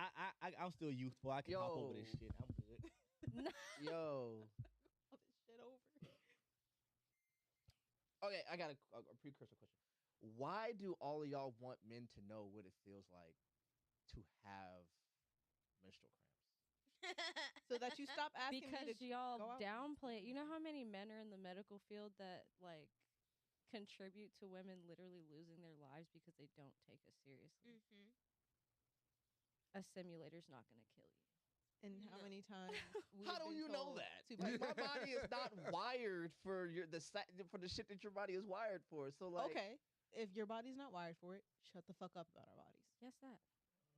Speaker 2: I'm still youthful. I can hop over
Speaker 5: Yo.
Speaker 2: this shit. I'm good.
Speaker 5: Yo.
Speaker 1: All this shit over.
Speaker 5: Okay, I got a precursor question. Why do all of y'all want men to know what it feels like to have menstrual cramps?
Speaker 1: So that you stop asking me
Speaker 6: Because
Speaker 1: to
Speaker 6: y'all
Speaker 1: go out.
Speaker 6: downplay it. You know how many men are in the medical field that like contribute to women literally losing their lives because they don't take us seriously? A simulator's not going to kill you.
Speaker 1: And how
Speaker 8: No.
Speaker 1: many times?
Speaker 5: How do you know that? Like, my body is not wired for for the shit that your body is wired for. So like,
Speaker 1: Okay, if your body's not wired for it, shut the fuck up about our bodies.
Speaker 6: Yes, that.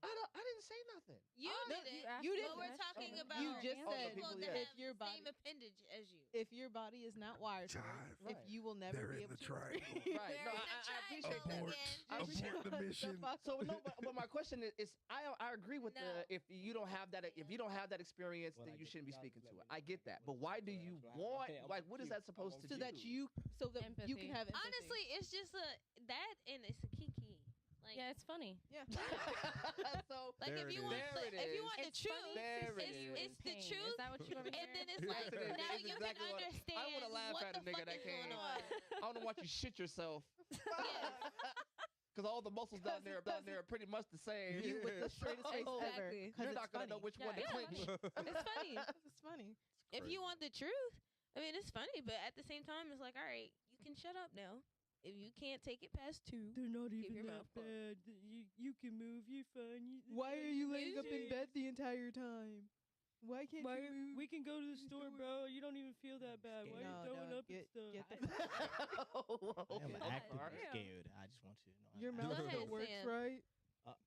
Speaker 5: I didn't say nothing.
Speaker 8: You
Speaker 1: No,
Speaker 8: didn't.
Speaker 6: asked
Speaker 1: you
Speaker 6: me
Speaker 1: didn't.
Speaker 8: But we're
Speaker 6: that
Speaker 8: talking
Speaker 6: question.
Speaker 8: about
Speaker 1: You just
Speaker 8: people
Speaker 1: said
Speaker 5: people,
Speaker 8: that
Speaker 5: yeah.
Speaker 8: have
Speaker 1: If your body-
Speaker 8: same appendage as you.
Speaker 1: If your body is not wired for
Speaker 3: Jive.
Speaker 1: it, if
Speaker 5: Right.
Speaker 1: you will never
Speaker 3: They're
Speaker 1: be
Speaker 3: in
Speaker 1: able
Speaker 3: the
Speaker 1: to
Speaker 3: triangle.
Speaker 5: Right.
Speaker 8: We're
Speaker 5: No,
Speaker 8: in
Speaker 5: I
Speaker 8: the
Speaker 5: appreciate that.
Speaker 3: Abort.
Speaker 8: again.
Speaker 3: Abort the mission.
Speaker 5: So no, but my question is I agree with
Speaker 8: No.
Speaker 5: if you don't have that experience,
Speaker 2: Well,
Speaker 5: then
Speaker 2: I
Speaker 5: you
Speaker 2: get-
Speaker 5: shouldn't be
Speaker 2: y'all
Speaker 5: speaking
Speaker 2: just
Speaker 5: to
Speaker 2: let
Speaker 5: it.
Speaker 2: me
Speaker 5: I
Speaker 2: know.
Speaker 5: get that, but why do you want like what is that supposed to
Speaker 1: so
Speaker 5: do?
Speaker 1: that you
Speaker 6: Empathy.
Speaker 1: can have empathy.
Speaker 8: Honestly, it's just that and it's a kiki. Like,
Speaker 6: Yeah, it's funny.
Speaker 1: yeah.
Speaker 5: So
Speaker 8: like
Speaker 3: There
Speaker 8: if
Speaker 3: it
Speaker 8: you
Speaker 3: is.
Speaker 8: want
Speaker 5: There
Speaker 8: the,
Speaker 5: it
Speaker 8: if you
Speaker 5: is.
Speaker 8: want the
Speaker 6: It's
Speaker 8: truth,
Speaker 6: funny
Speaker 5: There
Speaker 6: to
Speaker 5: it
Speaker 6: see
Speaker 5: is.
Speaker 6: you in
Speaker 8: It's the
Speaker 6: pain.
Speaker 8: truth,
Speaker 6: Is that what you want to
Speaker 8: and
Speaker 6: hear?
Speaker 8: then it's
Speaker 5: Yes,
Speaker 8: like
Speaker 5: it is.
Speaker 8: now
Speaker 5: That's
Speaker 8: you
Speaker 5: exactly
Speaker 8: can
Speaker 5: what
Speaker 8: understand
Speaker 5: I want to laugh
Speaker 8: what
Speaker 5: at
Speaker 8: the
Speaker 5: a nigga
Speaker 8: fuck
Speaker 5: that
Speaker 8: is going
Speaker 5: can't.
Speaker 8: on.
Speaker 5: I want to watch you shit yourself.
Speaker 8: Yes.
Speaker 5: Because all the muscles down there are pretty much the same.
Speaker 1: You with the straightest face
Speaker 5: So,
Speaker 1: ever.
Speaker 6: Exactly.
Speaker 1: 'cause
Speaker 5: You're
Speaker 1: it's
Speaker 5: not gonna know
Speaker 1: funny.
Speaker 5: which
Speaker 6: Yeah,
Speaker 5: one to
Speaker 6: it's
Speaker 5: clinch.
Speaker 8: It's funny.
Speaker 1: It's funny.
Speaker 8: If you want the truth, I mean, it's funny, but at the same time, it's like, all right, you can shut up now. If you can't take it past 2,
Speaker 7: They're not
Speaker 8: Keep
Speaker 7: even
Speaker 8: your
Speaker 7: that
Speaker 8: mouth closed.
Speaker 7: bad. You can move. You're fine.
Speaker 1: Why are you laying up in
Speaker 8: Easy.
Speaker 1: bed the entire time? Why can't
Speaker 7: Why,
Speaker 1: you move?
Speaker 7: we can go to the store, bro. You don't even feel that bad. Why are you
Speaker 1: No,
Speaker 7: throwing
Speaker 1: dog,
Speaker 7: up and stuff?
Speaker 1: get the
Speaker 2: I am
Speaker 8: God
Speaker 2: actively
Speaker 8: damn.
Speaker 2: scared. I just want you to know.
Speaker 1: Your
Speaker 2: I-
Speaker 1: mouth
Speaker 8: Go ahead,
Speaker 1: still works,
Speaker 8: Sam.
Speaker 1: right?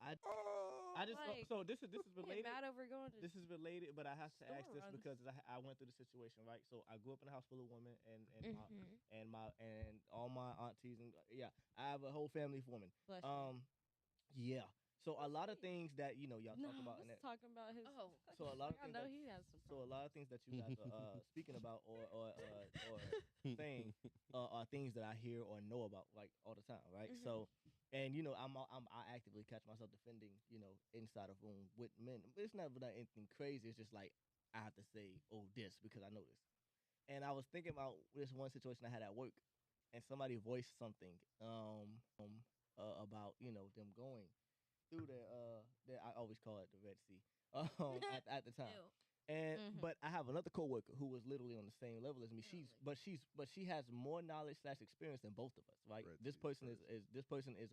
Speaker 2: I just
Speaker 6: Like,
Speaker 2: so this is
Speaker 6: Get
Speaker 2: related.
Speaker 6: mad over going to
Speaker 2: This is related, but I have to ask
Speaker 6: store
Speaker 2: this
Speaker 6: runs.
Speaker 2: because I went through the situation, right? So I grew up in a house full of women, and
Speaker 8: Mhm.
Speaker 2: and all my aunties, and yeah, I have a whole family of women.
Speaker 6: Bless you.
Speaker 2: Yeah. So a lot of things that y'all
Speaker 6: no,
Speaker 2: talk about,
Speaker 6: let's
Speaker 2: and that,
Speaker 6: talk about his.
Speaker 8: Oh.
Speaker 2: so a lot of
Speaker 6: I
Speaker 2: things
Speaker 6: know
Speaker 2: that,
Speaker 6: he has some.
Speaker 2: so a lot of things that you guys are speaking about or saying are things that I hear or know about like all the time, right?
Speaker 8: Mhm.
Speaker 2: So, and I actively catch myself defending inside of room with men. It's never not anything crazy. It's just like I have to say this because I know this. And I was thinking about this one situation I had at work, and somebody voiced something about them going through their I always call it the Red Sea at the time.
Speaker 8: Ew.
Speaker 2: And
Speaker 6: Mhm.
Speaker 2: but I have another coworker who was literally on the same level as me. She has more knowledge / experience than both of us, right?
Speaker 3: Red
Speaker 2: This
Speaker 3: Sea
Speaker 2: person
Speaker 3: first.
Speaker 2: is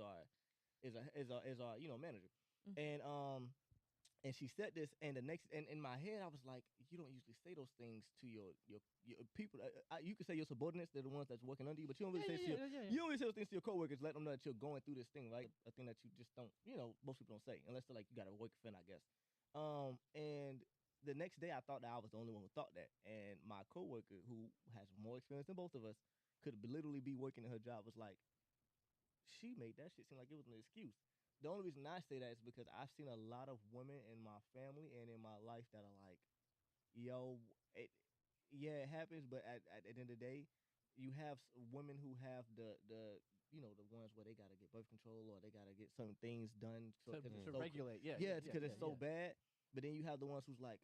Speaker 2: our manager,
Speaker 8: Mm-hmm.
Speaker 2: and she said this, and in my head I was like, you don't usually say those things to your people. You can say your subordinates, they're the ones that's working under you, but you don't really say to you don't really say those things to your coworkers. Let them know that you're going through this thing, right? A thing that you just don't, most people don't say unless they're like you got to work thin, I guess. And the next day I thought that I was the only one who thought that. And my coworker, who has more experience than both of us, could literally be working in her job, was like, she made that shit seem like it was an excuse. The only reason I say that is because I've seen a lot of women in my family and in my life that are like, yo, it happens, but at the end of the day, you have women who have the the ones where they gotta get birth control or they gotta get certain things done
Speaker 5: to regulate.
Speaker 2: because it's so bad. But then you have the ones who's like,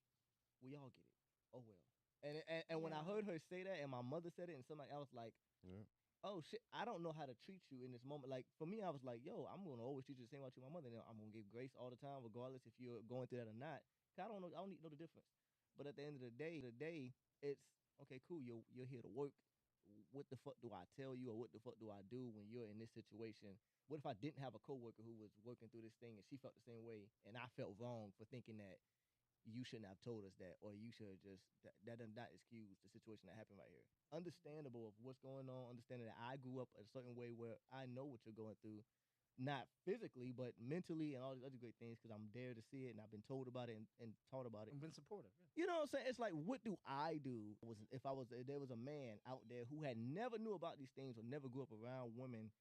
Speaker 2: we all get it. Oh well. And when I heard her say that, and my mother said it, and somebody else like, oh shit, I don't know how to treat you in this moment. Like for me, I was like, yo, I'm gonna always treat you the same way I treat my mother. And I'm gonna give grace all the time, regardless if you're going through that or not. 'Cause I don't need to know the difference. But at the end of the day, it's okay, cool. You're here to work. What the fuck do I tell you, or what the fuck do I do when you're in this situation? What if I didn't have a coworker who was working through this thing and she felt the same way, and I felt wrong for thinking that you shouldn't have told us that, or you should just that does not excuse the situation that happened right here. Understandable of what's going on, understanding that I grew up a certain way where I know what you're going through, not physically, but mentally and all these other great things because I'm there to see it and I've been told about it and taught about it.
Speaker 5: And been supportive. Yeah.
Speaker 2: You know what I'm saying? It's like, what do I do? If there was a man out there who had never knew about these things or never grew up around women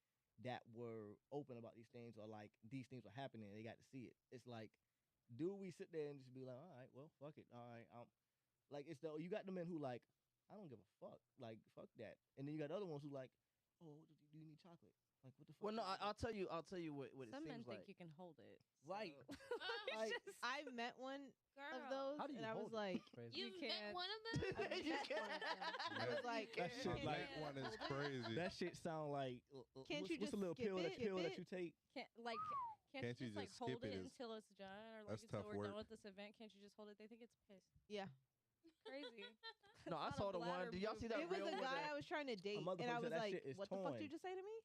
Speaker 2: that were open about these things, or like these things were happening and they got to see it. It's like, do we sit there and just be like, all right, well, fuck it. All right. Like, you got the men who like, I don't give a fuck. Like, fuck that. And then you got the other ones who like, oh, do you need chocolate? Like, what the fuck?
Speaker 5: Well, no, I'll tell you what it
Speaker 6: Some
Speaker 5: seems
Speaker 6: men
Speaker 5: like.
Speaker 6: think you can hold it.
Speaker 2: Right.
Speaker 6: So.
Speaker 2: Like,
Speaker 1: I met one of those,
Speaker 5: How do you
Speaker 1: and I was
Speaker 5: hold it?
Speaker 1: like,
Speaker 5: Crazy.
Speaker 8: You met
Speaker 6: can't.
Speaker 8: one of them?
Speaker 1: I met one of them. I was like,
Speaker 2: that shit
Speaker 3: That
Speaker 2: like
Speaker 3: one is crazy.
Speaker 2: that shit sound like
Speaker 1: Can't
Speaker 2: what's
Speaker 1: you
Speaker 2: a
Speaker 1: just
Speaker 2: little
Speaker 1: skip
Speaker 2: pill
Speaker 1: it?
Speaker 2: that you take?
Speaker 6: Can't
Speaker 3: Can't
Speaker 6: you
Speaker 3: you
Speaker 6: just like
Speaker 3: just
Speaker 6: hold
Speaker 3: skip
Speaker 6: it
Speaker 3: it?
Speaker 6: until it's done, or like
Speaker 3: That's
Speaker 6: until
Speaker 3: tough
Speaker 6: we're
Speaker 3: work.
Speaker 6: done with this event? Can't you just hold it? They think it's piss.
Speaker 1: yeah.
Speaker 6: Crazy.
Speaker 5: No, I
Speaker 6: It's
Speaker 5: saw
Speaker 6: not a
Speaker 5: the one.
Speaker 6: bladder
Speaker 5: Did y'all see that
Speaker 1: It was
Speaker 5: reel
Speaker 1: a
Speaker 5: where
Speaker 1: guy
Speaker 5: the-
Speaker 1: I was trying to date,
Speaker 2: motherfucker
Speaker 1: and I
Speaker 2: said
Speaker 1: was
Speaker 2: that
Speaker 1: like,
Speaker 2: shit is
Speaker 1: what the fuck
Speaker 2: torn.
Speaker 1: did you just say to me?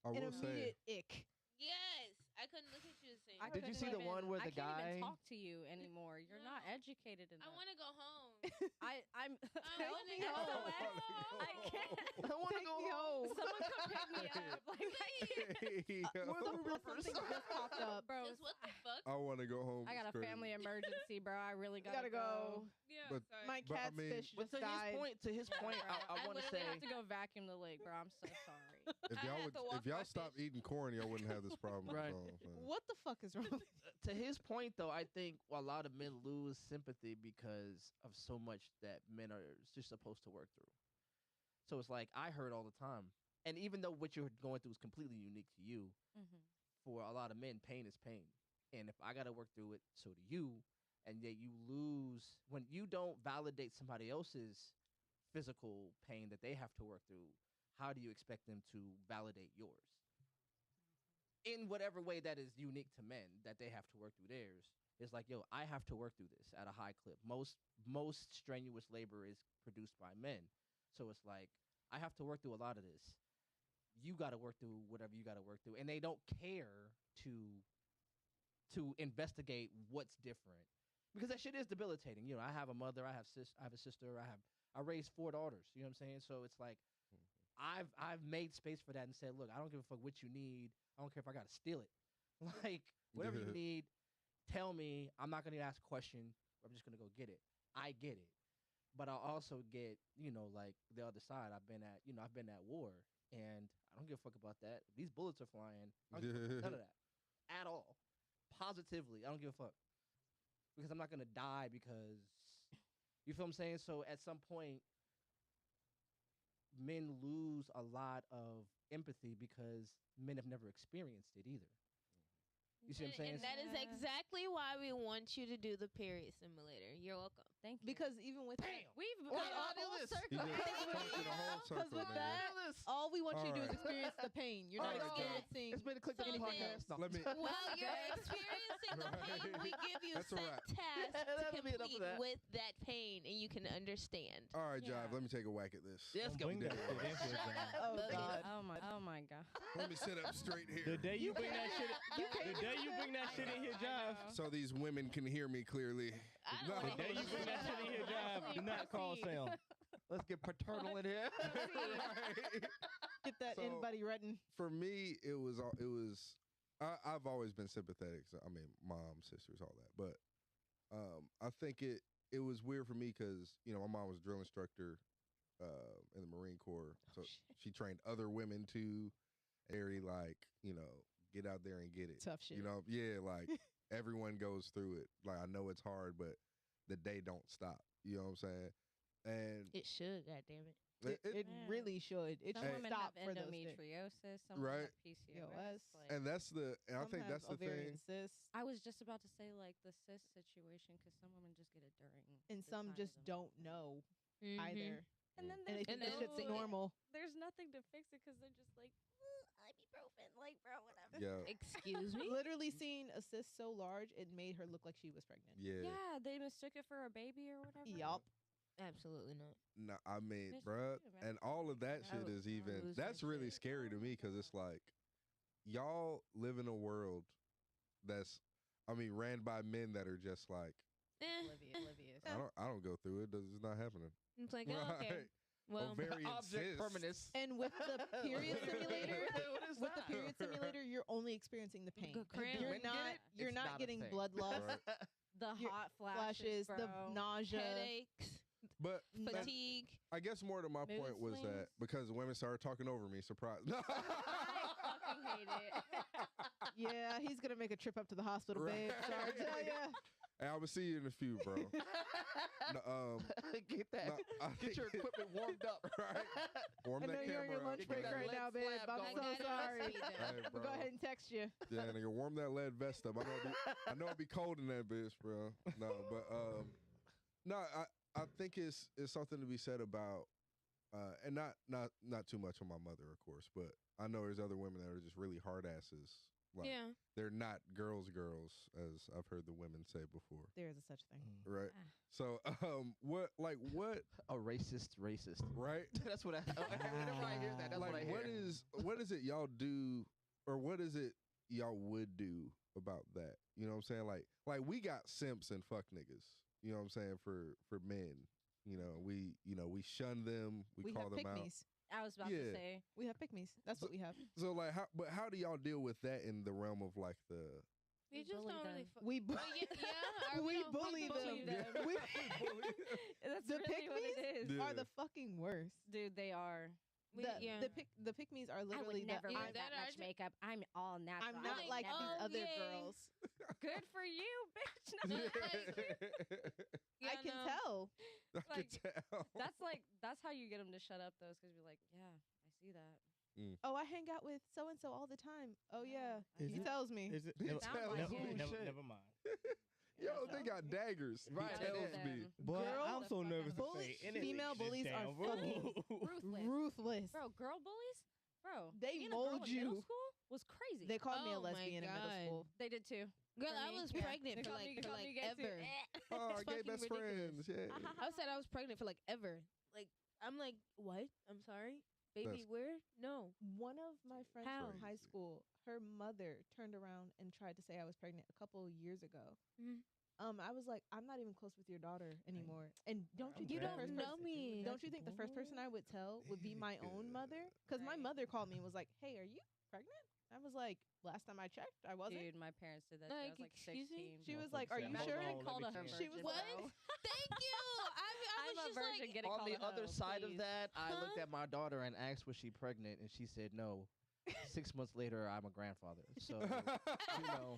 Speaker 3: I
Speaker 1: An
Speaker 3: will say,
Speaker 1: immediate ick.
Speaker 8: Yes. I couldn't look at you the same.
Speaker 6: I
Speaker 5: Did you
Speaker 6: couldn't
Speaker 5: see the
Speaker 6: even-
Speaker 5: one where
Speaker 6: I
Speaker 5: the
Speaker 6: can't
Speaker 5: guy-
Speaker 6: even talk to you anymore. You're not
Speaker 8: No.
Speaker 6: educated enough.
Speaker 8: I want to go home.
Speaker 6: I'm.
Speaker 8: I
Speaker 6: Tell
Speaker 8: wanna
Speaker 6: me
Speaker 8: go
Speaker 6: home.
Speaker 8: home.
Speaker 6: I can't.
Speaker 5: I want to
Speaker 1: Take
Speaker 5: go
Speaker 1: me
Speaker 5: home.
Speaker 6: Someone come pick me up. Like,
Speaker 3: Yo,
Speaker 1: Something just popped up.
Speaker 6: bro,
Speaker 8: Just what the fuck?
Speaker 3: I want to go home.
Speaker 6: I got a
Speaker 3: It's crazy.
Speaker 6: family emergency, bro. I really
Speaker 1: Gotta go.
Speaker 8: Yeah,
Speaker 3: But-
Speaker 8: sorry.
Speaker 1: My
Speaker 3: But I
Speaker 1: cat's
Speaker 3: mean-
Speaker 1: fish
Speaker 5: But
Speaker 1: just died.
Speaker 5: to his point,
Speaker 6: Bro,
Speaker 5: I want to say.
Speaker 6: literally have to go vacuum the lake, bro. I'm so sorry.
Speaker 3: If
Speaker 8: I
Speaker 3: y'all
Speaker 8: had to walk
Speaker 3: if y'all
Speaker 8: my
Speaker 3: stopped
Speaker 8: fish.
Speaker 3: eating corn, y'all wouldn't have this problem.
Speaker 5: Right.
Speaker 3: At all, so.
Speaker 1: What the fuck is wrong?
Speaker 5: To his point, though, I think a lot of men lose sympathy because of so much that men are just supposed to work through. So it's like I heard all the time, and even though what you're going through is completely unique to you,
Speaker 6: Mm-hmm.
Speaker 5: for a lot of men, pain is pain. And if I got to work through it, so do you. And yet you lose when you don't validate somebody else's physical pain that they have to work through. How do you expect them to validate yours? In whatever way that is unique to men, that they have to work through theirs. It's like, yo, I have to work through this at a high clip. Most strenuous labor is produced by men. So it's like, I have to work through a lot of this. You got to work through whatever you got to work through. And they don't care to investigate what's different. Because that shit is debilitating. You know, I have a mother, I have a sister, I raised 4 daughters. You know what I'm saying? So it's like, I've made space for that and said, look, I don't give a fuck what you need. I don't care if I got to steal it. Like, whatever you need, tell me. I'm not going to ask a question. I'm just going to go get it. I get it. But I also get, like the other side. I've been at war, and I don't give a fuck about that. If these bullets are flying, I don't give a fuck none of that at all. Positively, I don't give a fuck. Because I'm not going to die because, you feel what I'm saying? So at some point, men lose a lot of empathy because men have never experienced it either. You see what I'm saying?
Speaker 8: And that is
Speaker 6: Yeah.
Speaker 8: exactly why we want you to do the period simulator. You're welcome.
Speaker 6: Thank you.
Speaker 1: Because even with
Speaker 6: we've
Speaker 5: Why
Speaker 6: gone
Speaker 5: do I
Speaker 6: a
Speaker 5: do
Speaker 6: whole
Speaker 5: this?
Speaker 3: He
Speaker 6: circle.
Speaker 3: just talked in a whole
Speaker 1: Because
Speaker 3: circle,
Speaker 1: with
Speaker 3: man.
Speaker 1: that, all we want you to do is
Speaker 3: Alright.
Speaker 1: experience the pain. You're not
Speaker 3: Alright, guys.
Speaker 1: experiencing.
Speaker 5: It's been a Clicked Up
Speaker 8: So
Speaker 5: The
Speaker 8: then-
Speaker 5: Podcast. No.
Speaker 3: Let me.
Speaker 8: While you're experiencing the pain, we give you
Speaker 3: That's a
Speaker 8: set
Speaker 3: wrap.
Speaker 8: tasks to
Speaker 5: That'll be enough of
Speaker 8: complete
Speaker 5: that.
Speaker 8: with that pain, and you can understand.
Speaker 3: All right,
Speaker 6: Yeah.
Speaker 3: Jive. Let me take a whack at this.
Speaker 5: Let's go.
Speaker 2: Bring that shit in here, John.
Speaker 1: Oh
Speaker 8: Boogie.
Speaker 1: God.
Speaker 6: Oh my god.
Speaker 3: Let me sit up straight
Speaker 2: The
Speaker 3: here,
Speaker 2: day you bring that shit, the day you bring that shit in here, Jive.
Speaker 3: so these women can hear me clearly.
Speaker 8: I
Speaker 3: No.
Speaker 8: don't
Speaker 2: The
Speaker 8: want
Speaker 2: day you bring that shit in here, Jive, do not call Sam.
Speaker 5: Let's get paternal in here.
Speaker 3: Right.
Speaker 1: Get that
Speaker 3: So-
Speaker 1: in-body retin.
Speaker 3: For me, it was. I've always been sympathetic. So, I mean, mom, sisters, all that. But I think it was weird for me because my mom was a drill instructor in the Marine Corps, so she trained other women too. Very like get out there and get it.
Speaker 1: Tough shit.
Speaker 3: Like everyone goes through it. Like I know it's hard, but the day don't stop. You know what I'm saying? And
Speaker 8: It should, goddammit.
Speaker 1: It really should. It
Speaker 6: Some
Speaker 1: should
Speaker 6: women
Speaker 1: stop
Speaker 6: have
Speaker 1: for those things.
Speaker 6: endometriosis. Some
Speaker 3: Right.
Speaker 6: women have PCOS.
Speaker 1: PCOS.
Speaker 6: Like,
Speaker 3: and I
Speaker 1: Some
Speaker 3: think
Speaker 1: have
Speaker 3: that's the
Speaker 1: ovarian
Speaker 3: thing.
Speaker 1: cysts,
Speaker 6: I was just about to say like the cyst situation because some women just get it during.
Speaker 1: and
Speaker 6: the
Speaker 1: some
Speaker 6: time of
Speaker 1: just
Speaker 6: them.
Speaker 1: don't know
Speaker 8: Mhm.
Speaker 1: either,
Speaker 6: And then
Speaker 1: and they
Speaker 6: there's
Speaker 1: think that
Speaker 8: then-
Speaker 1: shit's normal.
Speaker 6: There's nothing to fix it because they're just like ibuprofen, like bro, whatever.
Speaker 3: Yeah,
Speaker 8: Excuse me.
Speaker 1: Literally seeing a cyst so large, it made her look like she was pregnant.
Speaker 3: yeah.
Speaker 6: Yeah, they mistook it for a baby or whatever.
Speaker 1: Yup.
Speaker 8: Absolutely not.
Speaker 3: No, I mean,
Speaker 6: It's
Speaker 3: bruh,
Speaker 6: true, man.
Speaker 3: and all of that
Speaker 8: I
Speaker 3: shit
Speaker 8: would-
Speaker 3: is
Speaker 8: I would
Speaker 3: even.
Speaker 8: lose my
Speaker 3: That's really
Speaker 8: shit.
Speaker 3: scary to me because it's like y'all live in a world that's, ran by men that are just like
Speaker 6: Oblivious.
Speaker 3: I don't go through it. It's not happening.
Speaker 8: It's like, oh, okay.
Speaker 3: Right.
Speaker 8: Well,
Speaker 3: Ovarian
Speaker 5: Object
Speaker 3: cyst.
Speaker 5: permanence.
Speaker 1: And with the period simulator,
Speaker 5: What is
Speaker 1: with the
Speaker 5: that?
Speaker 1: period simulator, you're only experiencing the pain.
Speaker 8: Good cramp.
Speaker 1: You're
Speaker 5: Men get
Speaker 1: not.
Speaker 5: it?
Speaker 1: You're
Speaker 5: It's
Speaker 1: not
Speaker 5: not a
Speaker 1: getting
Speaker 5: thing.
Speaker 1: blood loss,
Speaker 3: Right.
Speaker 6: The
Speaker 1: Your
Speaker 6: hot
Speaker 1: flashes,
Speaker 6: bro.
Speaker 1: the nausea.
Speaker 8: headaches,
Speaker 3: But
Speaker 8: fatigue.
Speaker 3: I guess more to my
Speaker 6: Mood
Speaker 3: point was that
Speaker 6: swings.
Speaker 3: because women started talking over me, surprise.
Speaker 6: I fucking hate it.
Speaker 1: Yeah, he's gonna make a trip up to the hospital, babe.
Speaker 3: Right.
Speaker 1: Sorry to tell ya.
Speaker 3: And I will see you in a few, bro. No,
Speaker 5: Get that.
Speaker 3: no, I
Speaker 5: Get your
Speaker 3: think-
Speaker 5: equipment warmed up.
Speaker 3: right. Warm
Speaker 1: I know
Speaker 3: that
Speaker 1: you're on your
Speaker 3: camera up.
Speaker 1: lunch
Speaker 5: Get
Speaker 1: break
Speaker 5: that
Speaker 1: right
Speaker 5: lead
Speaker 1: now, babe.
Speaker 5: flap
Speaker 1: I'm
Speaker 5: going.
Speaker 1: so
Speaker 8: Like that,
Speaker 1: sorry.
Speaker 8: let's speed down.
Speaker 3: Hey,
Speaker 1: We'll go
Speaker 3: bro.
Speaker 1: ahead and text you.
Speaker 3: Yeah, nigga, warm that lead vest up. I know it'll be cold in that bitch, bro. No, but no, I think it's something to be said about, and not too much on my mother, of course, but I know there's other women that are just really hard asses. Like
Speaker 8: Yeah.
Speaker 3: they're not girls, as I've heard the women say before,
Speaker 1: There is a such thing.
Speaker 3: right?
Speaker 6: Ah.
Speaker 3: So what,
Speaker 5: A racist.
Speaker 3: right?
Speaker 5: That's what whenever I hear that, that's
Speaker 3: Like
Speaker 5: what I hear.
Speaker 3: what is it y'all do, or what is it y'all would do about that? You know what I'm saying? Like we got simps and fuck niggas. You know what I'm saying for men. We shun them. We call
Speaker 1: have
Speaker 3: them out.
Speaker 1: pick-me's.
Speaker 6: I was about
Speaker 3: Yeah.
Speaker 6: to say.
Speaker 1: We have pick-me's. That's what we have.
Speaker 3: So like, how do y'all deal with that in the realm of like the?
Speaker 8: We just
Speaker 6: bully
Speaker 8: don't really.
Speaker 6: them.
Speaker 1: We bu-
Speaker 8: Yeah.
Speaker 1: we
Speaker 8: don't
Speaker 1: bully
Speaker 8: fucking
Speaker 1: them.
Speaker 3: Yeah.
Speaker 1: We-
Speaker 6: That's
Speaker 1: The
Speaker 6: really what it
Speaker 1: pick-me's
Speaker 6: is.
Speaker 3: Yeah.
Speaker 1: are the fucking worst.
Speaker 6: Dude, they are.
Speaker 1: The pick-me's are
Speaker 6: I
Speaker 1: literally
Speaker 6: would never
Speaker 1: the
Speaker 6: wear
Speaker 8: I'm-
Speaker 6: that
Speaker 8: that
Speaker 6: much
Speaker 8: are-
Speaker 6: makeup. I'm all natural.
Speaker 1: I'm
Speaker 6: I
Speaker 1: not
Speaker 6: would
Speaker 1: like
Speaker 6: never-
Speaker 1: these other
Speaker 8: yay.
Speaker 1: girls.
Speaker 6: Good for you, bitch. No,
Speaker 8: Yeah,
Speaker 1: I can
Speaker 8: no.
Speaker 1: tell.
Speaker 3: I
Speaker 6: Like,
Speaker 3: can tell.
Speaker 6: that's how you get them to shut up, though, because you're like, yeah, I see that.
Speaker 1: Oh, I hang out with so and so all the time. Oh yeah,
Speaker 2: Is
Speaker 1: he
Speaker 2: it?
Speaker 1: tells me.
Speaker 2: Is it?
Speaker 3: He
Speaker 2: Never,
Speaker 3: tells
Speaker 2: never,
Speaker 3: me.
Speaker 2: never,
Speaker 5: Shit.
Speaker 2: never mind.
Speaker 3: Yo, they got daggers.
Speaker 5: Right,
Speaker 3: He
Speaker 5: they
Speaker 3: tells
Speaker 5: do.
Speaker 3: me.
Speaker 2: Boy,
Speaker 1: Girl,
Speaker 2: I'm so
Speaker 6: the
Speaker 2: nervous to
Speaker 1: bully-
Speaker 2: say anything.
Speaker 1: female
Speaker 2: This
Speaker 1: bullies are
Speaker 2: damn
Speaker 1: fucking
Speaker 2: rule.
Speaker 6: Ruthless.
Speaker 1: Ruthless.
Speaker 6: Bro, girl bullies? Bro.
Speaker 1: They
Speaker 6: being a girl
Speaker 1: mold
Speaker 6: in middle
Speaker 1: you.
Speaker 6: school was crazy.
Speaker 1: They called me a
Speaker 8: Oh my
Speaker 1: lesbian in middle
Speaker 8: God.
Speaker 1: school.
Speaker 6: They did too.
Speaker 8: Girl,
Speaker 6: For
Speaker 8: I
Speaker 6: me,
Speaker 8: was
Speaker 6: yeah.
Speaker 8: pregnant
Speaker 6: They
Speaker 8: for
Speaker 6: called me-
Speaker 8: like
Speaker 6: they called me gay too.
Speaker 8: ever.
Speaker 3: Oh,
Speaker 8: It's
Speaker 3: gay
Speaker 8: fucking
Speaker 3: best
Speaker 8: ridiculous.
Speaker 3: friends. Yeah.
Speaker 8: I said I was pregnant for like ever. Like I'm like, what? I'm sorry, baby.
Speaker 3: That's-
Speaker 8: Where? No.
Speaker 1: One of my friends
Speaker 8: How?
Speaker 1: from high school, her mother turned around and tried to say I was pregnant a couple of years ago.
Speaker 8: Mhm.
Speaker 1: I was like, I'm not even close with your daughter anymore. And don't you
Speaker 8: You
Speaker 1: think the
Speaker 8: don't
Speaker 1: first
Speaker 8: know
Speaker 1: person-
Speaker 8: me.
Speaker 1: Don't you think the first person I would tell would be my own mother? Because my
Speaker 6: Right.
Speaker 1: mother called me and was like, "Hey, are you pregnant?" I was like, "Last time I checked, I wasn't."
Speaker 6: Dude, my parents did that. Too. I was
Speaker 8: Like,
Speaker 6: like
Speaker 8: excuse me?
Speaker 6: 16.
Speaker 1: She was
Speaker 2: Motherfucker
Speaker 1: like, "Are
Speaker 2: said,
Speaker 1: you
Speaker 2: "Hold
Speaker 1: sure?"
Speaker 2: on, let
Speaker 6: called
Speaker 2: me
Speaker 6: a
Speaker 2: change
Speaker 6: virgin,
Speaker 2: this."
Speaker 8: What?
Speaker 6: bro.
Speaker 8: Thank you. I
Speaker 6: I'm
Speaker 8: was
Speaker 6: a
Speaker 8: just
Speaker 6: virgin
Speaker 8: like,
Speaker 6: getting
Speaker 5: On
Speaker 6: called
Speaker 5: the
Speaker 6: a
Speaker 5: other
Speaker 6: hoe,
Speaker 5: side of
Speaker 6: please.
Speaker 5: that, I looked
Speaker 8: Huh?
Speaker 5: at my daughter and asked was she pregnant, and she said no. 6 months later, I'm a grandfather. So you know,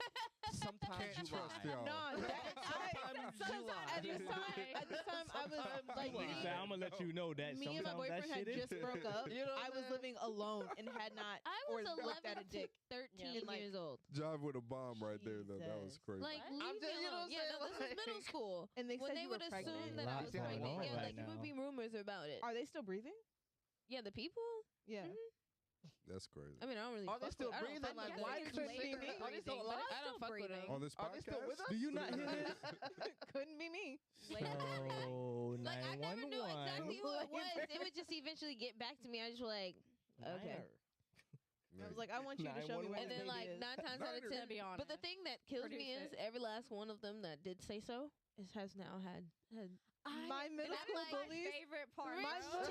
Speaker 5: sometimes
Speaker 3: Can't
Speaker 5: you
Speaker 3: trust
Speaker 5: lie.
Speaker 3: y'all.
Speaker 1: No,
Speaker 5: Sometimes
Speaker 1: at
Speaker 5: you
Speaker 1: this
Speaker 5: lie.
Speaker 1: time, at this time, I was like,
Speaker 5: you
Speaker 2: He
Speaker 5: lie.
Speaker 2: said, I'm gonna let you know that
Speaker 1: me and my
Speaker 2: sometimes
Speaker 1: boyfriend
Speaker 2: that
Speaker 1: had
Speaker 2: shit
Speaker 1: just
Speaker 2: is.
Speaker 1: broke up.
Speaker 5: You know what
Speaker 1: I
Speaker 5: I'm
Speaker 1: was
Speaker 5: saying?
Speaker 1: living alone and had not
Speaker 8: I
Speaker 1: or
Speaker 8: was
Speaker 1: looked at
Speaker 8: 11
Speaker 1: a dick.
Speaker 8: to 13
Speaker 1: Yeah, like-
Speaker 8: years old.
Speaker 3: Jive with a bomb right there, though. That was
Speaker 1: Jesus.
Speaker 3: crazy.
Speaker 8: Like,
Speaker 6: What?
Speaker 8: leave
Speaker 5: I'm
Speaker 8: me
Speaker 5: just- you know
Speaker 8: alone.
Speaker 5: what I'm
Speaker 8: Yeah, no,
Speaker 5: saying?
Speaker 8: this is middle
Speaker 5: Like-
Speaker 8: school.
Speaker 1: And they
Speaker 8: When
Speaker 1: said
Speaker 8: they
Speaker 1: you
Speaker 8: would
Speaker 1: were
Speaker 8: assume
Speaker 1: pregnant.
Speaker 8: that I
Speaker 2: Lots
Speaker 8: was
Speaker 2: going
Speaker 8: pregnant,
Speaker 2: on
Speaker 8: yeah,
Speaker 2: right
Speaker 8: like there
Speaker 2: now.
Speaker 8: would be rumors about it.
Speaker 1: Are they still breathing?
Speaker 8: Yeah, the people.
Speaker 1: Yeah.
Speaker 8: Mhm.
Speaker 3: That's crazy.
Speaker 8: I mean, I don't really.
Speaker 5: Are they
Speaker 8: fuck
Speaker 5: still
Speaker 8: with- I don't
Speaker 5: breathing?
Speaker 8: fuck
Speaker 5: Like,
Speaker 8: with
Speaker 5: why
Speaker 8: them.
Speaker 5: couldn't
Speaker 1: they be
Speaker 5: they? Are they still
Speaker 8: But
Speaker 5: alive?
Speaker 8: I don't fuck with them.
Speaker 3: On this
Speaker 5: Are they still
Speaker 3: podcast?
Speaker 5: with us?
Speaker 2: Do you not hear this?
Speaker 1: Couldn't be me.
Speaker 2: Oh,
Speaker 8: Like I never knew
Speaker 2: 911.
Speaker 8: exactly who it was. It would just eventually get back to me. I just was like, okay.
Speaker 1: I was like, I want you to show me where
Speaker 8: And
Speaker 1: this
Speaker 8: then
Speaker 1: baby
Speaker 8: like
Speaker 1: is.
Speaker 8: 9 times out of
Speaker 3: Niner.
Speaker 8: 10.
Speaker 6: Be
Speaker 8: But the
Speaker 6: honest.
Speaker 8: thing that kills me
Speaker 6: Produce
Speaker 8: is
Speaker 6: it.
Speaker 8: every last one of them that did say so has now had.
Speaker 1: My middle
Speaker 8: that's
Speaker 1: school
Speaker 8: like
Speaker 6: my
Speaker 1: bullies.
Speaker 6: favorite part.
Speaker 1: My
Speaker 6: bro.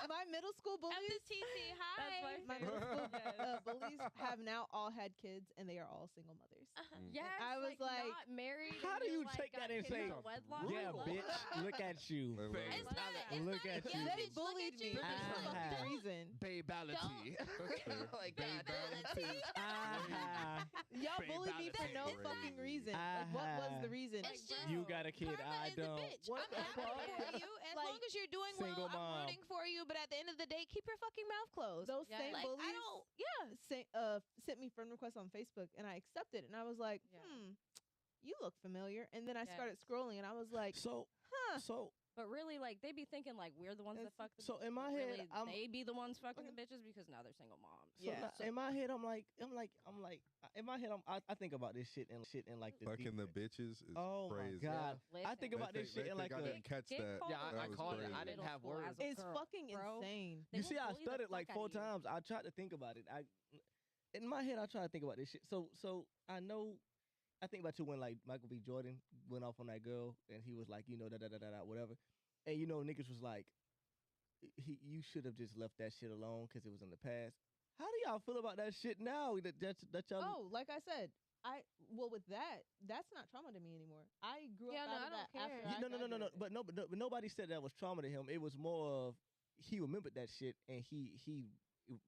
Speaker 1: my middle school
Speaker 8: I'm
Speaker 1: bullies.
Speaker 8: the TT. Hi.
Speaker 6: That's
Speaker 1: My middle school
Speaker 6: Yes.
Speaker 1: bullies have now all had kids, and they are all single mothers.
Speaker 6: Yes,
Speaker 1: I was like,
Speaker 6: not married.
Speaker 2: How
Speaker 6: and
Speaker 2: do you
Speaker 6: like,
Speaker 2: take
Speaker 6: got
Speaker 2: that and
Speaker 6: kids
Speaker 2: say,
Speaker 6: out of wedlock?
Speaker 2: yeah,
Speaker 6: Love
Speaker 2: bitch,
Speaker 6: that.
Speaker 2: look at you.
Speaker 8: It's not. It's
Speaker 2: Look
Speaker 8: not
Speaker 2: at
Speaker 8: yeah,
Speaker 2: you.
Speaker 1: They
Speaker 8: bitch, look
Speaker 1: bullied
Speaker 8: at
Speaker 1: me
Speaker 8: you.
Speaker 1: for
Speaker 8: It's
Speaker 1: no
Speaker 8: like,
Speaker 2: Ah.
Speaker 1: fucking reason.
Speaker 5: Babality. Like that.
Speaker 8: Babality.
Speaker 2: Ah,
Speaker 1: Y'all bullied me for no
Speaker 3: Crazy.
Speaker 1: fucking reason. Like, what was the reason?
Speaker 8: It's just
Speaker 2: you got a kid,
Speaker 8: karma
Speaker 2: I
Speaker 8: is a
Speaker 2: don't.
Speaker 8: bitch.
Speaker 2: What
Speaker 8: I'm
Speaker 2: the
Speaker 8: happy
Speaker 2: fuck?
Speaker 8: for you. As
Speaker 1: Like,
Speaker 8: long as you're doing
Speaker 2: single
Speaker 8: well,
Speaker 2: mom.
Speaker 8: I'm rooting for you. But at the end of the day, keep your fucking mouth closed.
Speaker 1: Those
Speaker 6: Yeah.
Speaker 1: same
Speaker 8: Like,
Speaker 1: bullies
Speaker 8: I don't. Yeah.
Speaker 1: sent me friend requests on Facebook, and I accepted. And I was like,
Speaker 6: Yeah.
Speaker 1: you look familiar. And then I
Speaker 6: Yes.
Speaker 1: started scrolling, and I was like,
Speaker 2: So,
Speaker 1: huh.
Speaker 2: so,
Speaker 6: But really, like, they be thinking, like, we're the ones that fuck the
Speaker 2: so
Speaker 6: bitches,
Speaker 2: in my
Speaker 6: but
Speaker 2: head,
Speaker 6: really,
Speaker 2: I'm-
Speaker 6: they be the ones fucking the bitches because now they're single moms.
Speaker 2: so
Speaker 1: Yeah.
Speaker 2: now, in my head, I'm like, in my head, I think about this shit in like the
Speaker 3: Fucking the
Speaker 2: deep-
Speaker 3: bitches is
Speaker 2: Oh
Speaker 3: crazy.
Speaker 2: my god,
Speaker 6: Listen.
Speaker 2: I think about this shit in like
Speaker 3: I
Speaker 2: a.
Speaker 3: didn't catch
Speaker 6: Get
Speaker 3: that.
Speaker 6: called
Speaker 5: Yeah,
Speaker 6: a
Speaker 5: I
Speaker 3: was
Speaker 5: caught it.
Speaker 3: crazy.
Speaker 5: I didn't have
Speaker 6: middle school
Speaker 5: words.
Speaker 6: as a
Speaker 1: It's
Speaker 6: girl,
Speaker 1: fucking
Speaker 6: bro.
Speaker 1: insane.
Speaker 6: They
Speaker 2: You
Speaker 6: will
Speaker 2: see, I
Speaker 6: bully the
Speaker 2: studied
Speaker 6: fuck
Speaker 2: like
Speaker 6: out
Speaker 2: 4
Speaker 6: of you.
Speaker 2: times. I tried to think about it. In my head, I try to think about this shit. So I know. I think about you when like Michael B. Jordan went off on that girl, and he was like, whatever, and niggas was like, you should have just left that shit alone because it was in the past. How do y'all feel about that shit now? That y'all.
Speaker 1: Oh, like I said, with that's not trauma to me anymore. I grew
Speaker 8: Yeah,
Speaker 1: up
Speaker 8: no,
Speaker 1: out
Speaker 8: I
Speaker 1: of
Speaker 8: don't
Speaker 1: that after
Speaker 8: care.
Speaker 1: I
Speaker 2: No,
Speaker 1: graduated.
Speaker 2: but nobody said that was trauma to him. It was more of he remembered that shit and he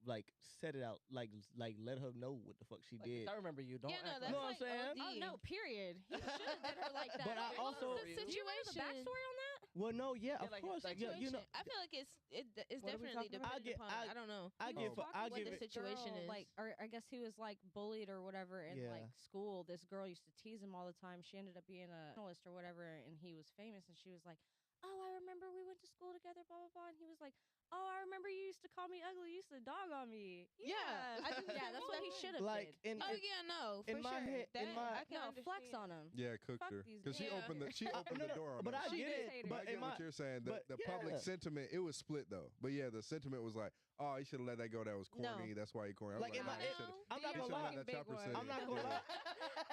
Speaker 2: like set it out like let her know what the fuck she
Speaker 5: Like,
Speaker 2: did.
Speaker 5: I remember you. Don't
Speaker 8: Yeah, no,
Speaker 5: act
Speaker 8: that's
Speaker 2: know what I'm
Speaker 8: like
Speaker 2: saying?
Speaker 6: Oh,
Speaker 8: OD.
Speaker 6: no, period. He should have did her like that.
Speaker 2: But I
Speaker 6: Wait,
Speaker 2: also-
Speaker 6: what was the
Speaker 8: Do
Speaker 6: situation?
Speaker 8: you
Speaker 6: The
Speaker 8: remember the
Speaker 6: backstory on that?
Speaker 2: Well, no, yeah, of
Speaker 5: like-
Speaker 2: course,
Speaker 5: like
Speaker 2: yeah,
Speaker 8: Situation. I feel like it's
Speaker 1: What are we
Speaker 8: definitely
Speaker 1: talking about?
Speaker 8: dependent upon. I don't know.
Speaker 2: I
Speaker 6: He
Speaker 2: give
Speaker 6: was
Speaker 2: I
Speaker 6: talking
Speaker 2: give
Speaker 6: with
Speaker 8: the
Speaker 2: it.
Speaker 6: this
Speaker 8: situation
Speaker 6: girl,
Speaker 8: is.
Speaker 6: like, or I guess he was like bullied or whatever in
Speaker 2: Yeah.
Speaker 6: like school. This girl used to tease him all the time. She ended up being a journalist or whatever, and he was famous. And she was like, "Oh, I remember we went to school together, blah blah blah." And he was like, "Oh, I remember you used to call me ugly. You used to dog on me."
Speaker 1: Yeah, I did the
Speaker 6: yeah,
Speaker 1: same
Speaker 6: that's what he
Speaker 1: thing.
Speaker 6: should have
Speaker 2: Like
Speaker 6: did.
Speaker 2: in,
Speaker 8: Oh yeah, no, for
Speaker 2: in my
Speaker 8: sure.
Speaker 2: head- in
Speaker 8: That,
Speaker 2: my-
Speaker 8: I can
Speaker 6: No, flex
Speaker 8: understand.
Speaker 6: on him.
Speaker 3: Yeah, cooked
Speaker 6: Fuck
Speaker 3: her
Speaker 6: these
Speaker 3: because she
Speaker 6: niggas.
Speaker 3: opened the door on
Speaker 2: but
Speaker 3: that.
Speaker 2: I get it.
Speaker 6: hated
Speaker 3: But
Speaker 2: But
Speaker 3: I get
Speaker 2: in
Speaker 3: what
Speaker 2: my
Speaker 3: you're saying. The
Speaker 2: but
Speaker 3: public
Speaker 2: yeah.
Speaker 3: sentiment, it was split though. But yeah, the sentiment was like, oh, you should have let that go. That was
Speaker 1: No.
Speaker 3: corny. That's why he corny. I was
Speaker 2: Like, in
Speaker 3: nah,
Speaker 2: my-
Speaker 3: you
Speaker 2: it-
Speaker 3: should've-
Speaker 2: I'm not
Speaker 3: you
Speaker 2: gonna
Speaker 3: should've
Speaker 2: lie.
Speaker 3: let that chopper sit.
Speaker 2: I'm not gonna lie.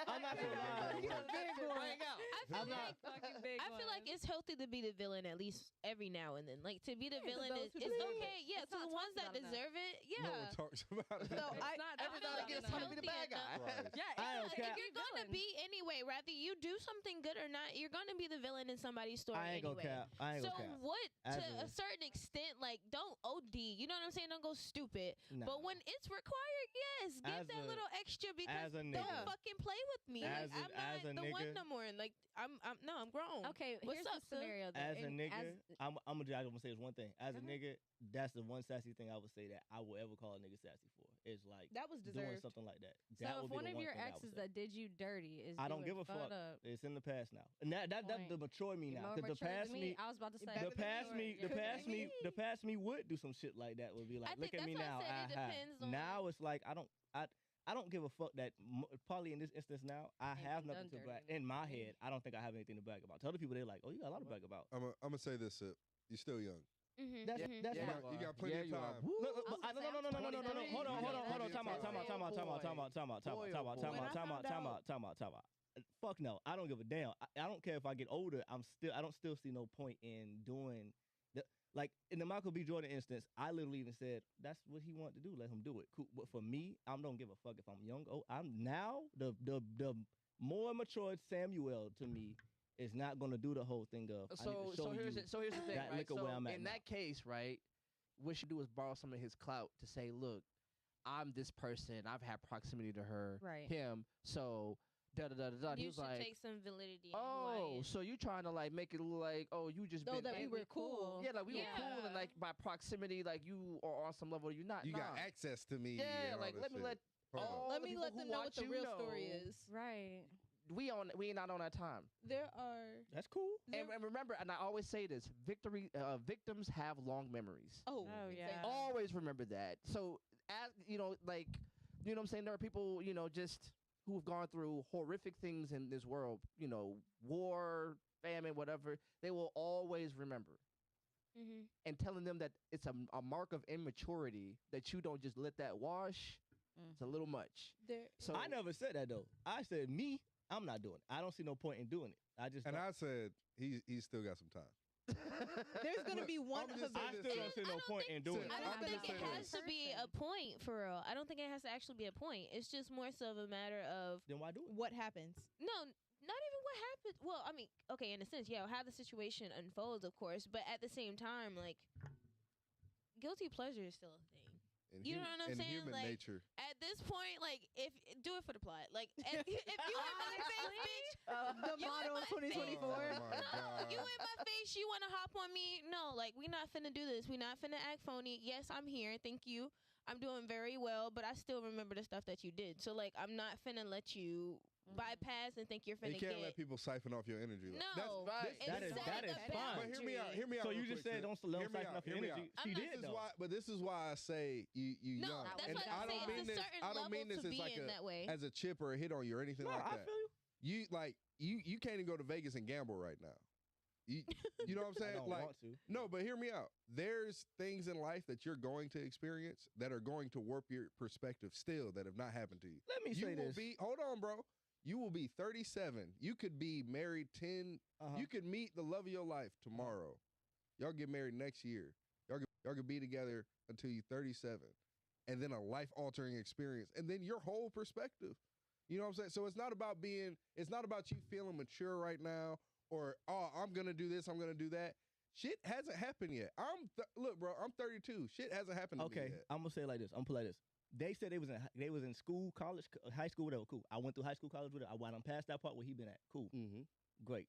Speaker 2: I'm not gonna lie.
Speaker 3: You a
Speaker 5: big one. Bring out.
Speaker 8: I feel
Speaker 2: I'm
Speaker 8: like
Speaker 2: not-
Speaker 6: Fucking big
Speaker 8: I feel like
Speaker 6: one.
Speaker 8: it's healthy to be the villain at least every now and then. Like to be the villain
Speaker 1: those
Speaker 8: is
Speaker 1: who
Speaker 8: it's
Speaker 1: deserve it.
Speaker 8: okay. Yeah,
Speaker 6: It's
Speaker 8: to
Speaker 6: not
Speaker 8: the ones
Speaker 6: talked
Speaker 8: that
Speaker 6: about enough.
Speaker 8: deserve it.
Speaker 3: No
Speaker 8: Yeah.
Speaker 3: one talks about it.
Speaker 1: So
Speaker 6: It's
Speaker 1: I
Speaker 6: not
Speaker 8: I
Speaker 6: talked
Speaker 8: feel
Speaker 6: about
Speaker 8: like it's
Speaker 6: enough.
Speaker 8: healthy
Speaker 5: the bad guy.
Speaker 8: enough.
Speaker 3: Right.
Speaker 6: Yeah,
Speaker 8: I
Speaker 2: don't
Speaker 6: it's
Speaker 2: care.
Speaker 8: If
Speaker 6: like
Speaker 8: you're gonna be anyway, rather you do something good or not, you're gonna be the villain in somebody's story
Speaker 2: I ain't
Speaker 8: anyway.
Speaker 2: gonna cap. I ain't
Speaker 8: So
Speaker 2: gonna cap.
Speaker 8: what?
Speaker 2: As
Speaker 8: To
Speaker 2: a-
Speaker 8: a certain extent, like don't OD. You know what I'm saying? Don't go stupid.
Speaker 2: Nah.
Speaker 8: But when it's required, yes, give
Speaker 2: As
Speaker 8: that
Speaker 2: a-
Speaker 8: little extra because
Speaker 2: as a
Speaker 8: don't
Speaker 2: nigga.
Speaker 8: fucking play with me.
Speaker 2: As
Speaker 8: Like,
Speaker 2: a-
Speaker 8: I'm
Speaker 2: as a
Speaker 8: not the one
Speaker 2: nigga.
Speaker 8: no more. Like I'm grown.
Speaker 6: Okay,
Speaker 8: What's
Speaker 6: here's
Speaker 8: up,
Speaker 6: the
Speaker 8: sis?
Speaker 6: scenario. Though.
Speaker 2: As a
Speaker 6: And
Speaker 2: nigga, I'm gonna say this one thing. As a
Speaker 6: Go
Speaker 2: nigga, that's the one sassy thing I would say that I will ever call a nigga sassy for. Is like
Speaker 1: That was
Speaker 2: doing
Speaker 1: deserved.
Speaker 2: something like that.
Speaker 6: So
Speaker 2: That
Speaker 6: if
Speaker 2: would be
Speaker 6: one
Speaker 2: the
Speaker 6: of
Speaker 2: one
Speaker 6: your
Speaker 2: thing I would
Speaker 6: exes
Speaker 2: say.
Speaker 6: that did you dirty is
Speaker 2: I don't
Speaker 6: doing
Speaker 2: give a fuck.
Speaker 6: Up,
Speaker 2: It's in the past now, and that's
Speaker 6: Point.
Speaker 2: the mature me
Speaker 6: you're
Speaker 2: now.
Speaker 6: more
Speaker 2: Because the
Speaker 6: mature
Speaker 2: past
Speaker 6: than
Speaker 2: me,
Speaker 6: I was about to say.
Speaker 1: better
Speaker 2: the
Speaker 1: than
Speaker 2: past
Speaker 1: yours.
Speaker 2: me, the
Speaker 1: You're
Speaker 2: past me,
Speaker 1: me.
Speaker 2: the past me would do some shit like that. Would be like,
Speaker 8: I
Speaker 2: look
Speaker 8: think
Speaker 2: at me
Speaker 8: that's
Speaker 2: now.
Speaker 8: why I said it
Speaker 2: aha.
Speaker 8: depends on-
Speaker 2: Now it's like I don't give a fuck that probably in this instance now I
Speaker 6: Ain't
Speaker 2: have
Speaker 6: been
Speaker 2: nothing
Speaker 6: done
Speaker 2: to
Speaker 6: dirty
Speaker 2: brag.
Speaker 6: enough.
Speaker 2: In my head, I don't think I have anything to brag about. Tell the people they're like, oh, you got a lot to brag about.
Speaker 3: I'm gonna say this. You're still young.
Speaker 8: Mhm,
Speaker 2: That's
Speaker 8: mhm.
Speaker 2: that's
Speaker 5: Yeah,
Speaker 2: fine.
Speaker 3: You got plenty of
Speaker 5: you are.
Speaker 3: time.
Speaker 5: Woo.
Speaker 2: Look,
Speaker 6: I was
Speaker 2: but
Speaker 6: gonna say,
Speaker 2: no.
Speaker 6: I'm
Speaker 2: Hold on.
Speaker 6: 23.
Speaker 2: Hold on.
Speaker 3: You got
Speaker 2: Time out. Fuck no. I don't give a damn. I don't care if I get older. I don't still see no point in doing like in the Michael B. Jordan instance, I literally even said that's what he wanted to do. Let him do it. Cool. But for me, I don't give a fuck if I'm young. Oh, I'm now the more matured Samuel to me is not gonna do the whole thing of I need to show
Speaker 5: here's
Speaker 2: you
Speaker 5: the thing,
Speaker 2: that
Speaker 5: right?
Speaker 2: look at
Speaker 5: So
Speaker 2: where I'm at
Speaker 5: in
Speaker 2: now.
Speaker 5: that case, right, what we should do is borrow some of his clout to say, look, I'm this person. I've had proximity to her,
Speaker 6: Right.
Speaker 5: him. So da da da da da. He
Speaker 8: You
Speaker 5: was
Speaker 8: should
Speaker 5: like,
Speaker 8: take some validity. in who I
Speaker 5: oh,
Speaker 8: am.
Speaker 5: so you trying to like make it look like, oh, you just
Speaker 1: No,
Speaker 5: been
Speaker 1: that we were cool.
Speaker 5: yeah, like we were
Speaker 8: Yeah.
Speaker 5: cool, and like by proximity, like you are on some level you're not.
Speaker 3: You got
Speaker 5: nah.
Speaker 3: access to me.
Speaker 5: Yeah,
Speaker 3: and all
Speaker 5: like
Speaker 3: this
Speaker 5: let me
Speaker 3: shit.
Speaker 5: let
Speaker 3: Hold on.
Speaker 5: all
Speaker 1: Let
Speaker 5: the
Speaker 1: me
Speaker 5: people
Speaker 1: let
Speaker 5: who
Speaker 1: them know what
Speaker 5: watch
Speaker 1: the
Speaker 5: you
Speaker 1: real
Speaker 5: know,
Speaker 1: story is.
Speaker 6: Right.
Speaker 5: We ain't not on that time.
Speaker 1: There are.
Speaker 2: That's cool.
Speaker 5: And remember, and I always say this: victims have long memories.
Speaker 1: Oh,
Speaker 6: Oh, yeah.
Speaker 1: exactly.
Speaker 5: Always remember that. So, as you know, like, you know what I'm saying? There are people, you know, just who have gone through horrific things in this world, you know, war, famine, whatever. They will always remember.
Speaker 8: Mhm.
Speaker 5: And telling them that it's a mark of immaturity that you don't just let that wash, it's a little much.
Speaker 1: There.
Speaker 5: So
Speaker 2: I never said that though. I said me, I'm not doing it. I don't see no point in doing it. I just
Speaker 3: And
Speaker 2: don't.
Speaker 3: I said he still got some time.
Speaker 1: There's gonna be one.
Speaker 3: I'm just
Speaker 2: I
Speaker 3: saying
Speaker 2: still
Speaker 3: this,
Speaker 2: don't see no point in doing
Speaker 8: I
Speaker 2: it.
Speaker 8: don't
Speaker 3: I'm
Speaker 8: think
Speaker 3: just
Speaker 8: it
Speaker 3: saying
Speaker 8: has
Speaker 3: this.
Speaker 8: to be a point for real. I don't think it has to actually be a point. It's just more so of a matter of
Speaker 2: Then why do it?
Speaker 1: What happens?
Speaker 8: no, not even what happened. Well, I mean, okay, in a sense, yeah, how the situation unfolds, of course, but at the same time, like, guilty pleasure is still a thing. You know what I'm saying?
Speaker 3: Human
Speaker 8: Like,
Speaker 3: nature.
Speaker 8: At this point, like, if do it for the plot. Like, if you in my face, bitch,
Speaker 1: The
Speaker 8: You
Speaker 1: motto
Speaker 8: in my
Speaker 1: 2024.
Speaker 3: Oh my
Speaker 8: no,
Speaker 3: God.
Speaker 8: you in my face, you want to hop on me? No, like, we not finna do this. We not finna act phony. Yes, I'm here. Thank you. I'm doing very well, but I still remember the stuff that you did. So, like, I'm not finna let you bypass and think you're
Speaker 3: You
Speaker 8: finna
Speaker 3: can't
Speaker 8: get.
Speaker 3: let people siphon off your energy.
Speaker 8: No,
Speaker 5: right.
Speaker 8: it's
Speaker 2: That is
Speaker 8: setting a
Speaker 2: fine.
Speaker 3: But hear me out.
Speaker 8: boundary.
Speaker 3: Hear me out.
Speaker 2: So you
Speaker 3: real
Speaker 2: just
Speaker 3: quick,
Speaker 2: said
Speaker 3: sis.
Speaker 2: don't
Speaker 3: Hear me
Speaker 2: siphon
Speaker 3: out,
Speaker 2: off your
Speaker 3: hear me
Speaker 2: energy.
Speaker 3: out.
Speaker 8: I'm
Speaker 2: She
Speaker 8: not-
Speaker 2: did
Speaker 3: This is
Speaker 2: though.
Speaker 3: why, but this is why I say you
Speaker 8: No,
Speaker 3: young.
Speaker 8: that's
Speaker 3: And
Speaker 8: what
Speaker 3: I
Speaker 8: I'm
Speaker 3: don't
Speaker 8: saying.
Speaker 3: mean
Speaker 8: It's a
Speaker 3: this.
Speaker 8: certain
Speaker 3: I don't mean
Speaker 8: level
Speaker 3: this
Speaker 8: to
Speaker 3: as like
Speaker 8: being that way.
Speaker 3: as a chip or a hit on you or anything
Speaker 2: No,
Speaker 3: like
Speaker 2: I
Speaker 3: that.
Speaker 2: feel you.
Speaker 3: You can't even go to Vegas and gamble right now. You know what I'm
Speaker 2: I
Speaker 3: saying?
Speaker 2: don't
Speaker 3: Like
Speaker 2: want to.
Speaker 3: no, but hear me out. There's things in life that you're going to experience that are going to warp your perspective still that have not happened to you.
Speaker 2: Let me
Speaker 3: You
Speaker 2: say
Speaker 3: will
Speaker 2: this.
Speaker 3: be hold on, bro. You will be 37. You could be married 10.
Speaker 2: Uh-huh.
Speaker 3: You could meet the love of your life tomorrow. Y'all get married next year. Y'all could be together until you're 37. And then a life-altering experience. And then your whole perspective. You know what I'm saying? So it's not about you feeling mature right now or, oh, I'm going to do this, I'm going to do that. Shit hasn't happened yet. Look, bro, I'm 32. Shit hasn't happened to me
Speaker 2: Okay,
Speaker 3: yet.
Speaker 2: I'm gonna say it like this. I'm gonna play this. They said they was in school, college, high school, whatever. Cool. I went through high school, college with it. I went past that part where he been at. Cool.
Speaker 3: Mm-hmm.
Speaker 2: Great.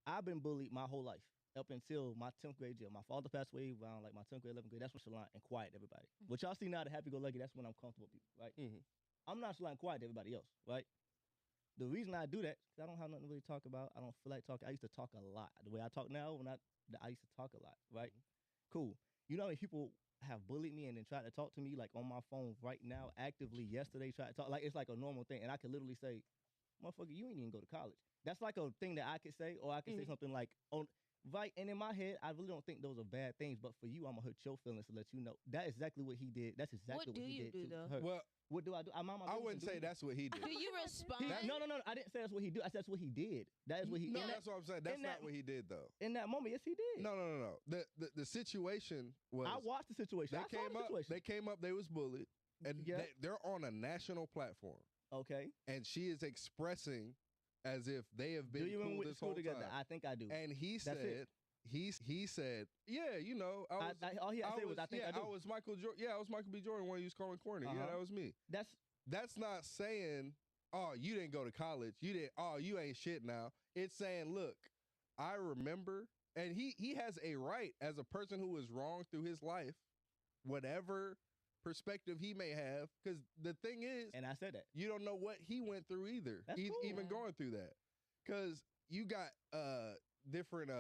Speaker 2: I've been bullied my whole life up until my 10th grade year. My father passed away around like my 10th grade, 11th grade. That's when Shalon and quiet everybody. What y'all see now, the happy-go-lucky, that's when I'm comfortable with people, right?
Speaker 3: Mm-hmm.
Speaker 2: I'm not Shalon quiet to everybody else, right? The reason I do that, because I don't have nothing to really talk about. I don't feel like talking. I used to talk a lot. The way I talk now, I used to talk a lot, right? Cool. You know how many people have bullied me and then tried to talk to me like on my phone right now, actively yesterday, try to talk. Like it's like a normal thing. And I could literally say, motherfucker, you ain't even go to college. That's like a thing that I could say, or I could say something like right. And in my head, I really don't think those are bad things. But for you, I'm gonna hurt your feelings to let you know that's exactly what he did. That's exactly what he did
Speaker 8: do,
Speaker 2: to
Speaker 8: though?
Speaker 2: her.
Speaker 3: Well,
Speaker 2: What do I do?
Speaker 3: I wouldn't say that's what he did.
Speaker 8: Do you respond?
Speaker 2: No. I didn't say that's what he do. I said that's what he did. That is what he.
Speaker 3: No,
Speaker 2: in that-
Speaker 3: that's what I'm saying. That's
Speaker 2: in
Speaker 3: not
Speaker 2: that-
Speaker 3: what he did, though.
Speaker 2: In that moment, yes, he did.
Speaker 3: No. The situation was
Speaker 2: I watched the situation.
Speaker 3: they
Speaker 2: I saw
Speaker 3: came
Speaker 2: the
Speaker 3: up.
Speaker 2: situation.
Speaker 3: They came up. They was bullied, and
Speaker 2: Yeah.
Speaker 3: they're on a national platform,
Speaker 2: Okay.
Speaker 3: and she is expressing as if they have been
Speaker 2: Do you
Speaker 3: cool
Speaker 2: remember
Speaker 3: this
Speaker 2: school
Speaker 3: whole
Speaker 2: together?
Speaker 3: time.
Speaker 2: I think I do.
Speaker 3: And he
Speaker 2: That's
Speaker 3: said,
Speaker 2: it.
Speaker 3: he said, yeah, you know,
Speaker 2: All he had to say was, I think I do.
Speaker 3: I was Michael Jordan. Yeah, I was Michael B. Jordan when he was calling corny. Yeah,
Speaker 2: Uh-huh.
Speaker 3: that was me. That's not saying, oh, you didn't go to college. You ain't shit now. It's saying, look, I remember, and he has a right as a person who was wrong through his life, whatever perspective he may have, because the thing is,
Speaker 2: And I said that.
Speaker 3: you don't know what he went through either,
Speaker 2: That's cool.
Speaker 3: even going through that, because you got different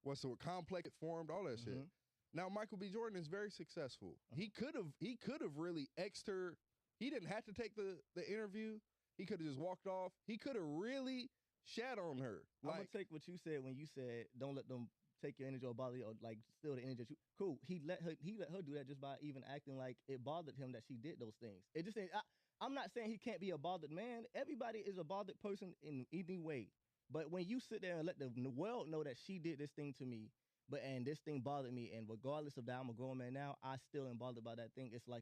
Speaker 3: what's the word, complex formed, all that shit.
Speaker 2: Mhm.
Speaker 3: Now Michael B. Jordan is very successful. He could have really exed her. He didn't have to take the interview. He could have just walked off. He could have really shat on her.
Speaker 2: I'm
Speaker 3: Like,
Speaker 2: gonna take what you said when you said don't let them take your energy or bother you or like steal the energy that you. Cool. He let her do that just by even acting like it bothered him that she did those things. It just ain't. I'm not saying he can't be a bothered man. Everybody is a bothered person in any way. But when you sit there and let the world know that she did this thing to me, and this thing bothered me, and regardless of that I'm a grown man now, I still am bothered by that thing. It's like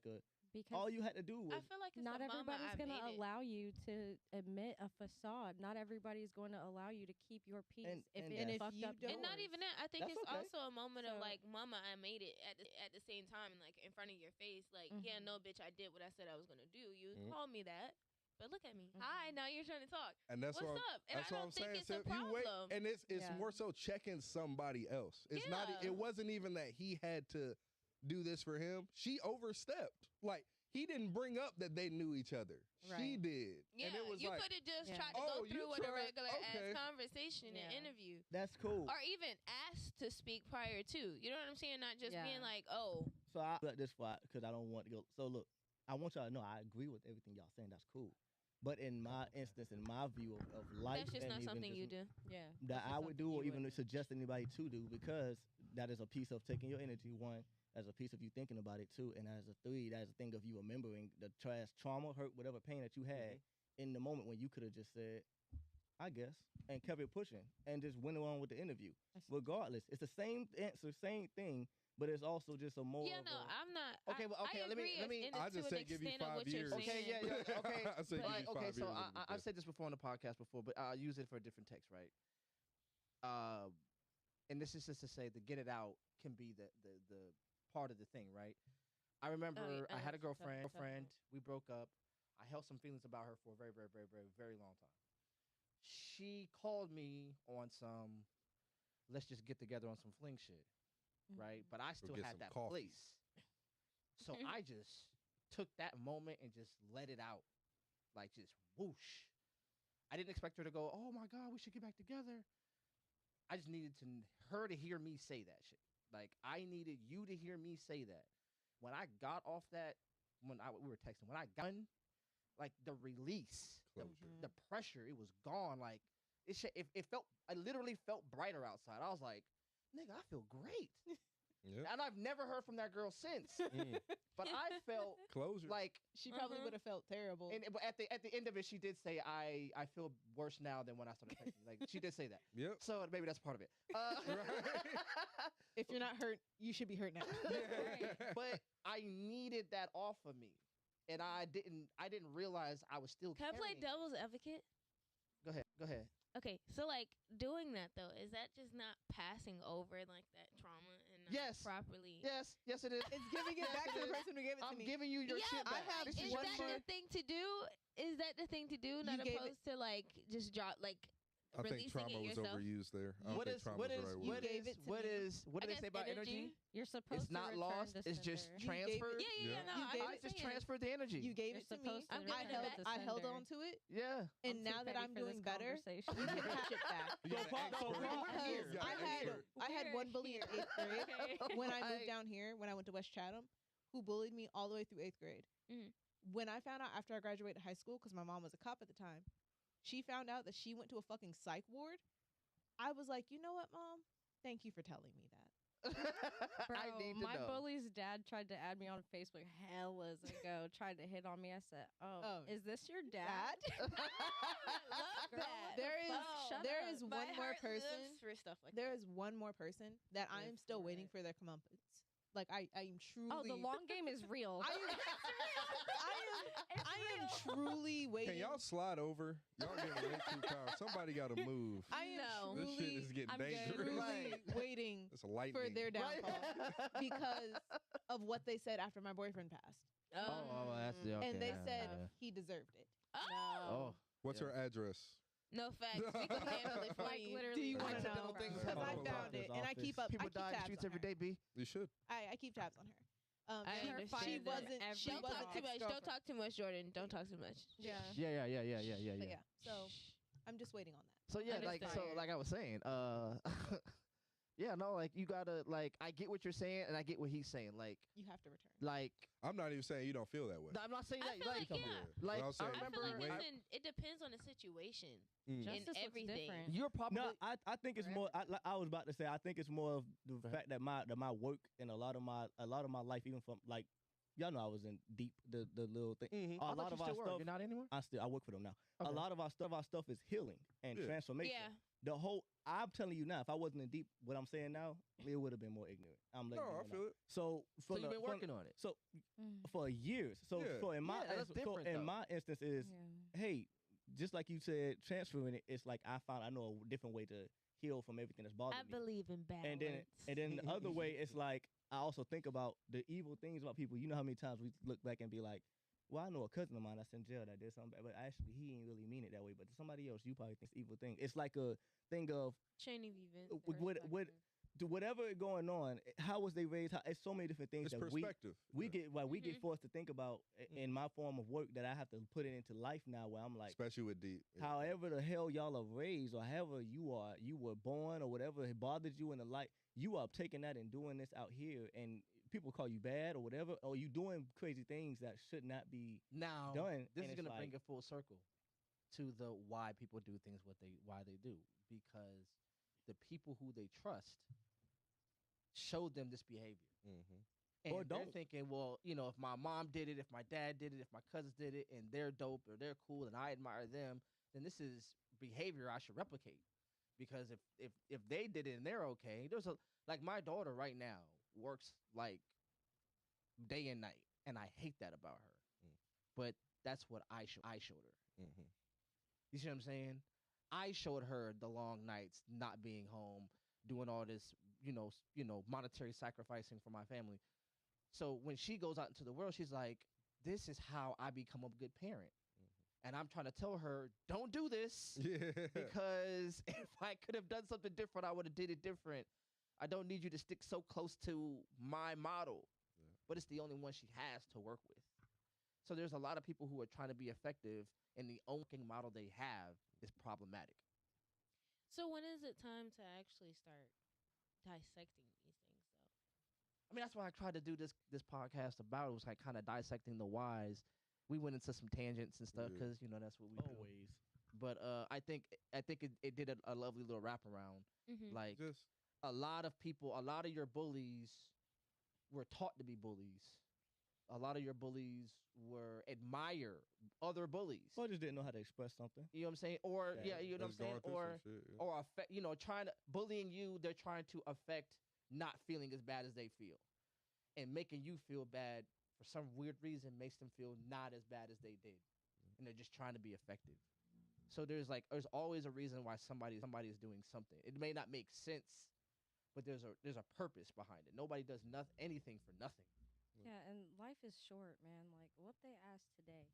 Speaker 9: Because
Speaker 2: all you had to do was
Speaker 8: I feel like it's
Speaker 9: not
Speaker 8: the mama
Speaker 9: everybody's
Speaker 8: I
Speaker 9: going to
Speaker 8: made it.
Speaker 9: allow you to admit a facade. Not everybody's going to allow you to keep your peace
Speaker 2: And
Speaker 9: if
Speaker 2: that's-
Speaker 9: it's
Speaker 2: And if
Speaker 9: fucked
Speaker 1: you
Speaker 9: up.
Speaker 1: don't-
Speaker 8: And not
Speaker 9: yours.
Speaker 8: even that. I think
Speaker 2: That's
Speaker 8: it's
Speaker 2: okay.
Speaker 8: also a moment of
Speaker 9: So-
Speaker 8: like, mama, I made it at the same time, and like in front of your face. Like, yeah,
Speaker 9: Mhm.
Speaker 8: no, bitch, I did what I said I was gonna do. You
Speaker 3: Mhm.
Speaker 8: called me that, but look at me.
Speaker 9: Mhm.
Speaker 8: Hi, now you're trying to talk.
Speaker 3: and that's
Speaker 8: What's
Speaker 3: what
Speaker 8: up? And
Speaker 3: that's
Speaker 8: I
Speaker 3: what
Speaker 8: don't
Speaker 3: I'm
Speaker 8: think
Speaker 3: saying.
Speaker 8: it's a
Speaker 3: Sim. You wait,
Speaker 8: problem.
Speaker 3: and it's
Speaker 9: Yeah.
Speaker 3: more so checking somebody else. It's not.
Speaker 8: Yeah.
Speaker 3: It wasn't even that he had to do this for him. She overstepped. Like, he didn't bring up that they knew each other. She
Speaker 9: Right.
Speaker 3: did.
Speaker 8: Yeah,
Speaker 3: and it was
Speaker 8: you
Speaker 3: like,
Speaker 8: could have just
Speaker 9: Yeah.
Speaker 8: tried to
Speaker 3: Oh,
Speaker 8: go
Speaker 3: you
Speaker 8: through with a
Speaker 3: tried-
Speaker 8: regular
Speaker 3: okay.
Speaker 8: ass conversation and
Speaker 9: Yeah.
Speaker 8: interview,
Speaker 2: that's cool.
Speaker 8: or even asked to speak prior to. You know what I'm saying? Not just
Speaker 9: Yeah.
Speaker 8: being like, oh,
Speaker 2: So I let this spot because I don't want to go. So look, I want y'all to know I agree with everything y'all saying. That's cool. But in my instance, in my view of life,
Speaker 8: that's just
Speaker 2: and
Speaker 8: not
Speaker 2: even
Speaker 8: something you
Speaker 2: just
Speaker 8: do.
Speaker 9: Yeah.
Speaker 2: that
Speaker 9: that's
Speaker 2: I
Speaker 9: just
Speaker 2: would
Speaker 9: something
Speaker 2: do, or
Speaker 9: you
Speaker 2: even
Speaker 9: wouldn't.
Speaker 2: suggest anybody to do, because that is a piece of taking your energy. One, as a piece of you thinking about it. Two, and as a three, that is a thing of you remembering the trauma, hurt, whatever pain that you had in the moment when you could have just said, I guess, and kept it pushing and just went on with the interview. Regardless, it's the same answer, same thing, but it's also just a more.
Speaker 8: Yeah, no, I'm not.
Speaker 5: Okay, well, okay,
Speaker 8: I
Speaker 5: let me-
Speaker 8: agree
Speaker 3: I
Speaker 8: to
Speaker 3: just
Speaker 8: an
Speaker 3: say give you
Speaker 8: extent of
Speaker 3: 5
Speaker 8: what you're
Speaker 3: years.
Speaker 5: Okay,
Speaker 8: saying.
Speaker 5: yeah, okay.
Speaker 3: I say give you 5
Speaker 5: okay,
Speaker 3: years.
Speaker 5: so
Speaker 3: and it'll be
Speaker 5: I've said this before on the podcast before, but I'll use it for a different text, right? And this is just to say, the get it out can be the part of the thing, right? I remember I had a girlfriend. We broke up. I held some feelings about her for a very, very, very, very, very long time. She called me on some, let's just get together on some fling shit, right? But I still
Speaker 3: get
Speaker 5: had
Speaker 3: some
Speaker 5: that
Speaker 3: coffee.
Speaker 5: place. So I just took that moment and just let it out. Like just whoosh. I didn't expect her to go, oh my God, we should get back together. I just needed her to hear me say that shit. Like I needed you to hear me say that. When I got off that, we were texting, when I got done, like the release, the pressure, it was gone. Like it felt, I literally felt brighter outside. I was like, nigga, I feel great.
Speaker 3: Yep.
Speaker 5: And I've never heard from that girl since. But I felt
Speaker 3: Closure.
Speaker 5: like
Speaker 1: She probably would have felt terrible.
Speaker 5: but at the end of it, she did say, I feel worse now than when I started texting. Like she did say that.
Speaker 3: Yep.
Speaker 5: So maybe that's part of it.
Speaker 1: If you're not hurt, you should be hurt now.
Speaker 5: But I needed that off of me, and I didn't realize I was still.
Speaker 8: Can I play
Speaker 5: carrying it.
Speaker 8: devil's advocate?
Speaker 5: Go ahead.
Speaker 8: Okay, so like doing that though, is that just not passing over like that trauma and not
Speaker 5: Yes.
Speaker 8: properly?
Speaker 5: Yes, it is.
Speaker 1: It's giving it back to the person who gave it to
Speaker 5: I'm
Speaker 1: me.
Speaker 5: giving you your
Speaker 8: Yeah,
Speaker 5: shit back.
Speaker 1: have
Speaker 5: This
Speaker 8: Is
Speaker 5: your
Speaker 8: that
Speaker 5: shit.
Speaker 8: the thing to do? Is that the thing to do? Not
Speaker 1: gave it-
Speaker 8: opposed to like just drop like
Speaker 3: I think
Speaker 8: releasing
Speaker 3: trauma
Speaker 8: it
Speaker 3: was
Speaker 8: yourself.
Speaker 3: overused there. I don't
Speaker 5: What
Speaker 3: think
Speaker 5: is
Speaker 3: trauma
Speaker 5: what
Speaker 3: was
Speaker 5: is
Speaker 3: the right
Speaker 5: what
Speaker 3: word.
Speaker 1: gave
Speaker 5: is
Speaker 1: it to
Speaker 5: what
Speaker 1: me.
Speaker 5: is what do
Speaker 8: I
Speaker 5: they say
Speaker 8: guess
Speaker 5: about energy?
Speaker 9: You're supposed
Speaker 5: It's
Speaker 9: to
Speaker 5: not
Speaker 9: return
Speaker 5: lost.
Speaker 9: to
Speaker 5: It's just
Speaker 9: sender.
Speaker 1: You gave it-
Speaker 5: transferred.
Speaker 3: Yeah.
Speaker 8: No,
Speaker 1: You gave
Speaker 5: I
Speaker 1: it
Speaker 5: just
Speaker 1: to me.
Speaker 5: transferred the energy.
Speaker 1: You gave
Speaker 9: You're
Speaker 1: it to me.
Speaker 9: supposed to
Speaker 8: I'm giving
Speaker 9: return
Speaker 8: it
Speaker 9: to
Speaker 8: back.
Speaker 1: I held
Speaker 9: sender.
Speaker 1: on to it,
Speaker 5: Yeah.
Speaker 1: and
Speaker 9: I'm
Speaker 1: now
Speaker 9: too
Speaker 1: that
Speaker 9: petty
Speaker 1: I'm
Speaker 9: for
Speaker 1: doing
Speaker 9: this
Speaker 1: better,
Speaker 9: conversation.
Speaker 1: you can have shit back.
Speaker 3: You got
Speaker 2: So,
Speaker 3: an
Speaker 2: so,
Speaker 3: expert.
Speaker 2: so,
Speaker 1: Because
Speaker 3: You got
Speaker 1: I
Speaker 3: an
Speaker 1: had
Speaker 3: expert.
Speaker 1: I had one bully in 8th grade
Speaker 8: Okay.
Speaker 1: when I moved down here, when I went to West Chatham, who bullied me all the way through 8th grade.
Speaker 8: Mhm.
Speaker 1: When I found out after I graduated high school, because my mom was a cop at the time, she found out that she went to a fucking psych ward. I was like, you know what, Mom? Thank you for telling me that.
Speaker 9: Bro,
Speaker 5: I need to
Speaker 9: my
Speaker 5: know.
Speaker 9: bully's dad tried to add me on Facebook hellas ago, tried to hit on me. I said,
Speaker 1: Oh,
Speaker 9: is this your dad?
Speaker 8: I love that.
Speaker 1: There is
Speaker 9: Shut
Speaker 1: there
Speaker 9: up.
Speaker 1: is
Speaker 8: My
Speaker 1: one more
Speaker 8: heart lives
Speaker 1: person.
Speaker 8: for stuff like
Speaker 1: There is one more person that I am
Speaker 9: Live
Speaker 1: still
Speaker 9: for
Speaker 1: waiting
Speaker 9: it.
Speaker 1: for their comeuppance. Like I am truly.
Speaker 9: Oh, the long game is real.
Speaker 1: I am truly waiting.
Speaker 3: Can y'all slide over? Y'all getting way too calm. Somebody got to move.
Speaker 1: I am
Speaker 8: No.
Speaker 3: This shit
Speaker 1: truly,
Speaker 3: is getting
Speaker 9: I'm good.
Speaker 3: dangerous.
Speaker 1: truly waiting
Speaker 3: It's a lightning.
Speaker 1: for their downfall
Speaker 5: Right.
Speaker 1: because of what they said after my boyfriend passed,
Speaker 5: that's the
Speaker 1: and they said he deserved it.
Speaker 5: Oh.
Speaker 3: What's her address?
Speaker 8: No facts. We can handle it for
Speaker 9: Like,
Speaker 8: you.
Speaker 9: literally,
Speaker 1: Do you
Speaker 9: right
Speaker 1: want to
Speaker 9: down
Speaker 1: know?
Speaker 9: the road.
Speaker 1: Because I
Speaker 3: Oh,
Speaker 1: found it, and I keep up.
Speaker 5: People
Speaker 1: I keep
Speaker 5: die in the
Speaker 1: tabs
Speaker 5: streets
Speaker 1: on
Speaker 5: every
Speaker 1: her.
Speaker 5: day, B.
Speaker 3: You should.
Speaker 1: I keep tabs on her.
Speaker 8: I
Speaker 1: And she
Speaker 8: understand that.
Speaker 1: wasn't.
Speaker 9: Every
Speaker 1: She
Speaker 8: Don't
Speaker 1: wasn't
Speaker 8: talk too much. Don't
Speaker 1: ex-girlfriend.
Speaker 8: talk too much, Jordan. Don't talk too much.
Speaker 9: Yeah.
Speaker 5: Yeah.
Speaker 1: But yeah, so I'm just waiting on that.
Speaker 5: So yeah,
Speaker 8: Understand.
Speaker 5: like I was saying, yeah, no, like you gotta like I get what you're saying and I get what he's saying. Like
Speaker 1: You have to return.
Speaker 3: I'm not even saying you don't feel that way.
Speaker 5: I'm not saying
Speaker 8: I
Speaker 5: that.
Speaker 8: feel like, yeah.
Speaker 5: like,
Speaker 3: But I'm saying
Speaker 5: I
Speaker 8: I feel
Speaker 5: remember
Speaker 8: like
Speaker 3: wait.
Speaker 8: it depends on the situation
Speaker 3: Mm.
Speaker 9: Justice
Speaker 8: and
Speaker 9: looks
Speaker 8: everything.
Speaker 9: different.
Speaker 5: you're probably
Speaker 2: No, I think it's more. I was about to say I think it's more of the
Speaker 5: ahead.
Speaker 2: fact that my work and a lot of my life, even from like y'all know I was in deep the little thing.
Speaker 3: Mhm.
Speaker 5: I
Speaker 2: A
Speaker 5: thought
Speaker 2: lot
Speaker 5: you
Speaker 2: of our
Speaker 5: still work.
Speaker 2: stuff.
Speaker 5: You're not anymore.
Speaker 2: I work for them now.
Speaker 5: Okay.
Speaker 2: A lot of our stuff is healing and
Speaker 3: Yeah.
Speaker 2: transformation.
Speaker 8: Yeah.
Speaker 2: The whole I'm telling you now, if I wasn't in deep, what I'm saying now, it would have been more ignorant. I'm letting
Speaker 3: No,
Speaker 2: you
Speaker 3: I
Speaker 2: know
Speaker 3: feel
Speaker 2: now.
Speaker 3: it.
Speaker 2: So
Speaker 5: So
Speaker 2: for
Speaker 5: you've been working on it.
Speaker 2: So
Speaker 9: Mm.
Speaker 2: for years. So
Speaker 3: Yeah.
Speaker 2: so in my
Speaker 5: Yeah, that's
Speaker 2: so
Speaker 5: different,
Speaker 2: in
Speaker 5: though.
Speaker 2: my instance is
Speaker 9: Yeah.
Speaker 2: hey, just like you said, transferring it. It's like I know a different way to heal from everything that's bothering
Speaker 8: I
Speaker 2: me.
Speaker 8: believe in balance.
Speaker 2: And then the other way, it's like I also think about the evil things about people. You know how many times we look back and be like, well, I know a cousin of mine that's in jail that did something bad, but actually he didn't really mean it that way. But to somebody else, you probably think it's evil thing. It's like a thing of
Speaker 8: chain of events.
Speaker 2: whatever is going on. How was they raised? It's so many different things
Speaker 3: It's
Speaker 2: that
Speaker 3: perspective.
Speaker 2: we
Speaker 3: Yeah.
Speaker 2: get. Well, we get
Speaker 8: Mhm.
Speaker 2: forced to think about in my form of work that I have to put it into life now. Where I'm like,
Speaker 3: Especially with deep. Yeah.
Speaker 2: however the hell y'all are raised or however you were born or whatever bothers you in the life, you are taking that and doing this out here and people call you bad or whatever, or you doing crazy things that should not be
Speaker 5: Now,
Speaker 2: done.
Speaker 5: this
Speaker 2: and
Speaker 5: is
Speaker 2: it's
Speaker 5: gonna bring
Speaker 2: like-
Speaker 5: it full circle to the why people do things why they do, because the people who they trust showed them this behavior.
Speaker 3: Mhm.
Speaker 5: And
Speaker 2: Or
Speaker 5: they're
Speaker 2: don't.
Speaker 5: thinking, well, if my mom did it, if my dad did it, if my cousins did it, and they're dope or they're cool and I admire them, then this is behavior I should replicate. Because if they did it and they're okay, like my daughter right now works like day and night, and I hate that about her. But that's what I showed her. You see what I'm saying? I showed her the long nights, not being home, doing all this, monetary sacrificing for my family. So when she goes out into the world, she's like, this is how I become a good parent. And I'm trying to tell her, don't do this. Because if I could have done something different, I would have did it different. I don't need you to stick so close to my model. But it's the only one she has to work with. So there's a lot of people who are trying to be effective, and the only model they have is problematic.
Speaker 8: So when is it time to actually start dissecting these things, though?
Speaker 5: I mean, that's why I tried to do this podcast about. It was like kind of dissecting the whys. We went into some tangents and stuff because that's what we
Speaker 2: always.
Speaker 5: But I think it did a lovely little wraparound. Like a lot of people, a lot of your bullies were taught to be bullies. A lot of your bullies admire other bullies.
Speaker 2: Or just didn't know how to express something.
Speaker 5: You know what I'm saying? Or you know what I'm saying? Or affect, trying to bullying you. They're trying to affect not feeling as bad as they feel, and making you feel bad for some weird reason makes them feel not as bad as they did, and they're just trying to be effective. So there's always a reason why somebody is doing something. It may not make sense, but there's a purpose behind it. Nobody does anything for nothing.
Speaker 9: Yeah, and life is short, man. Like, whoop they ass today.